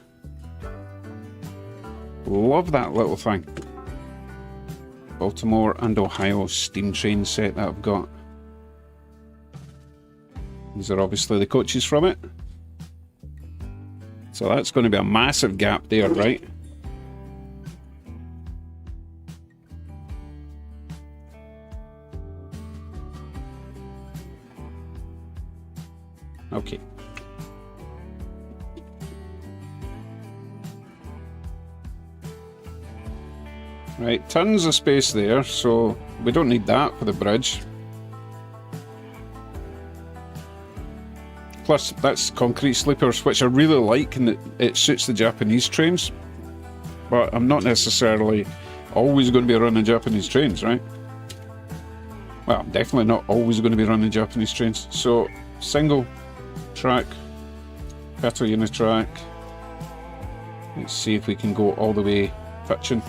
Speaker 2: Love that little thing. Baltimore and Ohio steam train set that I've got. These are obviously the coaches from it. So that's going to be a massive gap there, right? Okay. Right, tons of space there, so we don't need that for the bridge. Plus, that's concrete sleepers, which I really like, and it suits the Japanese trains. But I'm not necessarily always going to be running Japanese trains, right? Well, I'm definitely not always going to be running Japanese trains. So, single track, better unitrack. Let's see if we can go all the way pitching.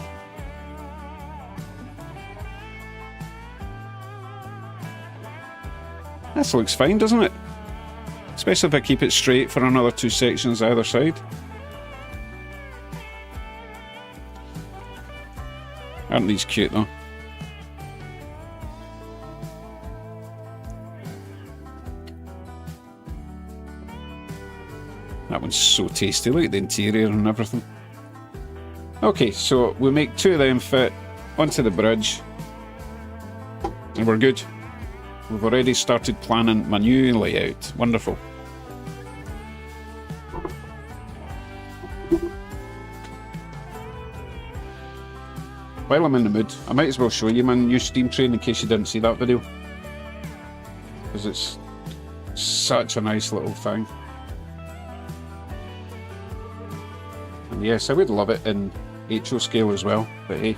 Speaker 2: This looks fine, doesn't it? Especially if I keep it straight for another 2 sections either side. Aren't these cute though? That one's so tasty, look at the interior and everything. Okay, so we make 2 of them fit onto the bridge and we're good. We've already started planning my new layout. Wonderful. While I'm in the mood, I might as well show you my new steam train in case you didn't see that video. Because it's such a nice little thing. And yes, I would love it in HO scale as well, but hey.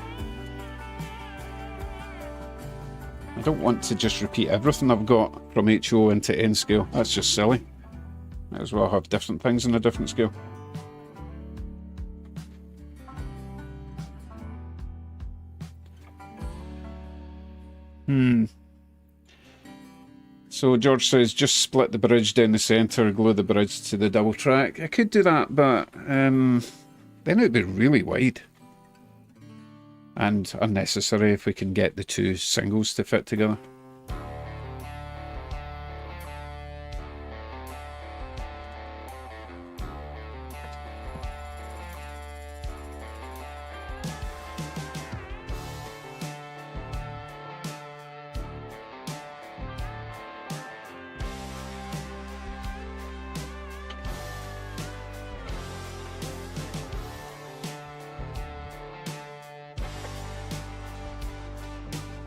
Speaker 2: I don't want to just repeat everything I've got from HO into N scale. That's just silly. Might as well have different things in a different scale. So George says just split the bridge down the centre, glue the bridge to the double track. I could do that, but then it'd be really wide. And unnecessary if we can get the 2 singles to fit together.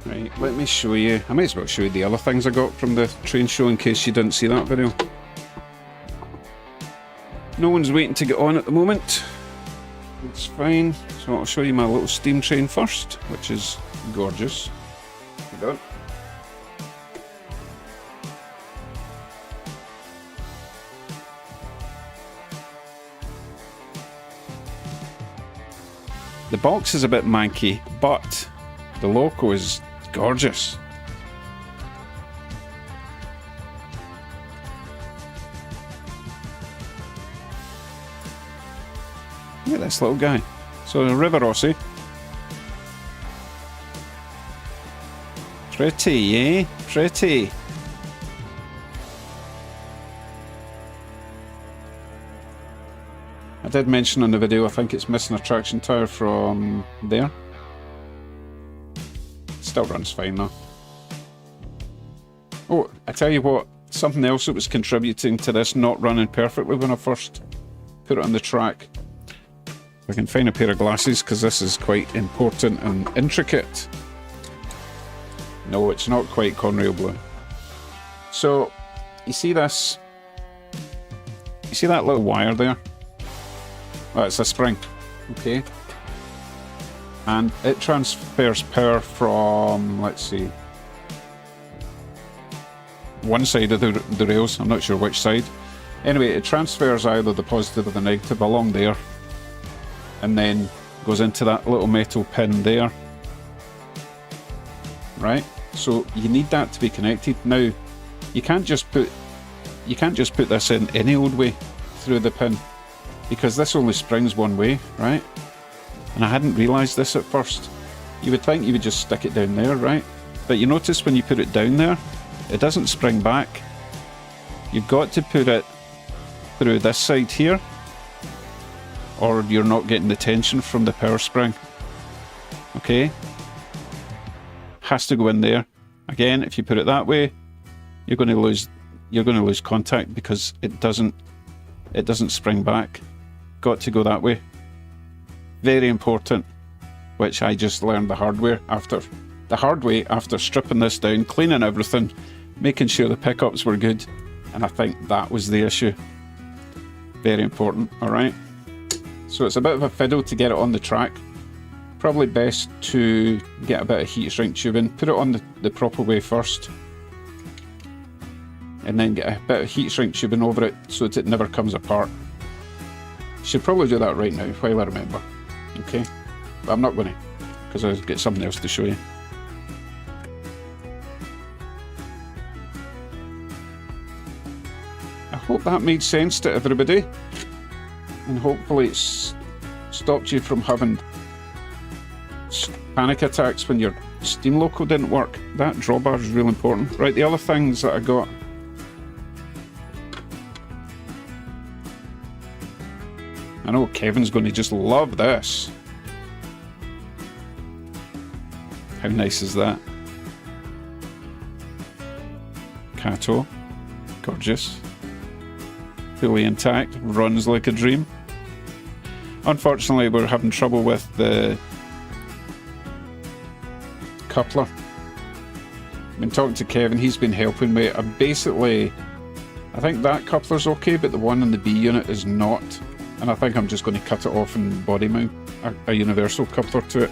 Speaker 2: Right, let me show you. I might as well show you the other things I got from the train show in case you didn't see that video. No one's waiting to get on at the moment. It's fine. So I'll show you my little steam train first, which is gorgeous. Hold on. The box is a bit manky, but the loco is gorgeous. Look at this little guy. So the River Rossi. Pretty, eh? Pretty. I did mention in the video, I think it's missing a traction tyre from there. Still runs fine though. Oh, I tell you what, something else that was contributing to this not running perfectly when I first put it on the track. If I can find a pair of glasses, because this is quite important and intricate. No, it's not quite Conrail blue. So, you see this? You see that little wire there? Oh, it's a spring, okay? And it transfers power from, let's see, one side of the rails, I'm not sure which side. Anyway, it transfers either the positive or the negative along there, and then goes into that little metal pin there. Right? So you need that to be connected. Now, you can't just put this in any old way through the pin, because this only springs one way, right? And I hadn't realised this at first. You would think you would just stick it down there, right? But you notice when you put it down there, it doesn't spring back. You've got to put it through this side here, or you're not getting the tension from the power spring. Okay? Has to go in there. Again, if you put it that way, you're going to lose contact because it doesn't spring back. Got to go that way. Very important, which I just learned the hard way after stripping this down, cleaning everything, making sure the pickups were good, and I think that was the issue. Very important, alright? So it's a bit of a fiddle to get it on the track. Probably best to get a bit of heat shrink tubing, put it on the proper way first, and then get a bit of heat shrink tubing over it so that it never comes apart. Should probably do that right now while I remember. Okay? But I'm not going to, because I'll get something else to show you. I hope that made sense to everybody, and hopefully it's stopped you from having panic attacks when your steam loco didn't work. That drawbar is really important. Right, the other things that I got. I know Kevin's going to just love this. How nice is that? Cato. Gorgeous. Fully intact. Runs like a dream. Unfortunately, we're having trouble with the coupler. I've been talking to Kevin, he's been helping me. I think that coupler's okay, but the one in the B unit is not. And I think I'm just going to cut it off and body mount a universal coupler to it.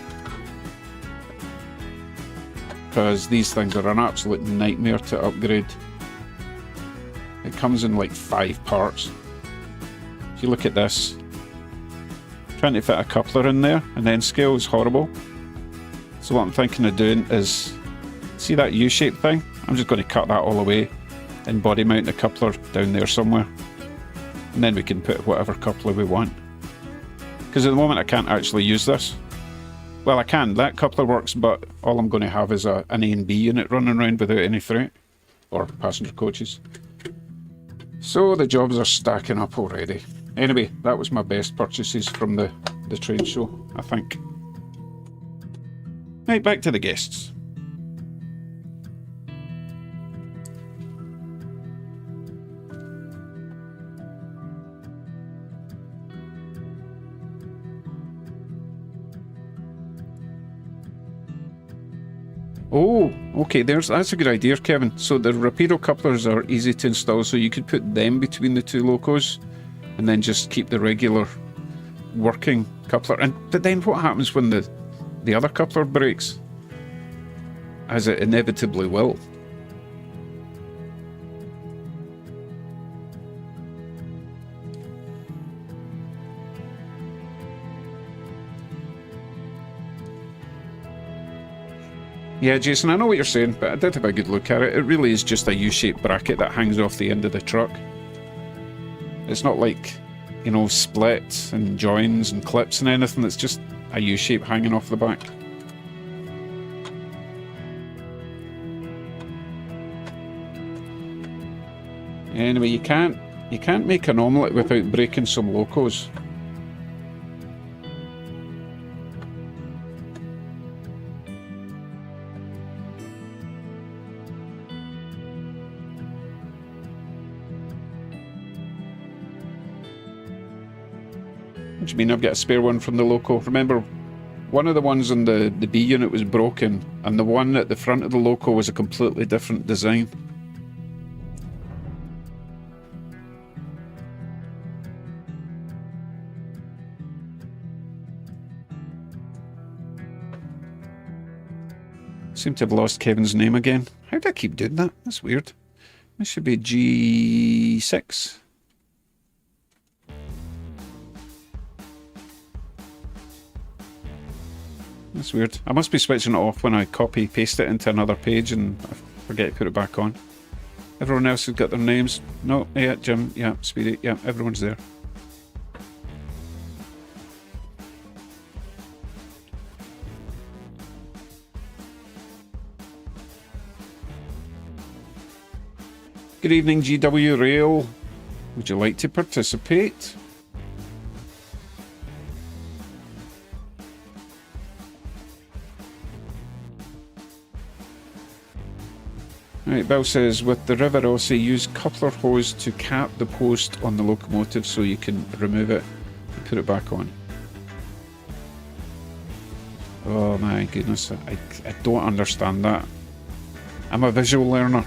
Speaker 2: Because these things are an absolute nightmare to upgrade. It comes in like 5 parts. If you look at this, trying to fit a coupler in there and then scale is horrible. So what I'm thinking of doing is, see that U-shaped thing? I'm just going to cut that all away and body mount the coupler down there somewhere. And then we can put whatever coupler we want. Because at the moment I can't actually use this. Well, I can, that coupler works, but all I'm going to have is an A and B unit running around without any freight. Or passenger coaches. So the jobs are stacking up already. Anyway, that was my best purchases from the trade show, I think. Right, back to the guests. Oh, okay, that's a good idea, Kevin. So the Rapido couplers are easy to install, so you could put them between the two locos and then just keep the regular working coupler. But then what happens when the other coupler breaks? As it inevitably will. Yeah, Jason, I know what you're saying, but I did have a good look at it. It really is just a U-shaped bracket that hangs off the end of the truck. It's not like, you know, splits and joins and clips and anything. It's just a U-shape hanging off the back. Anyway, you can't make an omelette without breaking some locos. What do you mean I've got a spare one from the Loco? Remember, one of the ones on the B unit was broken, and the one at the front of the Loco was a completely different design. Seem to have lost Kevin's name again. How do I keep doing that? That's weird. This should be G6. That's weird. I must be switching it off when I copy paste it into another page and I forget to put it back on. Everyone else has got their names. No, yeah, Jim, yeah, Speedy, yeah, everyone's there. Good evening, GW Rail. Would you like to participate? Right, Bill says, with the River Rossi, use coupler hose to cap the post on the locomotive so you can remove it and put it back on. Oh my goodness, I don't understand that. I'm a visual learner.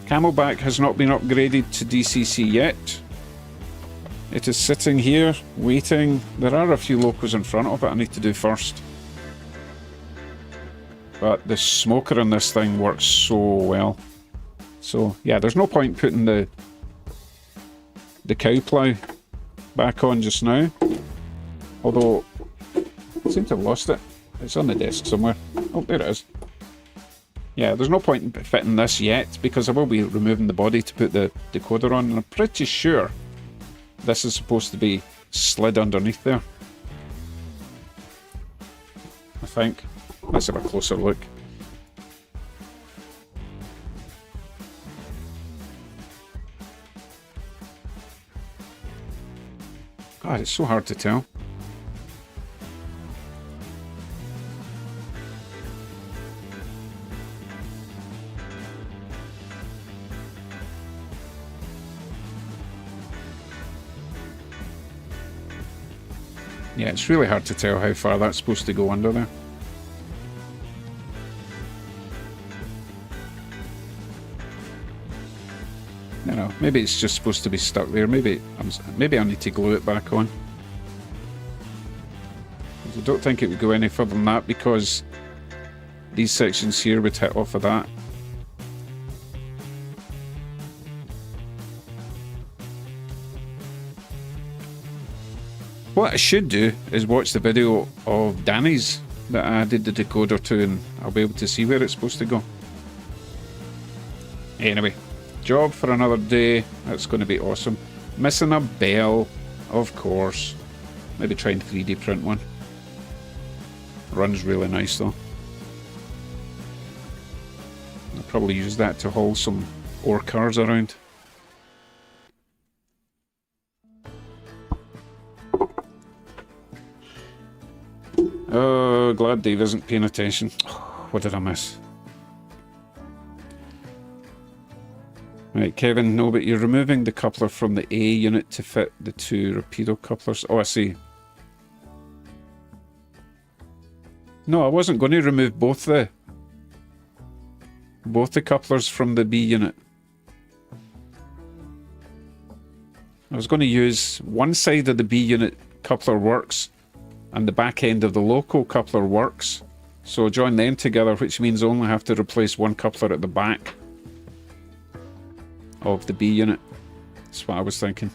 Speaker 2: Camelback has not been upgraded to DCC yet. It is sitting here, waiting. There are a few locos in front of it I need to do first. But the smoker in this thing works so well. So, yeah, there's no point putting the cow plough back on just now. Although, I seem to have lost it. It's on the desk somewhere. Oh, there it is. Yeah, there's no point in fitting this yet, because I will be removing the body to put the decoder on, and I'm pretty sure this is supposed to be slid underneath there. I think. Let's have a closer look. God, it's so hard to tell. Yeah, it's really hard to tell how far that's supposed to go under there. You know, maybe it's just supposed to be stuck there. Maybe I need to glue it back on. I don't think it would go any further than that, because these sections here would hit off of that. What I should do is watch the video of Danny's that I did the decoder to, and I'll be able to see where it's supposed to go. Anyway, job for another day. That's going to be awesome. Missing a bell, of course. Maybe try and 3D print one. Runs really nice though. I'll probably use that to haul some ore cars around. Oh, glad Dave isn't paying attention. Oh, what did I miss? Right, Kevin, no, but you're removing the coupler from the A unit to fit the two Rapido couplers. Oh, I see. No, I wasn't going to remove both the couplers from the B unit. I was going to use one side of the B unit coupler works, and the back end of the Loco coupler works. So join them together, which means I only have to replace one coupler at the back of the B unit. That's what I was thinking.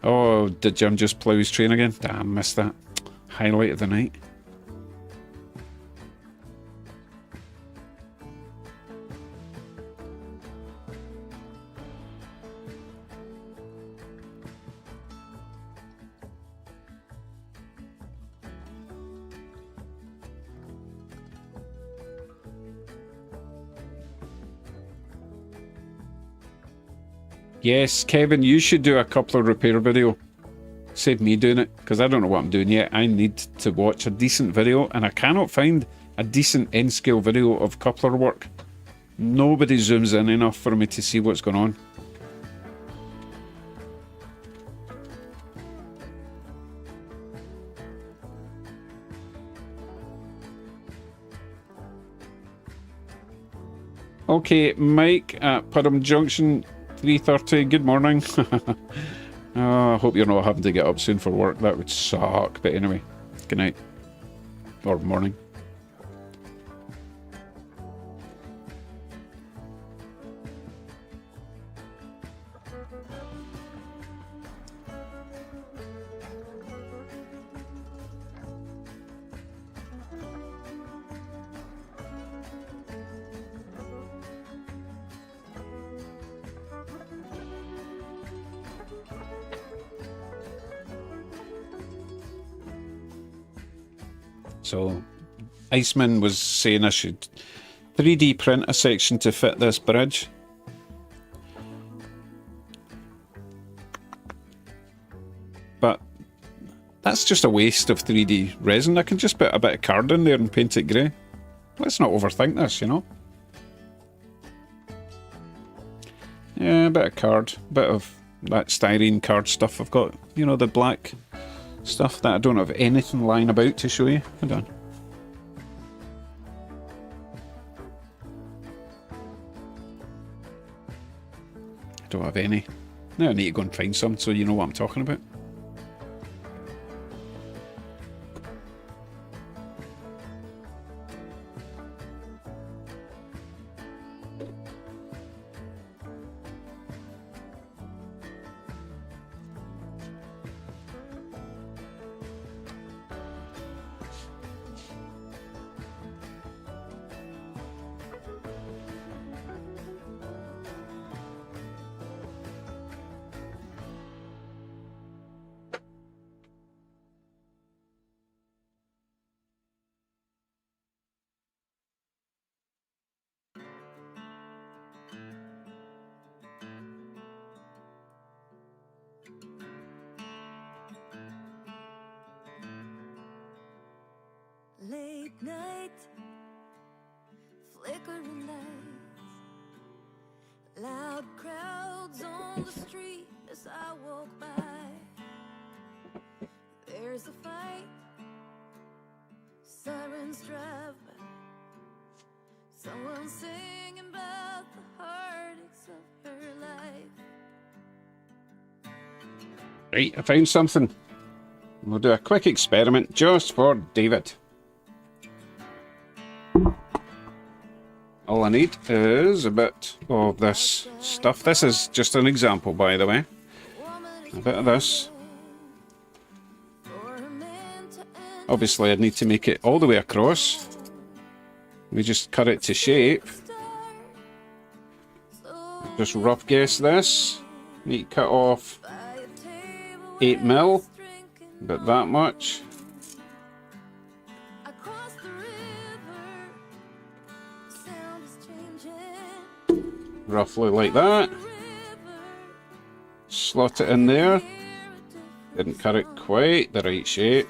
Speaker 2: Oh, did Jim just plough his train again? Damn, missed that. Highlight of the night. Yes, Kevin, you should do a coupler repair video. Save me doing it, because I don't know what I'm doing yet. I need to watch a decent video, and I cannot find a decent N-scale video of coupler work. Nobody zooms in enough for me to see what's going on. Okay, Mike at Putnam Junction, 3:30. Good morning. Oh, I hope you're not having to get up soon for work. That would suck. But anyway, good night. Or morning. So, Iceman was saying I should 3D print a section to fit this bridge. But that's just a waste of 3D resin. I can just put a bit of card in there and paint it grey. Let's not overthink this, you know? Yeah, a bit of card, a bit of that styrene card stuff I've got. You know, the black stuff that I don't have anything lying about to show you. Hold on. I don't have any. Now I need to go and find some so you know what I'm talking about.
Speaker 1: Late night, flickering lights, loud crowds on the street as I walk by. There's a fight, sirens drive by, someone singing about the heartaches of her life.
Speaker 2: Right, I found something. We'll do a quick experiment just for David. All I need is a bit of this stuff. This is just an example, by the way. A bit of this. Obviously, I'd need to make it all the way across. We just cut it to shape. Just rough guess this. Need to cut off 8mm, about that much. Roughly like that. Slot it in there. Didn't cut it quite the right shape.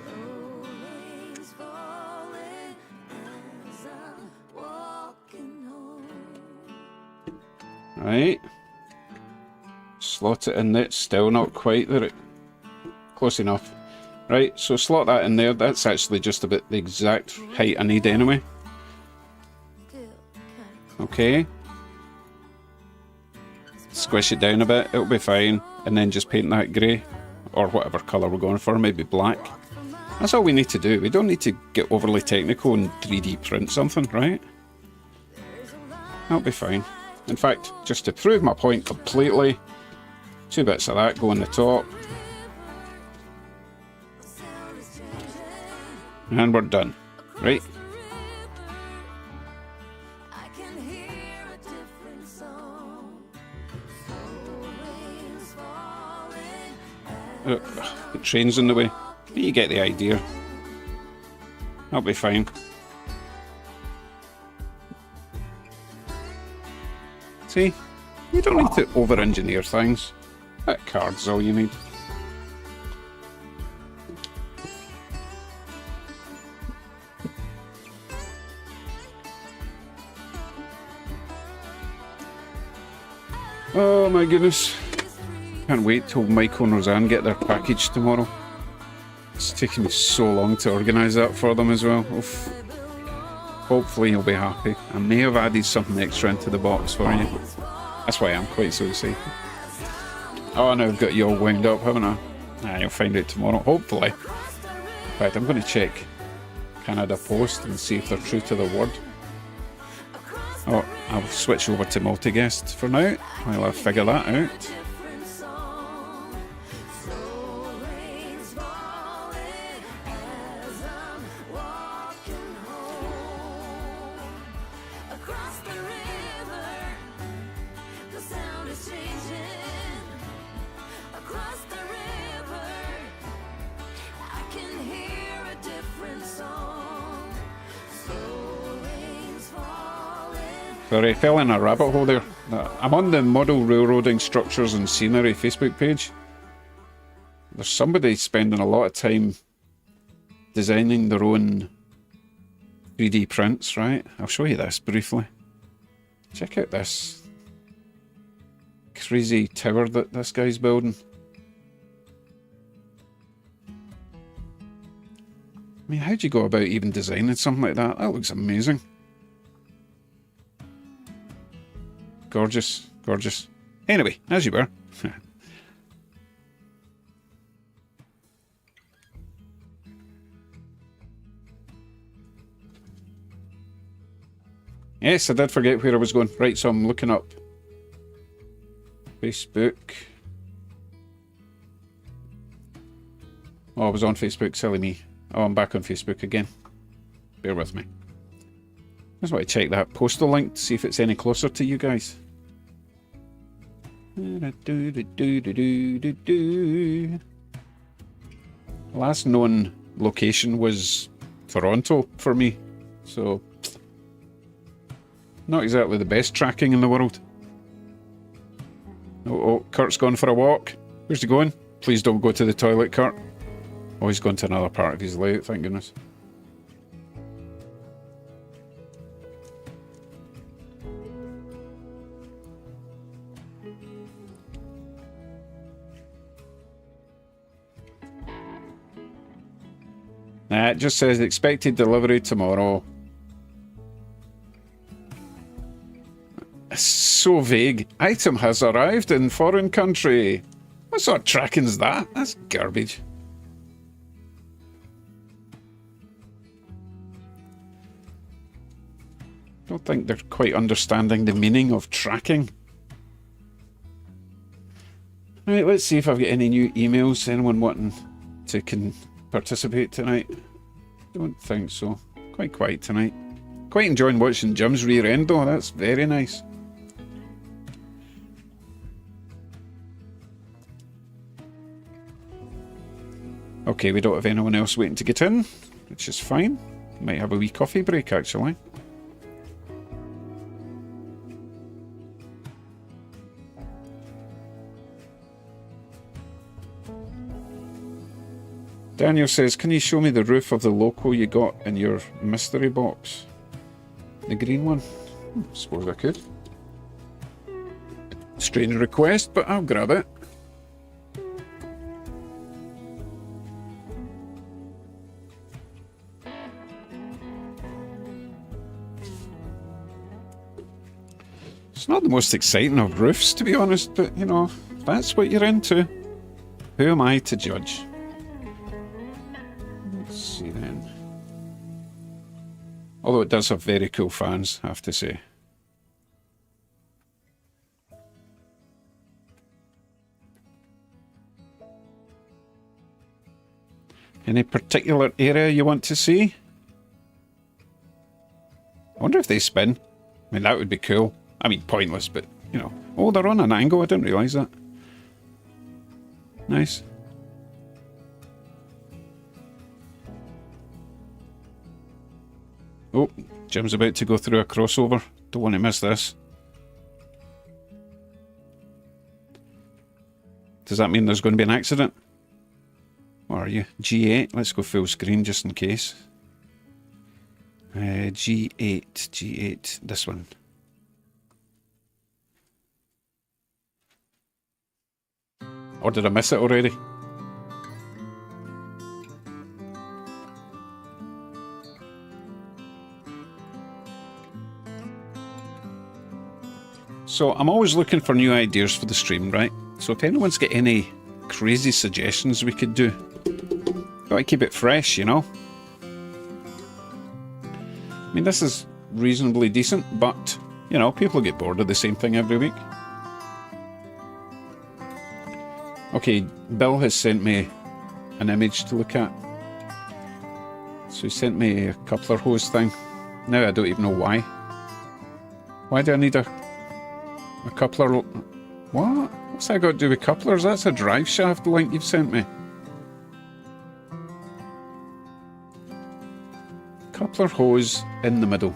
Speaker 2: Right. Slot it in there. Still not quite the right. Close enough. Right, so slot that in there. That's actually just about the exact height I need anyway. Okay. Squish it down a bit, it'll be fine, and then just paint that grey, or whatever colour we're going for, maybe black. That's all we need to do. We don't need to get overly technical and 3D print something, right? That'll be fine. In fact, just to prove my point completely, 2 bits of that go on the top. And we're done, right? The train's in the way. You get the idea. That'll be fine. See? You don't need to over-engineer things. That card's all you need. Oh my goodness. Can't wait till Michael and Roseanne get their package tomorrow. It's taking me so long to organise that for them as well. Oof. Hopefully you'll be happy. I may have added something extra into the box for you. That's why I'm quite so excited. Oh, now I've got you all wound up, haven't I? Nah, you'll find out tomorrow, hopefully. In fact, I'm going to check Canada Post and see if they're true to the word. Oh, I'll switch over to multi-guest for now while I figure that out. Sorry, I fell in a rabbit hole there. I'm on the Model Railroading Structures and Scenery Facebook page. There's somebody spending a lot of time designing their own 3D prints, right? I'll show you this briefly. Check out this crazy tower that this guy's building. I mean, how'd you go about even designing something like that? That looks amazing. Gorgeous, gorgeous. Anyway, as you were. Yes, I did forget where I was going. Right, so I'm looking up Facebook. Oh, I was on Facebook, silly me. Oh, I'm back on Facebook again. Bear with me. Just want to check that postal link to see if it's any closer to you guys. Last known location was Toronto for me, so not exactly the best tracking in the world. Oh, Kurt's gone for a walk. Where's he going? Please don't go to the toilet, Kurt. Oh, he's gone to another part of his layout, thank goodness. Nah, it just says expected delivery tomorrow. It's so vague. Item has arrived in foreign country. What sort of tracking's that? That's garbage. Don't think they're quite understanding the meaning of tracking. Right, let's see if I've got any new emails. Anyone wanting to participate tonight? Don't think so. Quite quiet tonight. Quite enjoying watching Jim's rear end though. That's very nice. Okay, we don't have anyone else waiting to get in, which is fine. Might have a wee coffee break actually. Daniel says, can you show me the roof of the loco you got in your mystery box? The green one? Suppose I could. Strange request, but I'll grab it. It's not the most exciting of roofs, to be honest, but, you know, if that's what you're into, who am I to judge? Let's see then. Although it does have very cool fans, I have to say. Any particular area you want to see? I wonder if they spin. I mean, that would be cool. I mean, pointless, but, you know. Oh, they're on an angle. I didn't realise that. Nice. Oh, Jim's about to go through a crossover. Don't want to miss this. Does that mean there's going to be an accident? What are you? G8. Let's go full screen just in case. G8. This one. Or did I miss it already? So I'm always looking for new ideas for the stream, right? So if anyone's got any crazy suggestions we could do, gotta keep it fresh, you know? I mean, this is reasonably decent, but, you know, people get bored of the same thing every week. Okay, Bill has sent me an image to look at. So he sent me a coupler hose thing. Now I don't even know why. Why do I need a coupler? What? What's that got to do with couplers? That's a drive shaft link you've sent me. Coupler hose in the middle.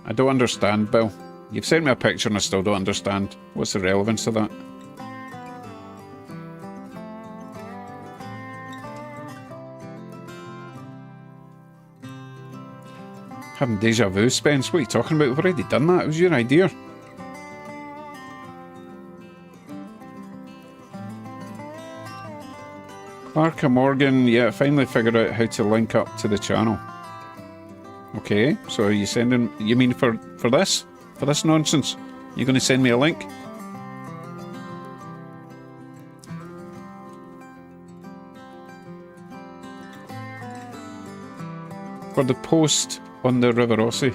Speaker 2: I don't understand, Bill. You've sent me a picture and I still don't understand. What's the relevance of that? Having deja vu, Spence. What are you talking about? We've already done that. It was your idea. Clark and Morgan, yeah, finally figured out how to link up to the channel. Okay, so are you sending... You mean for this? For this nonsense? You're going to send me a link? For the post on the River Rossi.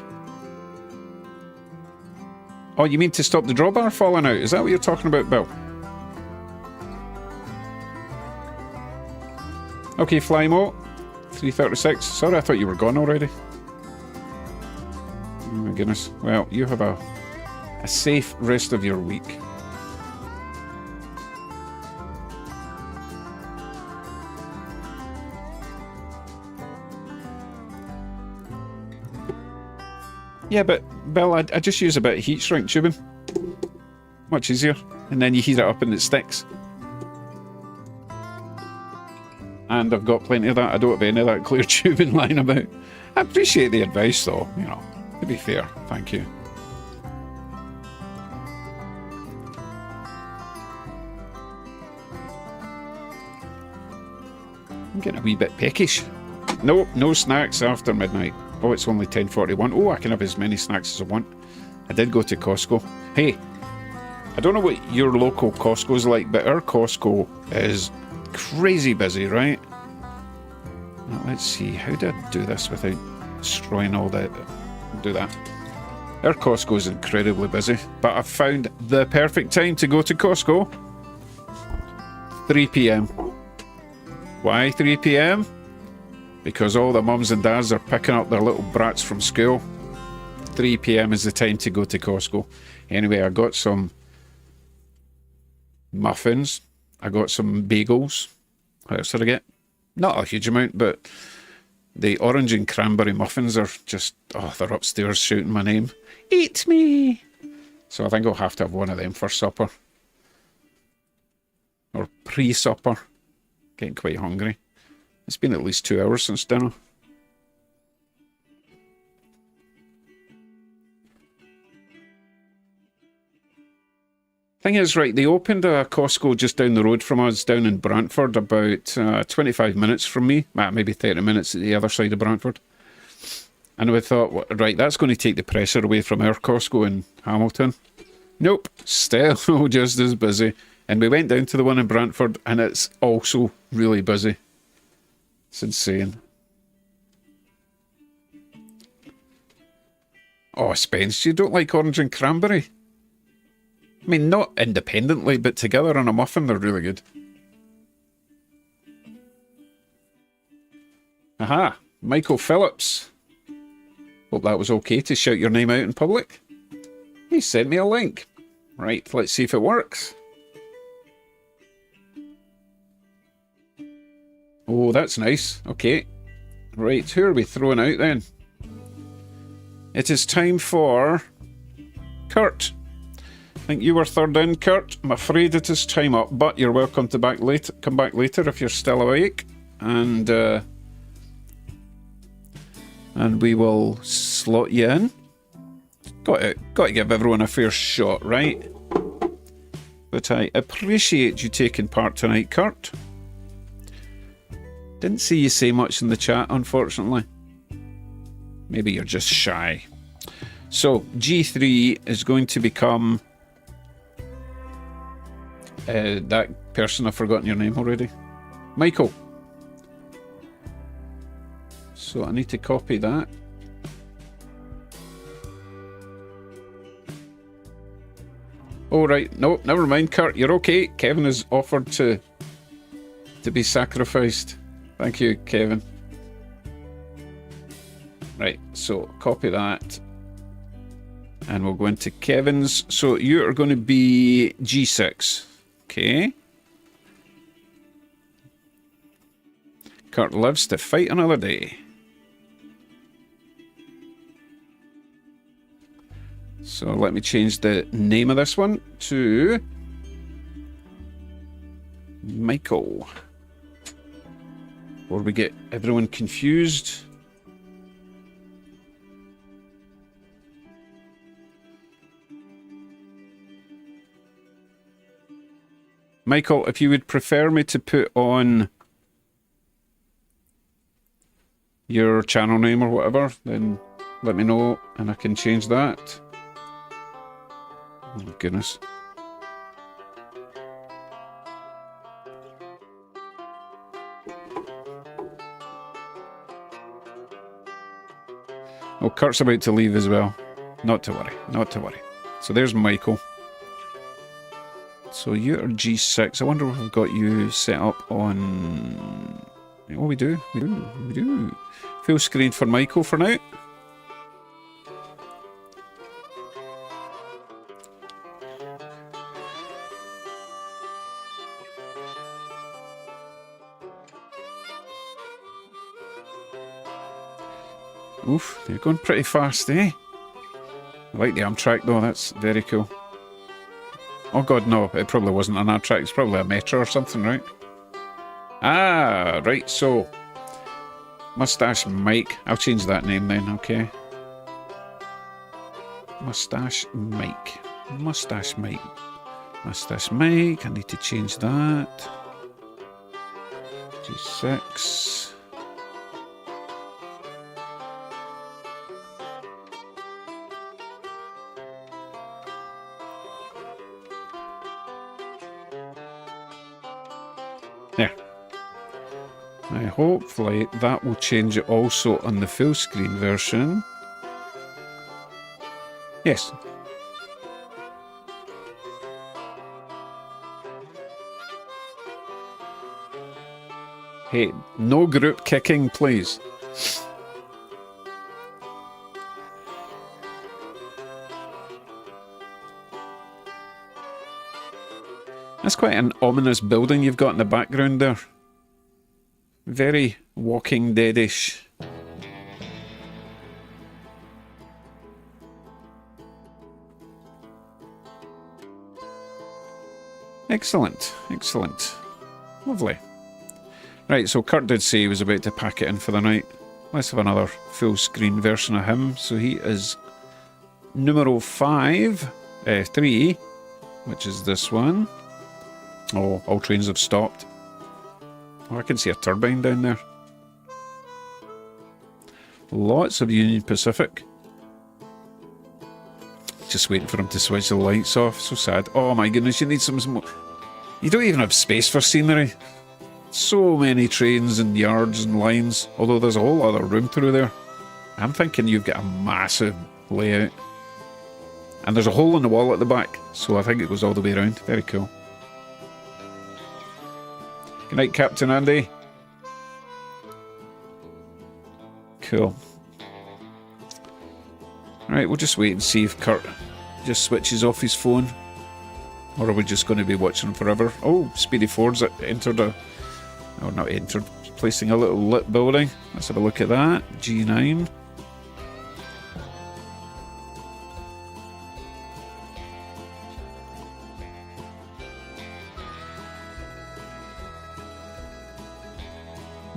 Speaker 2: Oh, you mean to stop the drawbar falling out? Is that what you're talking about, Bill? Okay, Flymo. 3:36. Sorry, I thought you were gone already. Oh my goodness. Well, you have a safe rest of your week. Yeah, but Bill, I just use a bit of heat shrink tubing. Much easier. And then you heat it up and it sticks. And I've got plenty of that. I don't have any of that clear tubing lying about. I appreciate the advice though, you know, to be fair. Thank you. I'm getting a wee bit peckish. Nope, no snacks after midnight. Oh, it's only 10:41. Oh, I can have as many snacks as I want. I did go to Costco. Hey, I don't know what your local Costco's like, but our Costco is crazy busy, right? Now, let's see. How do I do this without destroying all that? Do that. Our Costco is incredibly busy, but I've found the perfect time to go to Costco. 3 p.m. Why 3 p.m.? Because all the mums and dads are picking up their little brats from school. 3 p.m. is the time to go to Costco. Anyway, I got some muffins. I got some bagels. What else did I get? Not a huge amount, but the orange and cranberry muffins are just... Oh, they're upstairs shouting my name. Eat me! So I think I'll have to have one of them for supper. Or pre-supper. Getting quite hungry. It's been at least 2 hours since dinner. Thing is, right, they opened a Costco just down the road from us, down in Brantford, about 25 minutes from me. Maybe 30 minutes at the other side of Brantford. And we thought, well, right, that's going to take the pressure away from our Costco in Hamilton. Nope, still just as busy. And we went down to the one in Brantford, and it's also really busy. It's insane. Oh, Spence, you don't like orange and cranberry? I mean, not independently, but together on a muffin, they're really good. Aha, Michael Phillips. Hope that was okay to shout your name out in public. He sent me a link. Right, let's see if it works. Oh, that's nice. Okay. Right, who are we throwing out then? It is time for Kurt. I think you were third in, Kurt. I'm afraid it is time up, but you're welcome to come back later if you're still awake. And we will slot you in. Got to give everyone a fair shot, right? but I appreciate you taking part tonight, Kurt. Didn't see you say much in the chat, unfortunately. Maybe you're just shy. So, G3 is going to become... that person, I've forgotten your name already. Michael. So I need to copy that. Oh, right. No, never mind, Kurt. You're okay. Kevin has offered to be sacrificed. Thank you, Kevin. Right, so copy that. And we'll go into Kevin's. So you are going to be G6. Okay. Kurt lives to fight another day. So let me change the name of this one to Michael. Before we get everyone confused. Michael, if you would prefer me to put on your channel name or whatever, then let me know and I can change that. Oh my goodness. Oh, Kurt's about to leave as well. Not to worry, not to worry. So there's Michael. So you're G6. I wonder if we've got you set up on... Oh, we do. We do. Full screen for Michael for now. Oof, they're going pretty fast, eh? I like the arm track though, that's very cool. Oh god, no, it probably wasn't an arm track, it's probably a metro or something, right? Ah, right, so... Mustache Mike. I'll change that name then, okay? Mustache Mike. Mustache Mike. Mustache Mike, I need to change that. G6... There. Now hopefully that will change it also on the full screen version. Yes. Hey, no group kicking, please. That's quite an ominous building you've got in the background there. Very Walking Dead-ish. Excellent, excellent. Lovely. Right, so Kurt did say he was about to pack it in for the night. Let's have another full screen version of him. So he is numero 3, which is this one. Oh, all trains have stopped. Oh, I can see a turbine down there. Lots of Union Pacific. Just waiting for him to switch the lights off. So sad. Oh my goodness, you need some more. You don't even have space for scenery. So many trains and yards and lines. Although there's a whole other room through there. I'm thinking you've got a massive layout. And there's a hole in the wall at the back. So I think it goes all the way around. Very cool. Good night, Captain Andy. Cool. Alright, we'll just wait and see if Kurt just switches off his phone. Or are we just going to be watching him forever? Oh, Speedy Ford's entered a... Oh, not entered. Placing a little lit building. Let's have a look at that. G9.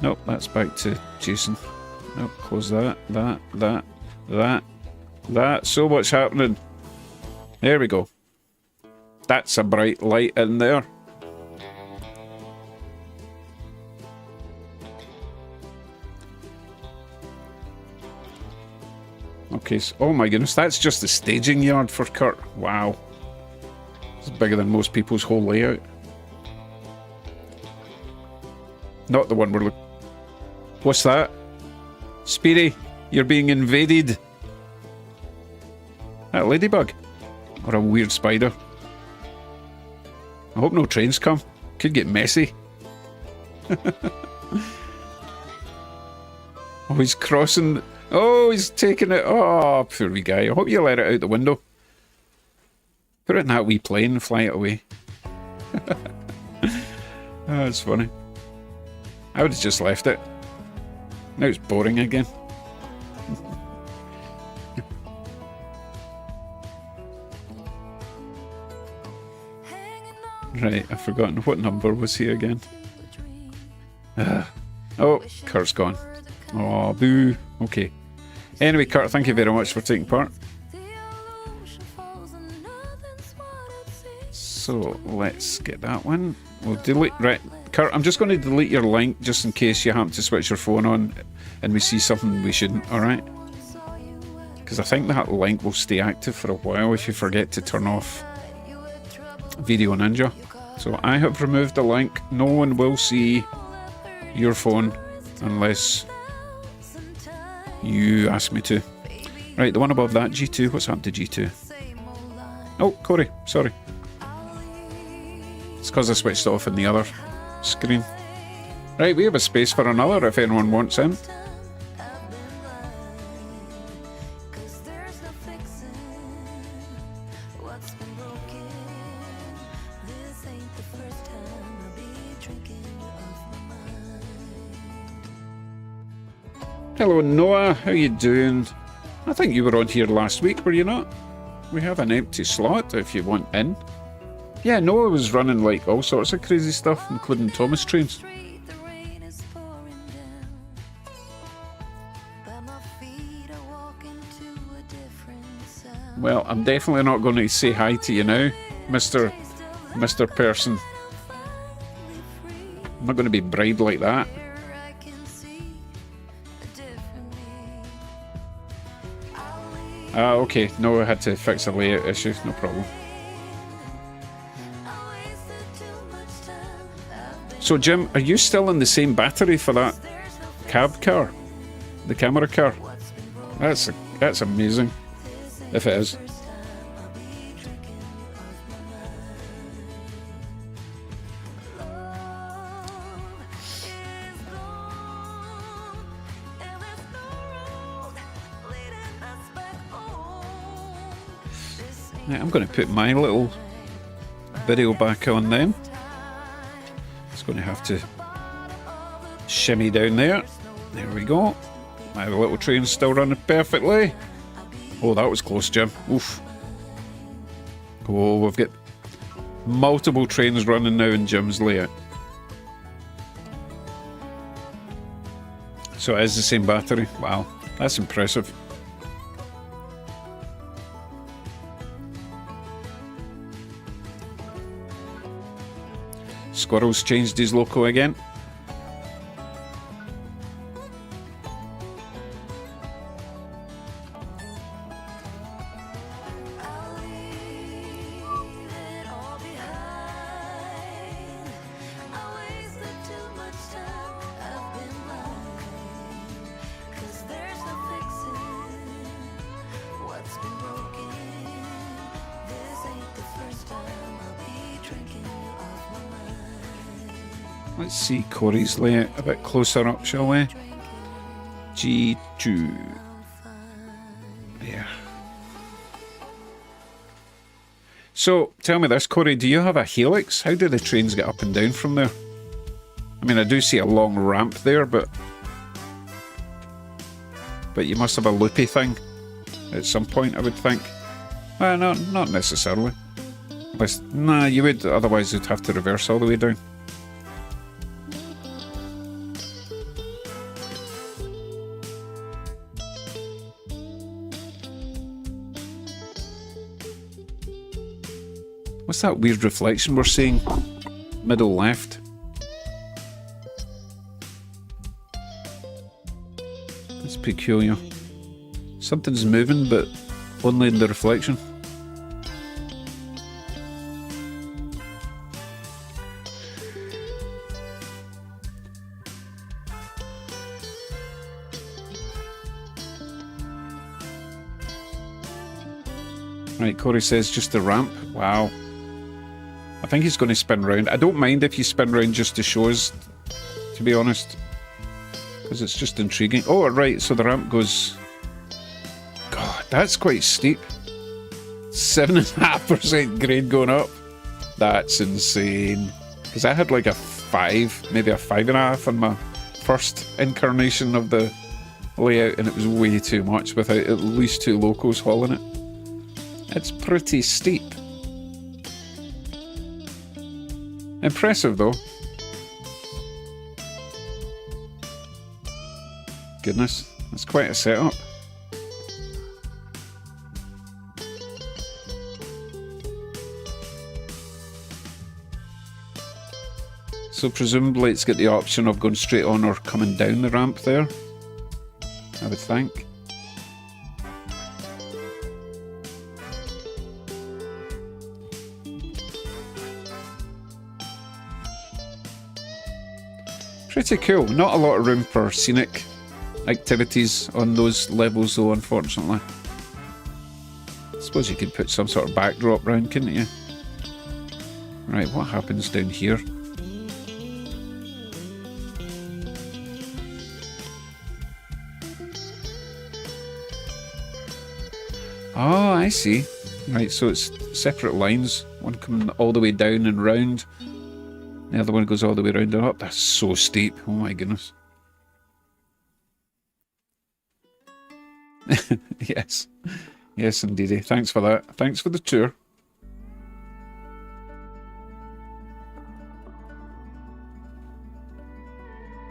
Speaker 2: Nope, that's back to Jason. Nope, close that. So much happening. There we go. That's a bright light in there. Okay, so, oh my goodness, that's just the staging yard for Kurt. Wow. It's bigger than most people's whole layout. Not the one we're looking... What's that? Speedy, you're being invaded. That ladybug? Or a weird spider? I hope no trains come. Could get messy. Oh, he's crossing... Oh, he's taking it. Oh, poor wee guy. I hope you let it out the window. Put it in that wee plane and fly it away. Oh, that's funny. I would have just left it. Now it's boring again. Right, I've forgotten. What number was he again? Oh, Kurt's gone. Oh, boo. Okay. Anyway, Kurt, thank you very much for taking part. So, let's get that one. We'll delete... Right, Kurt, I'm just going to delete your link just in case you happen to switch your phone on and we see something we shouldn't, alright? Because I think that link will stay active for a while if you forget to turn off VDO Ninja. So I have removed the link. No one will see your phone unless you ask me to. Right, the one above that, G2. What's happened to G2? Oh, Corey, sorry. It's because I switched off in the other screen. Right, we have a space for another if anyone wants in. Hello Noah, how you doing? I think you were on here last week, were you not? We have an empty slot if you want in. Yeah, Noah was running like all sorts of crazy stuff, including Thomas trains. Well, I'm definitely not going to say hi to you now, Mr. Person. I'm not going to be bribed like that. Okay, no, I had to fix a layout issue, no problem. So Jim, are you still in the same battery for that cab car? The camera car? That's amazing, if it is. Right, I'm going to put my little video back on then. It's going to have to shimmy down there. There we go. My little train's still running perfectly. Oh, that was close, Jim. Oof. Oh, we've got multiple trains running now in Jim's layout. So it is the same battery. Wow, that's impressive. Squirrel's changed his loco again. Let's see Corey's layout a bit closer up, shall we? G2. There. So, tell me this, Corey, do you have a helix? How do the trains get up and down from there? I mean, I do see a long ramp there, but you must have a loopy thing at some point, I would think. No, not necessarily. Nah, you would, otherwise you'd have to reverse all the way down. What's that weird reflection we're seeing? Middle left. That's peculiar. Something's moving, but only in the reflection. Right, Corey says just a ramp. Wow. I think he's going to spin round. I don't mind if you spin round just to show us, to be honest. Because it's just intriguing. Oh, right, so the ramp goes... God, that's quite steep. 7.5% grade going up. That's insane. Because I had like a 5, maybe a 5.5 on my first incarnation of the layout, and it was way too much without at least 2 locos hauling it. It's pretty steep. Impressive though. Goodness, that's quite a setup. So presumably it's got the option of going straight on or coming down the ramp there, I would think. Pretty cool. Not a lot of room for scenic activities on those levels though, unfortunately. I suppose you could put some sort of backdrop round, couldn't you? Right, what happens down here? Oh, I see. Right, so it's separate lines. One coming all the way down and round. The other one goes all the way around and up. That's so steep. Oh my goodness. Yes. Yes, indeedy. Thanks for that. Thanks for the tour.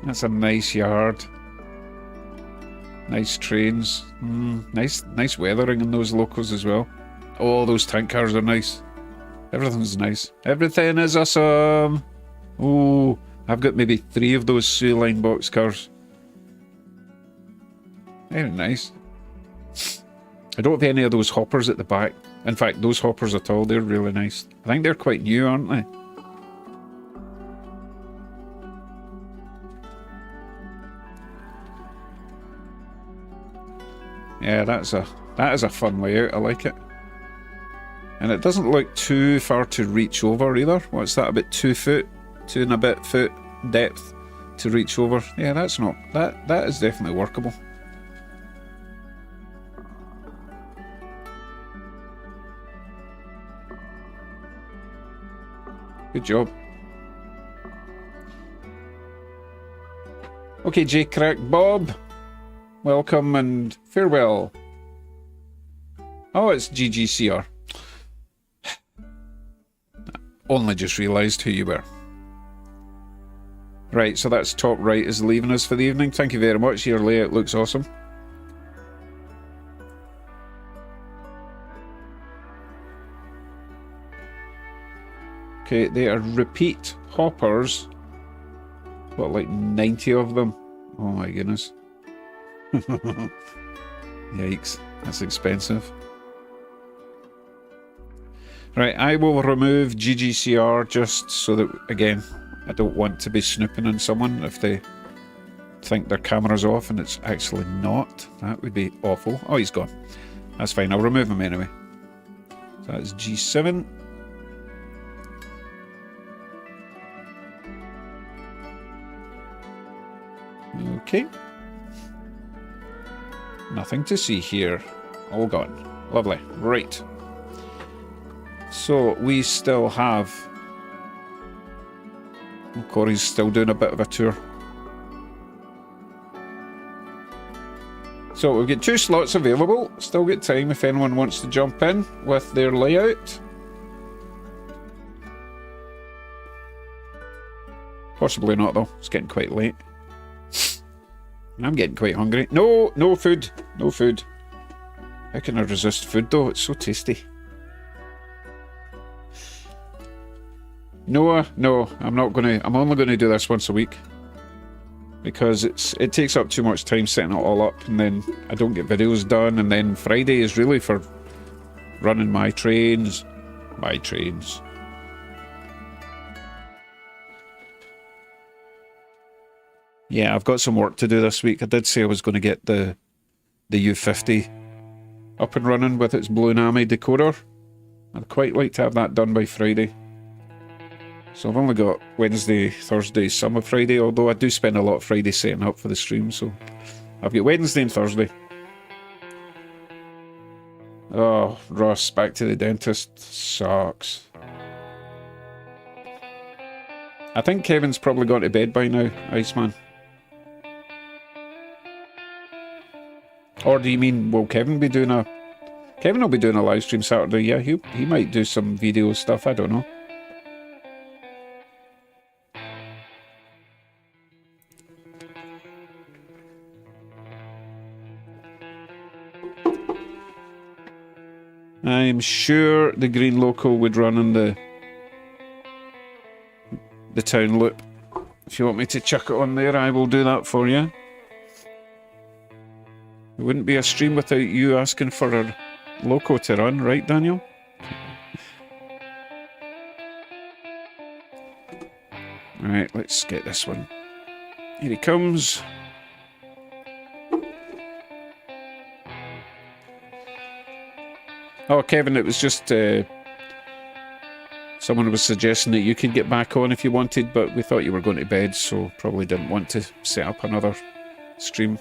Speaker 2: That's a nice yard. Nice trains. Nice weathering in those locals as well. Oh, those tank cars are nice. Everything's nice. Everything is awesome. Oh, I've got maybe 3 of those Sue Line box cars. Very nice. I don't have any of those hoppers at the back. In fact, those hoppers at all, they're really nice. I think they're quite new, aren't they? Yeah, that is a fun layout. I like it. And it doesn't look too far to reach over either. What's that, about 2 foot? 2 and a bit foot depth to reach over. Yeah, that's not... That is definitely workable. Good job. Okay, J Crack Bob. Welcome and farewell. Oh, it's GGCR. Only just realised who you were. Right, so that's top right is leaving us for the evening. Thank you very much. Your layout looks awesome. Okay, they are repeat hoppers. What, like 90 of them? Oh my goodness. Yikes, that's expensive. Right, I will remove GGCR just so that, again, I don't want to be snooping on someone if they think their camera's off and it's actually not. That would be awful. Oh, he's gone. That's fine, I'll remove him anyway. So that's G7. Okay. Nothing to see here. All gone. Lovely. Right. So we still have... Corey's still doing a bit of a tour. So we've got 2 slots available. Still got time if anyone wants to jump in with their layout. Possibly not though. It's getting quite late. I'm getting quite hungry. No, no food. No food. How can I resist food though? It's so tasty. No, I'm not gonna. I'm only gonna do this once a week because it takes up too much time setting it all up, and then I don't get videos done. And then Friday is really for running my trains. My trains. Yeah, I've got some work to do this week. I did say I was going to get the U50 up and running with its Blue Nami decoder. I'd quite like to have that done by Friday. So I've only got Wednesday, Thursday, some of Friday, although I do spend a lot of Friday setting up for the stream, so I've got Wednesday and Thursday. Oh, Ross, back to the dentist. Sucks. I think Kevin's probably gone to bed by now, Iceman. Or do you mean, will Kevin be doing a... Kevin will be doing a live stream Saturday, yeah, he might do some video stuff, I don't know. I'm sure the green local would run in the town loop. If you want me to chuck it on there, I will do that for you. It wouldn't be a stream without you asking for a loco to run, right, Daniel? Alright, let's get this one. Here he comes. Oh, Kevin, it was just someone was suggesting that you could get back on if you wanted, but we thought you were going to bed, so probably didn't want to set up another stream.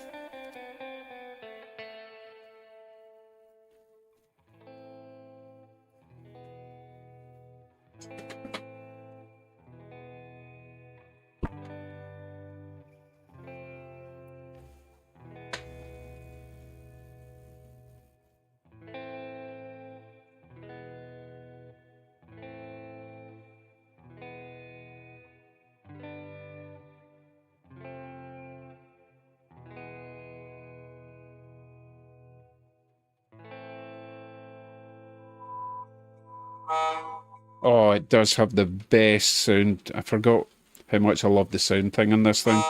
Speaker 2: Oh, it does have the best sound. I forgot how much I love the sound thing on this thing.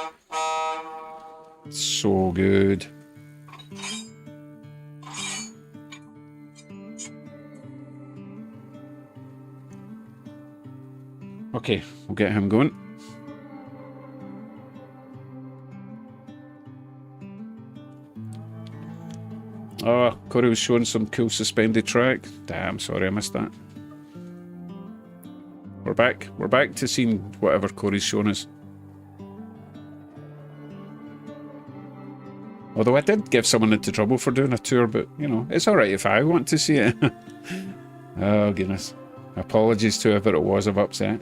Speaker 2: It's so good. Okay, we'll get him going. Oh, Corey was showing some cool suspended track. Damn, sorry I missed that. We're back. We're back to seeing whatever Corey's shown us. Although I did give someone into trouble for doing a tour, but, you know, it's alright if I want to see it. Oh, goodness. Apologies to whoever it was I've upset.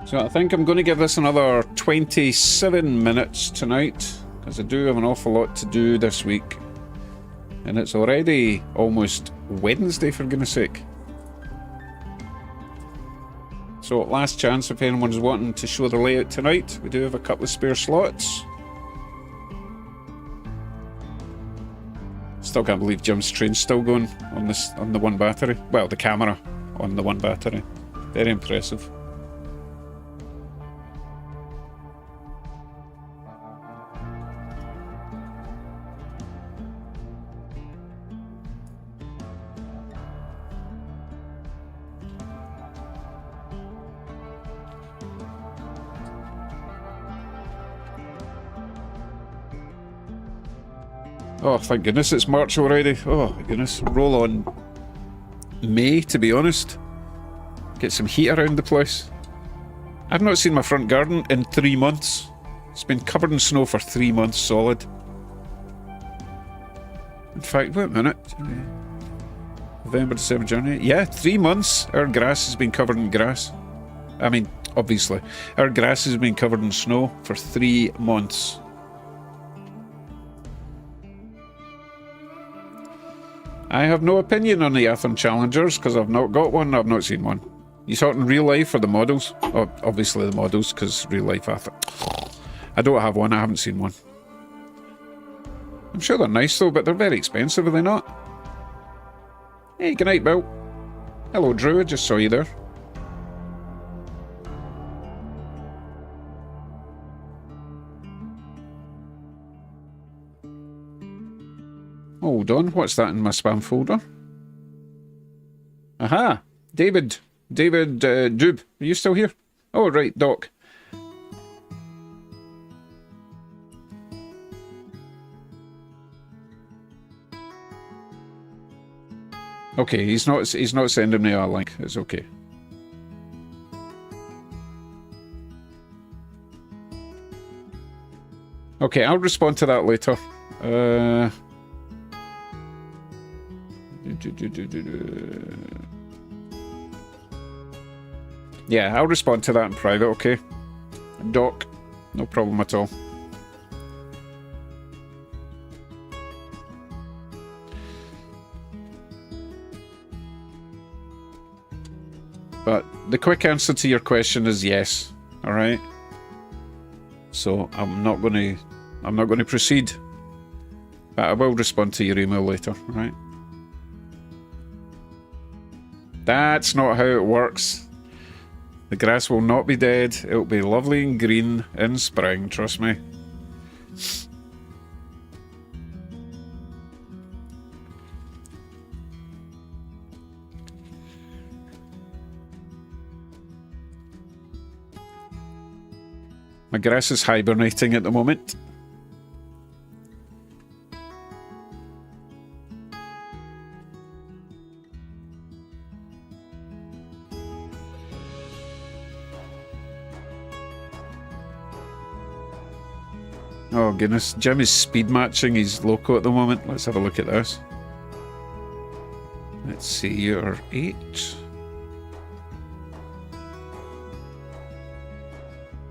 Speaker 2: So I think I'm going to give this another 27 minutes tonight, because I do have an awful lot to do this week. And it's already almost Wednesday, for goodness sake. So last chance if anyone's wanting to show the layout tonight. We do have a couple of spare slots. Still can't believe Jim's train's still going on the one battery. Well, the camera on the one battery. Very impressive. Oh, thank goodness it's March already. Oh, my goodness. Roll on May, to be honest. Get some heat around the place. I've not seen my front garden in 3 months. It's been covered in snow for 3 months solid. In fact, wait a minute. November, December, January. Yeah, 3 months our grass has been covered in grass. I mean, obviously. Our grass has been covered in snow for 3 months. I have no opinion on the Athens Challengers because I've not got one. I've not seen one. You saw it in real life or the models? Oh, obviously the models, because real life Athens. I don't have one. I haven't seen one. I'm sure they're nice though, but they're very expensive, are they not? Hey, good night, Bill. Hello, Drew. I just saw you there. Hold on, what's that in my spam folder? Aha! David Doob, are you still here? Oh, right, Doc. Okay, he's not sending me a link. It's okay. Okay, I'll respond to that later. Yeah, I'll respond to that in private, okay? Doc, no problem at all. But the quick answer to your question is yes, alright? So I'm not gonna proceed. But I will respond to your email later, alright? That's not how it works. The grass will not be dead. It'll be lovely and green in spring, trust me. My grass is hibernating at the moment. Oh goodness, Jim is speed matching his loco at the moment. Let's have a look at this. Let's see, you're 8.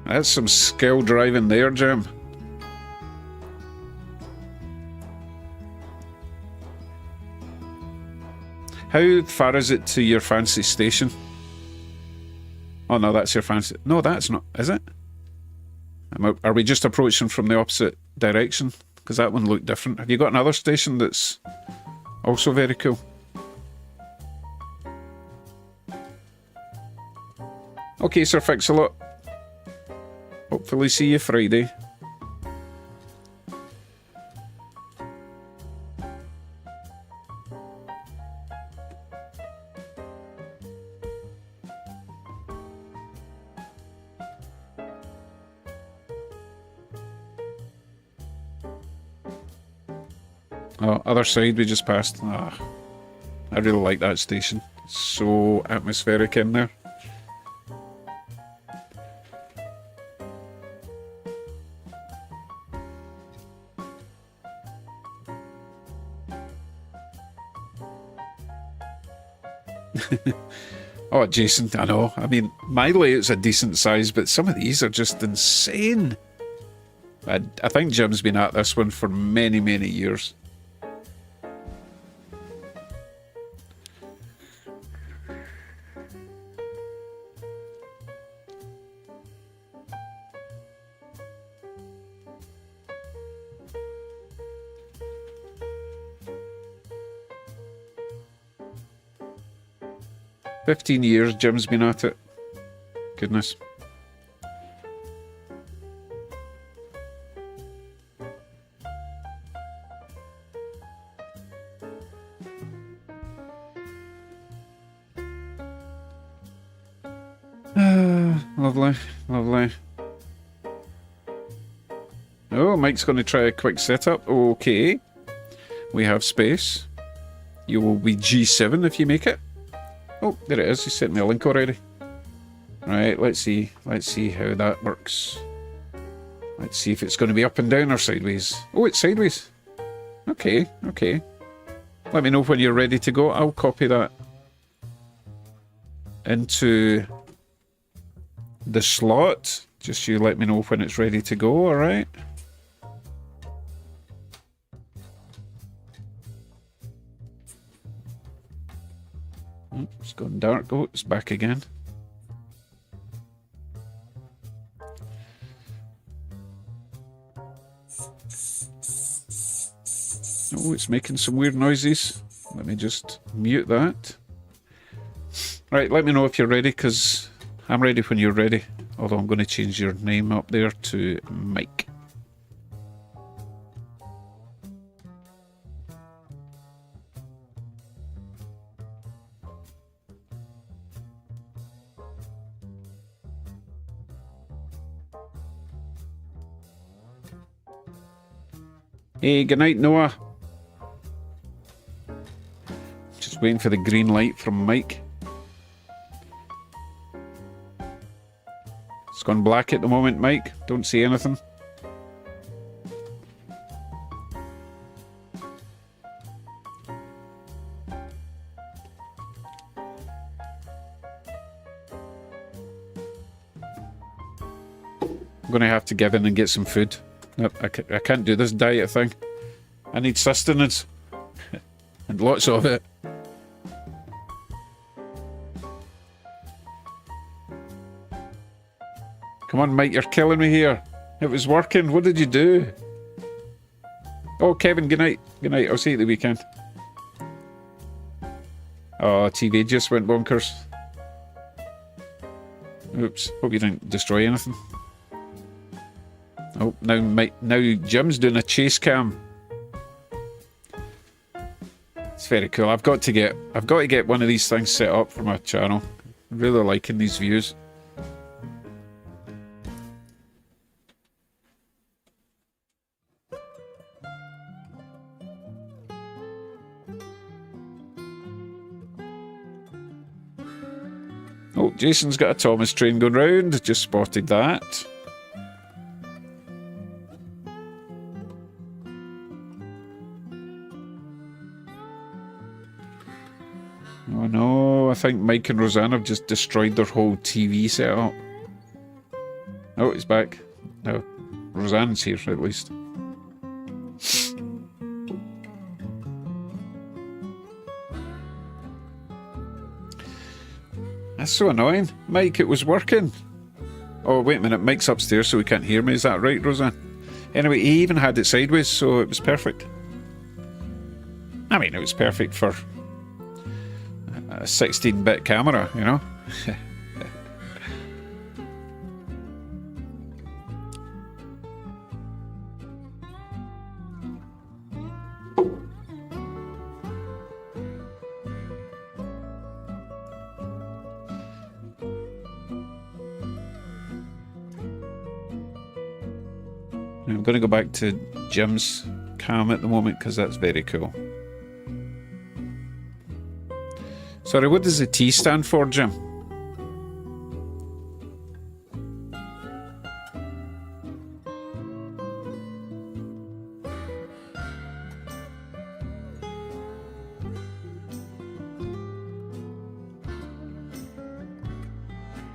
Speaker 2: That's some skill driving there, Jim. How far is it to your fancy station? Oh no, that's your fancy... No, that's not... Is it? Are we just approaching from the opposite direction? Because that one looked different. Have you got another station that's also very cool? Okay, Sir Fix-a-Lot. Hopefully see you Friday. Oh, other side we just passed. Ah, I really like that station. It's so atmospheric in there. Oh, Jason, I know. I mean, my layout's a decent size, but some of these are just insane. I think Jim's been at this one for many, many years. $15 Jim's been at it. Goodness. Lovely, lovely. Oh, Mike's going to try a quick setup. Okay. We have space. You will be G7 if you make it. Oh, there it is. He sent me a link already. Right, let's see. Let's see how that works. Let's see if it's going to be up and down or sideways. Oh, it's sideways. Okay, okay. Let me know when you're ready to go. I'll copy that into the slot. Just you let me know when it's ready to go, alright? Oh, it's gone dark. Oh, it's back again. Oh, it's making some weird noises. Let me just mute that. Right, let me know if you're ready, because I'm ready when you're ready. Although I'm going to change your name up there to Mike. Hey, good night, Noah. Just waiting for the green light from Mike. It's gone black at the moment, Mike. Don't see anything. I'm going to have to give in and get some food. No, I can't do this diet thing. I need sustenance. And lots of it. Come on, Mike, you're killing me here. It was working. What did you do? Oh, Kevin, good night. Good night. I'll see you at the weekend. Oh, TV just went bonkers. Oops. Hope you didn't destroy anything. Oh, now Jim's doing a chase cam. It's very cool. I've got to get one of these things set up for my channel. I'm really liking these views. Oh, Jason's got a Thomas train going round. Just spotted that. Oh no, I think Mike and Roseanne have just destroyed their whole TV setup. Oh, he's back. No, Roseanne's here at least. That's so annoying. Mike, it was working. Oh, wait a minute. Mike's upstairs so he can't hear me. Is that right, Roseanne? Anyway, he even had it sideways, so it was perfect. I mean, it was perfect for a 16-bit camera, you know? I'm going to go back to Jim's cam at the moment because that's very cool. Sorry, what does the T stand for, Jim?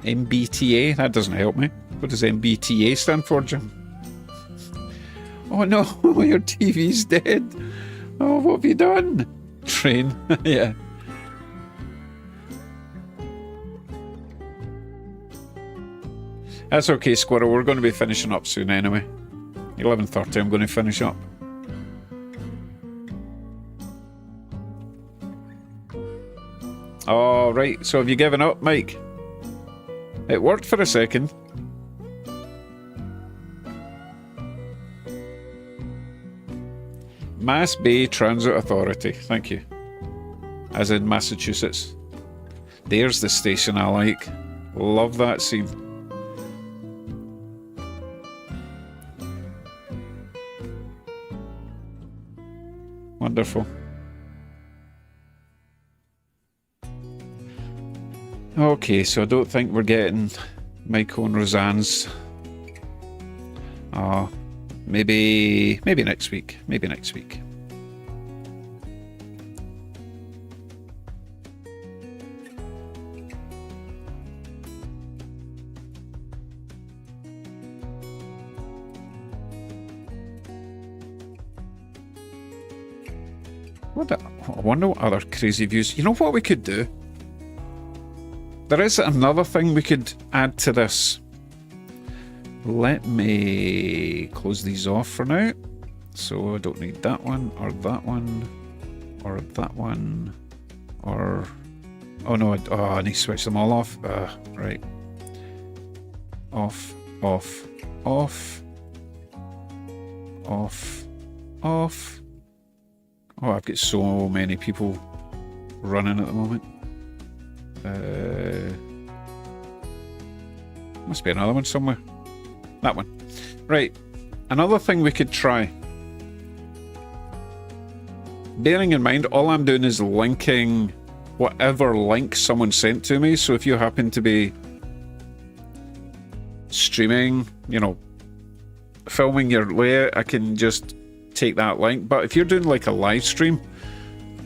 Speaker 2: MBTA? That doesn't help me. What does MBTA stand for, Jim? Oh no, your TV's dead. Oh, what have you done? Train, yeah. That's okay, Squirrel. We're going to be finishing up soon anyway. 11:30, I'm going to finish up. Oh, right. So have you given up, Mike? It worked for a second. Mass Bay Transit Authority. Thank you. As in Massachusetts. There's the station I like. Love that scene. Wonderful. Okay, so I don't think we're getting Michael and Roseanne's. Maybe next week. Maybe next week. I wonder what other crazy views. You know what we could do? There is another thing we could add to this. Let me close these off for now. So I don't need that one, or that one, or that one, or... Oh no, I need to switch them all off. Right. Off, off, off, off, off. Oh, I've got so many people running at the moment. Must be another one somewhere. That one. Right. Another thing we could try. Bearing in mind, all I'm doing is linking whatever link someone sent to me. So if you happen to be streaming, you know, filming your layout, I can just take that link. But if you're doing like a live stream,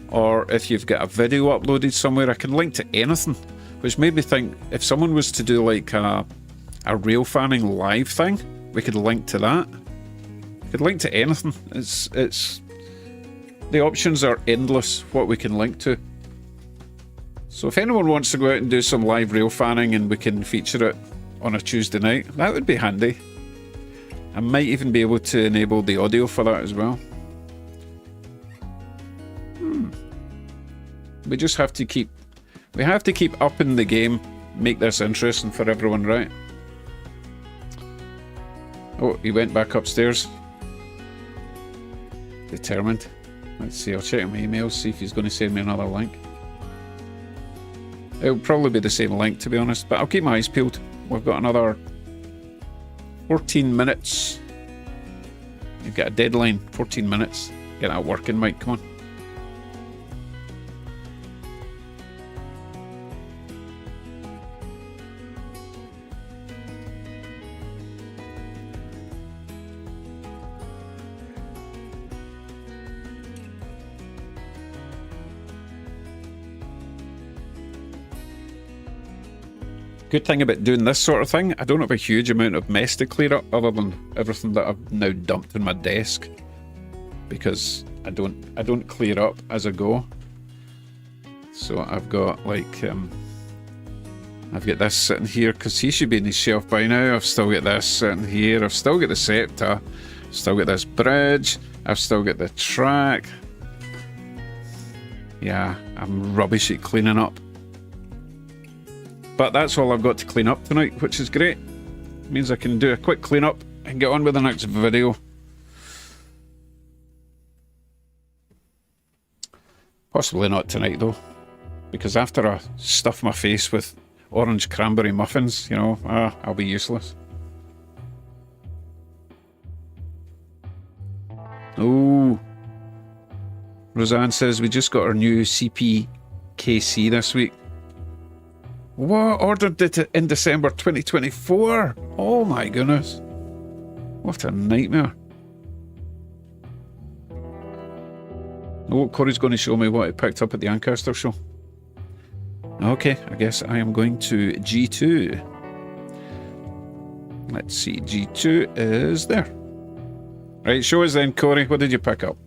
Speaker 2: or if you've got a video uploaded somewhere, I can link to anything. Which made me think, if someone was to do like a rail fanning live thing, we could link to that. We could link to anything. It's the options are endless what we can link to. So if anyone wants to go out and do some live rail fanning and we can feature it on a Tuesday night, that would be handy. I might even be able to enable the audio for that as well. We just have to keep... We have to keep upping the game, make this interesting for everyone, right? Oh, he went back upstairs. Determined. Let's see, I'll check my emails, see if he's going to send me another link. It'll probably be the same link, to be honest, but I'll keep my eyes peeled. We've got another 14 minutes. You've got a deadline, 14 minutes. Get that working, Mike, come on. Good thing about doing this sort of thing, I don't have a huge amount of mess to clear up other than everything that I've now dumped in my desk, because I don't clear up as I go. So I've got like I've got this sitting here because he should be in his shelf by now. I've still got this sitting here. I've still got the scepter. I've still got this bridge. I've still got the track. Yeah, I'm rubbish at cleaning up. But that's all I've got to clean up tonight, which is great. It means I can do a quick clean up and get on with the next video. Possibly not tonight though, because after I stuff my face with orange cranberry muffins, you know, I'll be useless. Oh, Roseanne says we just got our new CPKC this week. What? Ordered it in December 2024? Oh my goodness. What a nightmare. Oh, Corey's going to show me what he picked up at the Ancaster show. Okay, I guess I am going to G2. Let's see, G2 is there. Right, show us then, Corey. What did you pick up?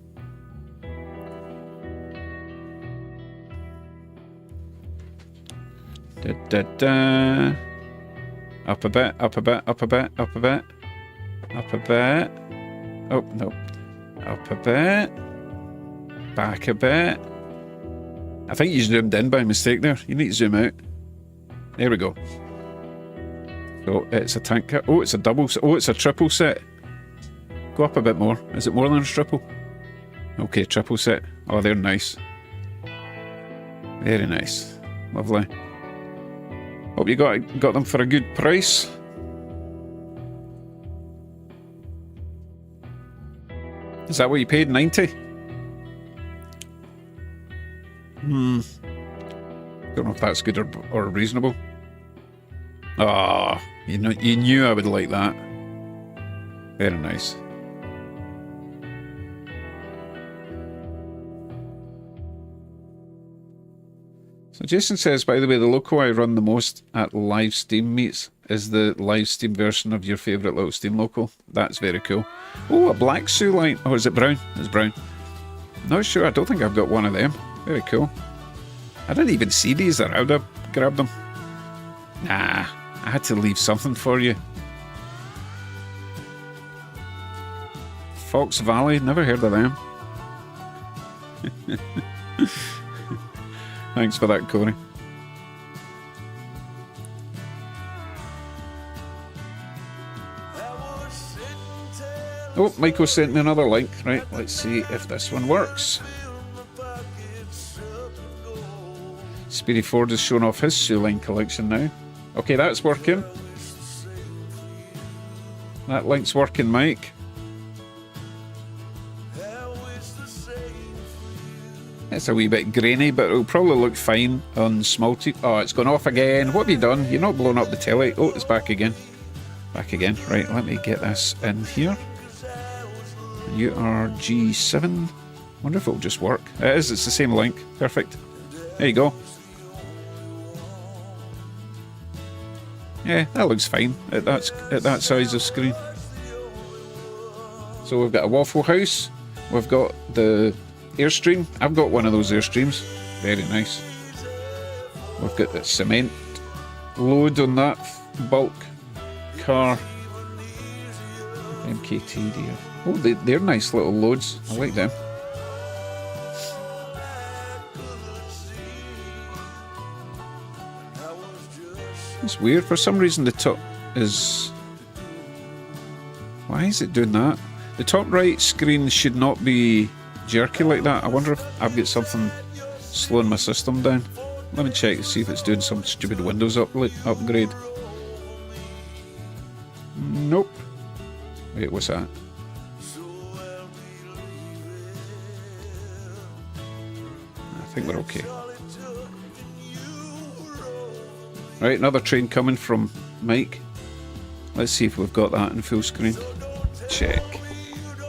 Speaker 2: Up a bit, up a bit, up a bit, up a bit, up a bit. Oh, no. Up a bit. Back a bit. I think you zoomed in by mistake there. You need to zoom out. There we go. So it's a tanker. Oh, it's a double. Oh, it's a triple set. Go up a bit more. Is it more than a triple? Okay, triple set. Oh, they're nice. Very nice. Lovely. Hope you got them for a good price. Is that what you paid? 90? Don't know if that's good or reasonable. Ah, you knew I would like that. Very nice. So Jason says, by the way, the loco I run the most at live Steam meets is the live Steam version of your favourite little Steam local. That's very cool. Oh, a black Sue line. Oh, is it brown? It's brown. Not sure. I don't think I've got one of them. Very cool. I didn't even see these there. I would have grabbed them. Nah, I had to leave something for you. Fox Valley, never heard of them. Thanks for that, Corey. Oh, Michael sent me another link. Right, let's see if this one works. Speedy Ford is showing off his shoe line collection now. Okay, that's working. That link's working, Mike. It's a wee bit grainy, but it'll probably look fine on small TV. Oh, it's gone off again. What have you done? You're not blowing up the telly. Oh, it's back again. Back again. Right, let me get this in here. You are G7. Wonder if it'll just work. It is, it's the same link. Perfect. There you go. Yeah, that looks fine at that size of screen. So we've got a Waffle House. We've got the Airstream. I've got one of those Airstreams. Very nice. We've got the cement load on that bulk car. MKT dear. Oh, they're nice little loads. I like them. It's weird. For some reason the top is... Why is it doing that? The top right screen should not be jerky like that. I wonder if I've got something slowing my system down. Let me check to see if it's doing some stupid Windows upgrade. Nope. Wait, what's that? I think we're okay. Right, another train coming from Mike. Let's see if we've got that in full screen. Check.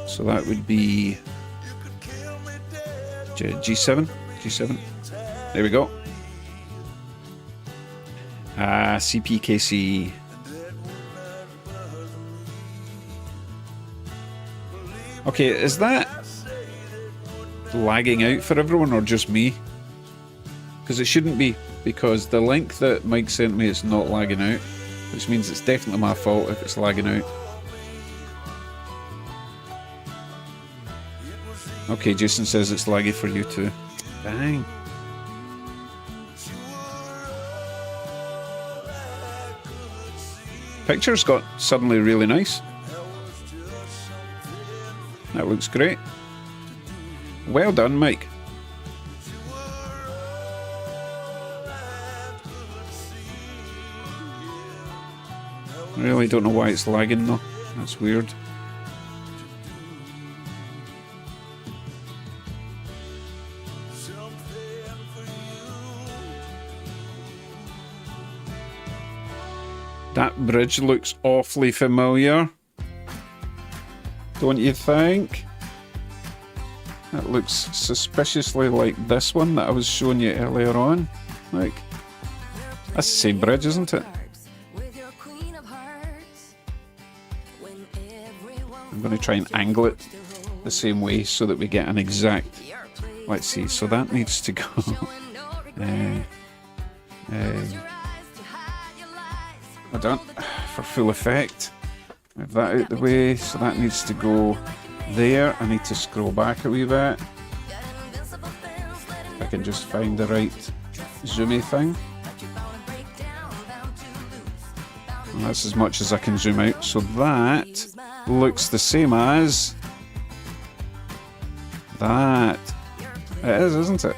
Speaker 2: So that would be G7. G7. There we go. CPKC. Okay, is that lagging out for everyone or just me? Because it shouldn't be, because the link that Mike sent me is not lagging out, which means it's definitely my fault if it's lagging out. Okay, Jason says it's laggy for you too. Dang. Pictures got suddenly really nice. That looks great. Well done, Mike. I really don't know why it's lagging though. That's weird. That bridge looks awfully familiar. Don't you think? That looks suspiciously like this one that I was showing you earlier on. Like, that's the same bridge, isn't it? I'm going to try and angle it the same way so that we get an exact... Let's see, so that needs to go... I don't... For full effect. Move that out the way, so that needs to go there. I need to scroll back a wee bit. If I can just find the right zoomy thing. And that's as much as I can zoom out. So that looks the same as that. It is, isn't it?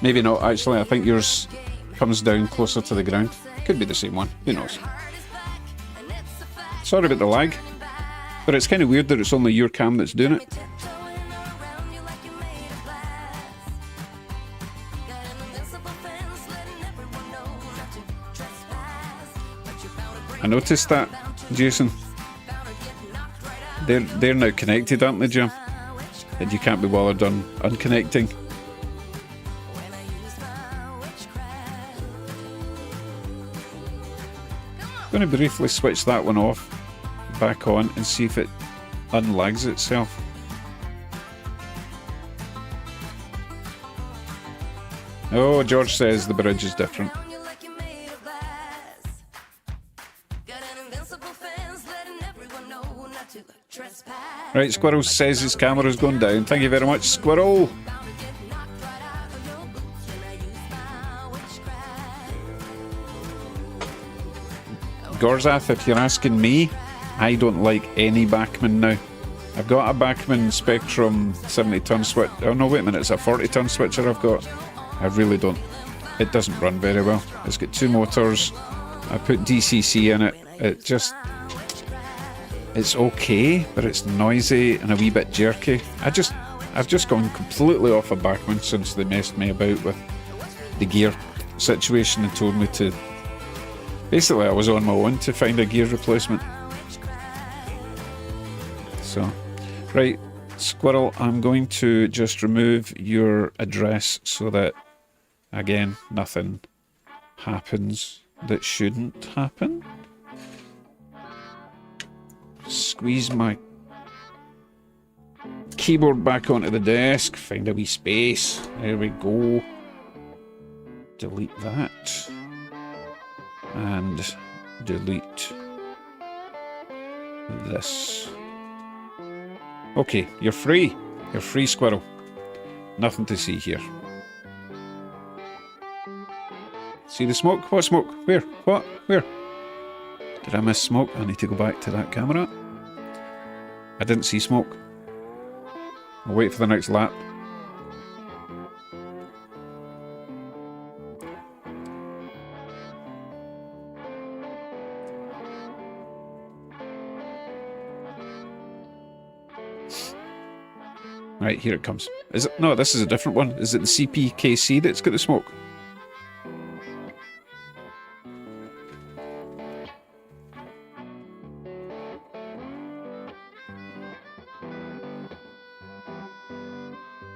Speaker 2: Maybe not, actually. I think yours comes down closer to the ground. Could be the same one. Who knows? Sorry about the lag. But it's kind of weird that it's only your cam that's doing it. I noticed that, Jason. They're now connected, aren't they, Jim? And you can't be bothered on unconnecting. going to briefly switch that one off, back on, and see if it unlags itself. Oh, George says the bridge is different. Right, Squirrel says his camera's going down. Thank you very much, Squirrel. Gorzath, if you're asking me, I don't like any Bachmann now. I've got a Bachmann Spectrum 70-ton switch. Oh no, wait a minute, it's a 40-ton switcher I've got. I really don't. It doesn't run very well. It's got 2 motors. I put DCC in it. It's okay, but it's noisy and a wee bit jerky. I've just gone completely off of Bachmann since they messed me about with the gear situation and told me to. Basically, I was on my own to find a gear replacement. So, right, Squirrel, I'm going to just remove your address so that, again, nothing happens that shouldn't happen. Squeeze my keyboard back onto the desk, find a wee space. There we go. Delete that. And delete this. Okay, you're free. You're free, Squirrel. Nothing to see here. See the smoke? What smoke? Where? What? Where? Did I miss smoke? I need to go back to that camera. I didn't see smoke. I'll wait for the next lap. Right, here it comes. Is it? No, this is a different one. Is it the CPKC that's got the smoke?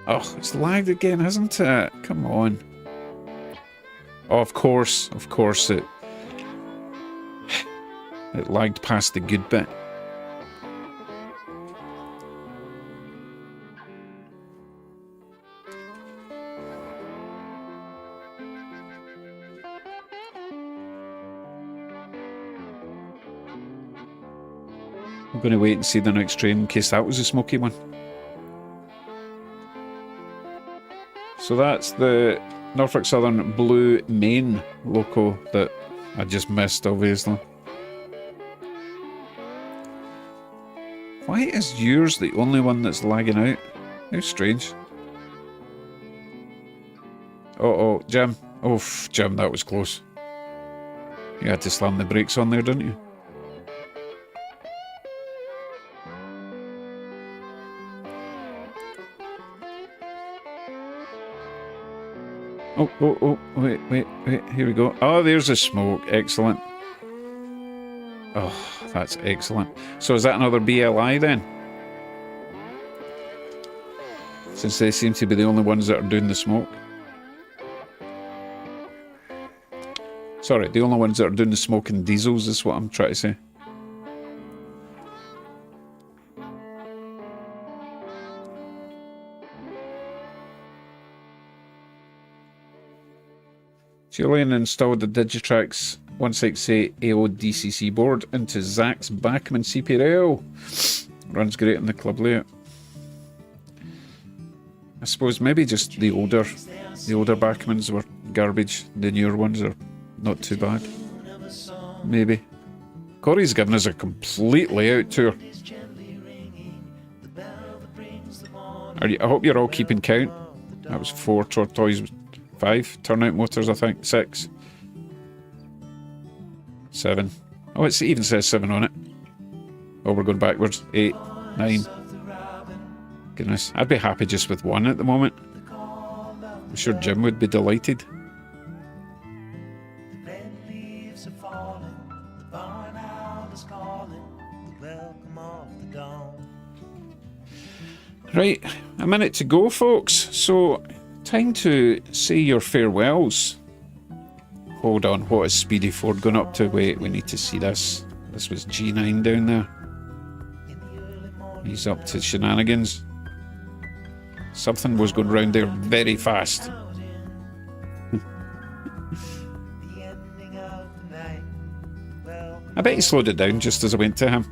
Speaker 2: Oh, it's lagged again, hasn't it? Come on. Oh, of course it lagged past the good bit. I'm going to wait and see the next train in case that was a smoky one. So that's the Norfolk Southern Blue Main loco that I just missed, obviously. Why is yours the only one that's lagging out? How strange. Oh, Jim. Oh, Jim, that was close. You had to slam the brakes on there, didn't you? Oh, wait, here we go. Oh, there's the smoke. Excellent. Oh, that's excellent. So is that another BLI then? Since they seem to be the only ones that are doing the smoke. Sorry, the only ones that are doing the smoke in diesels is what I'm trying to say. Julian installed the Digitrax 168 AO DCC board into Zach's Bachmann CP rail. Runs great in the club layout. I suppose maybe just the older Bachmanns were garbage. The newer ones are not too bad. Maybe. Corey's given us a complete layout tour. I hope you're all keeping count. That was 4 tortoise. 5 turnout motors, I think. 6. 7. Oh, it even says 7 on it. Oh, we're going backwards. 8. 9. Goodness, I'd be happy just with 1 at the moment. I'm sure Jim would be delighted. Right, a minute to go, folks. So, time to say your farewells. Hold on, what is Speedy Ford going up to? Wait, we need to see this. This was G9 down there. He's up to shenanigans. Something was going round there very fast. I bet he slowed it down just as I went to him.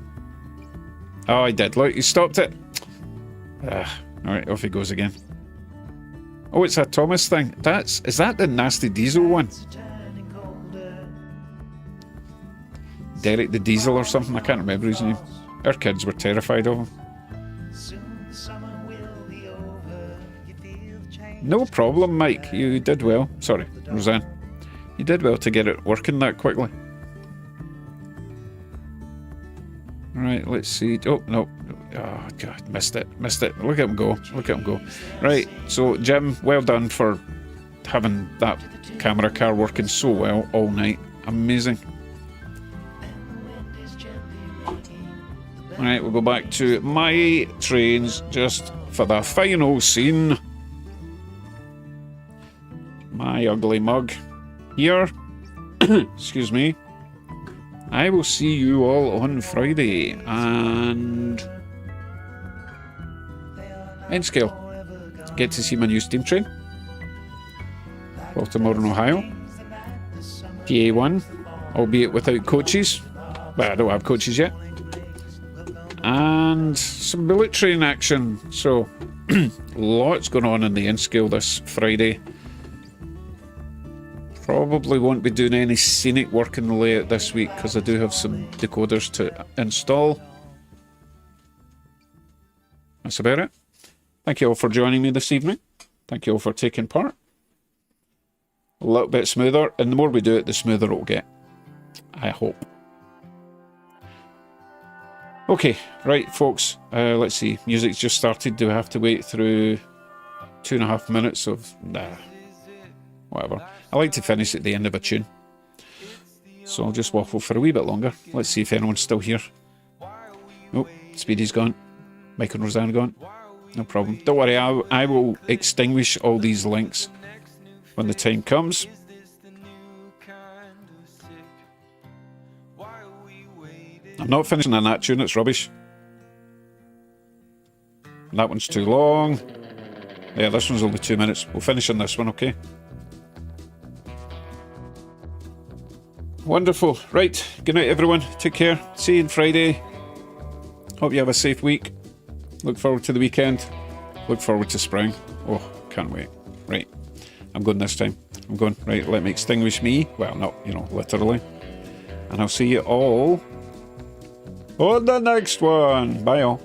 Speaker 2: Oh, I did. Look, he stopped it. Alright, off he goes again. Oh, it's a Thomas thing. Is that the nasty diesel one? Derek the Diesel or something? I can't remember his name. Our kids were terrified of him. No problem, Mike. You did well. Sorry, Roseanne. You did well to get it working that quickly. Right, let's see. Oh, no. Oh, God, missed it. Missed it. Look at him go. Look at him go. Right, so, Jim, well done for having that camera car working so well all night. Amazing. Alright, we'll go back to my trains just for the final scene. My ugly mug. Here. Excuse me. I will see you all on Friday. And end scale. Get to see my new steam train. Baltimore and Ohio. PA1. Albeit without coaches. Well, I don't have coaches yet. And some bullet train action. So, lots going on in the N-scale this Friday. Probably won't be doing any scenic work in the layout this week because I do have some decoders to install. That's about it. Thank you all for joining me this evening. Thank you all for taking part. A little bit smoother, and the more we do it, the smoother it'll get. I hope. Okay, right, folks. Let's see. Music's just started. Do I have to wait through 2.5 minutes of... Nah. Whatever. I like to finish at the end of a tune. So I'll just waffle for a wee bit longer. Let's see if anyone's still here. Oh, Speedy's gone. Mike and Roseanne gone. No problem. Don't worry, I will extinguish all these links when the time comes. I'm not finishing on that tune, it's rubbish. That one's too long. Yeah, this one's only 2 minutes. We'll finish on this one, okay? Wonderful. Right, good night everyone. Take care. See you on Friday. Hope you have a safe week. Look forward to the weekend. Look forward to spring. Oh, can't wait. Right, I'm going this time. I'm going. Right, let me extinguish me. Well, not, you know, literally. And I'll see you all on the next one. Bye all.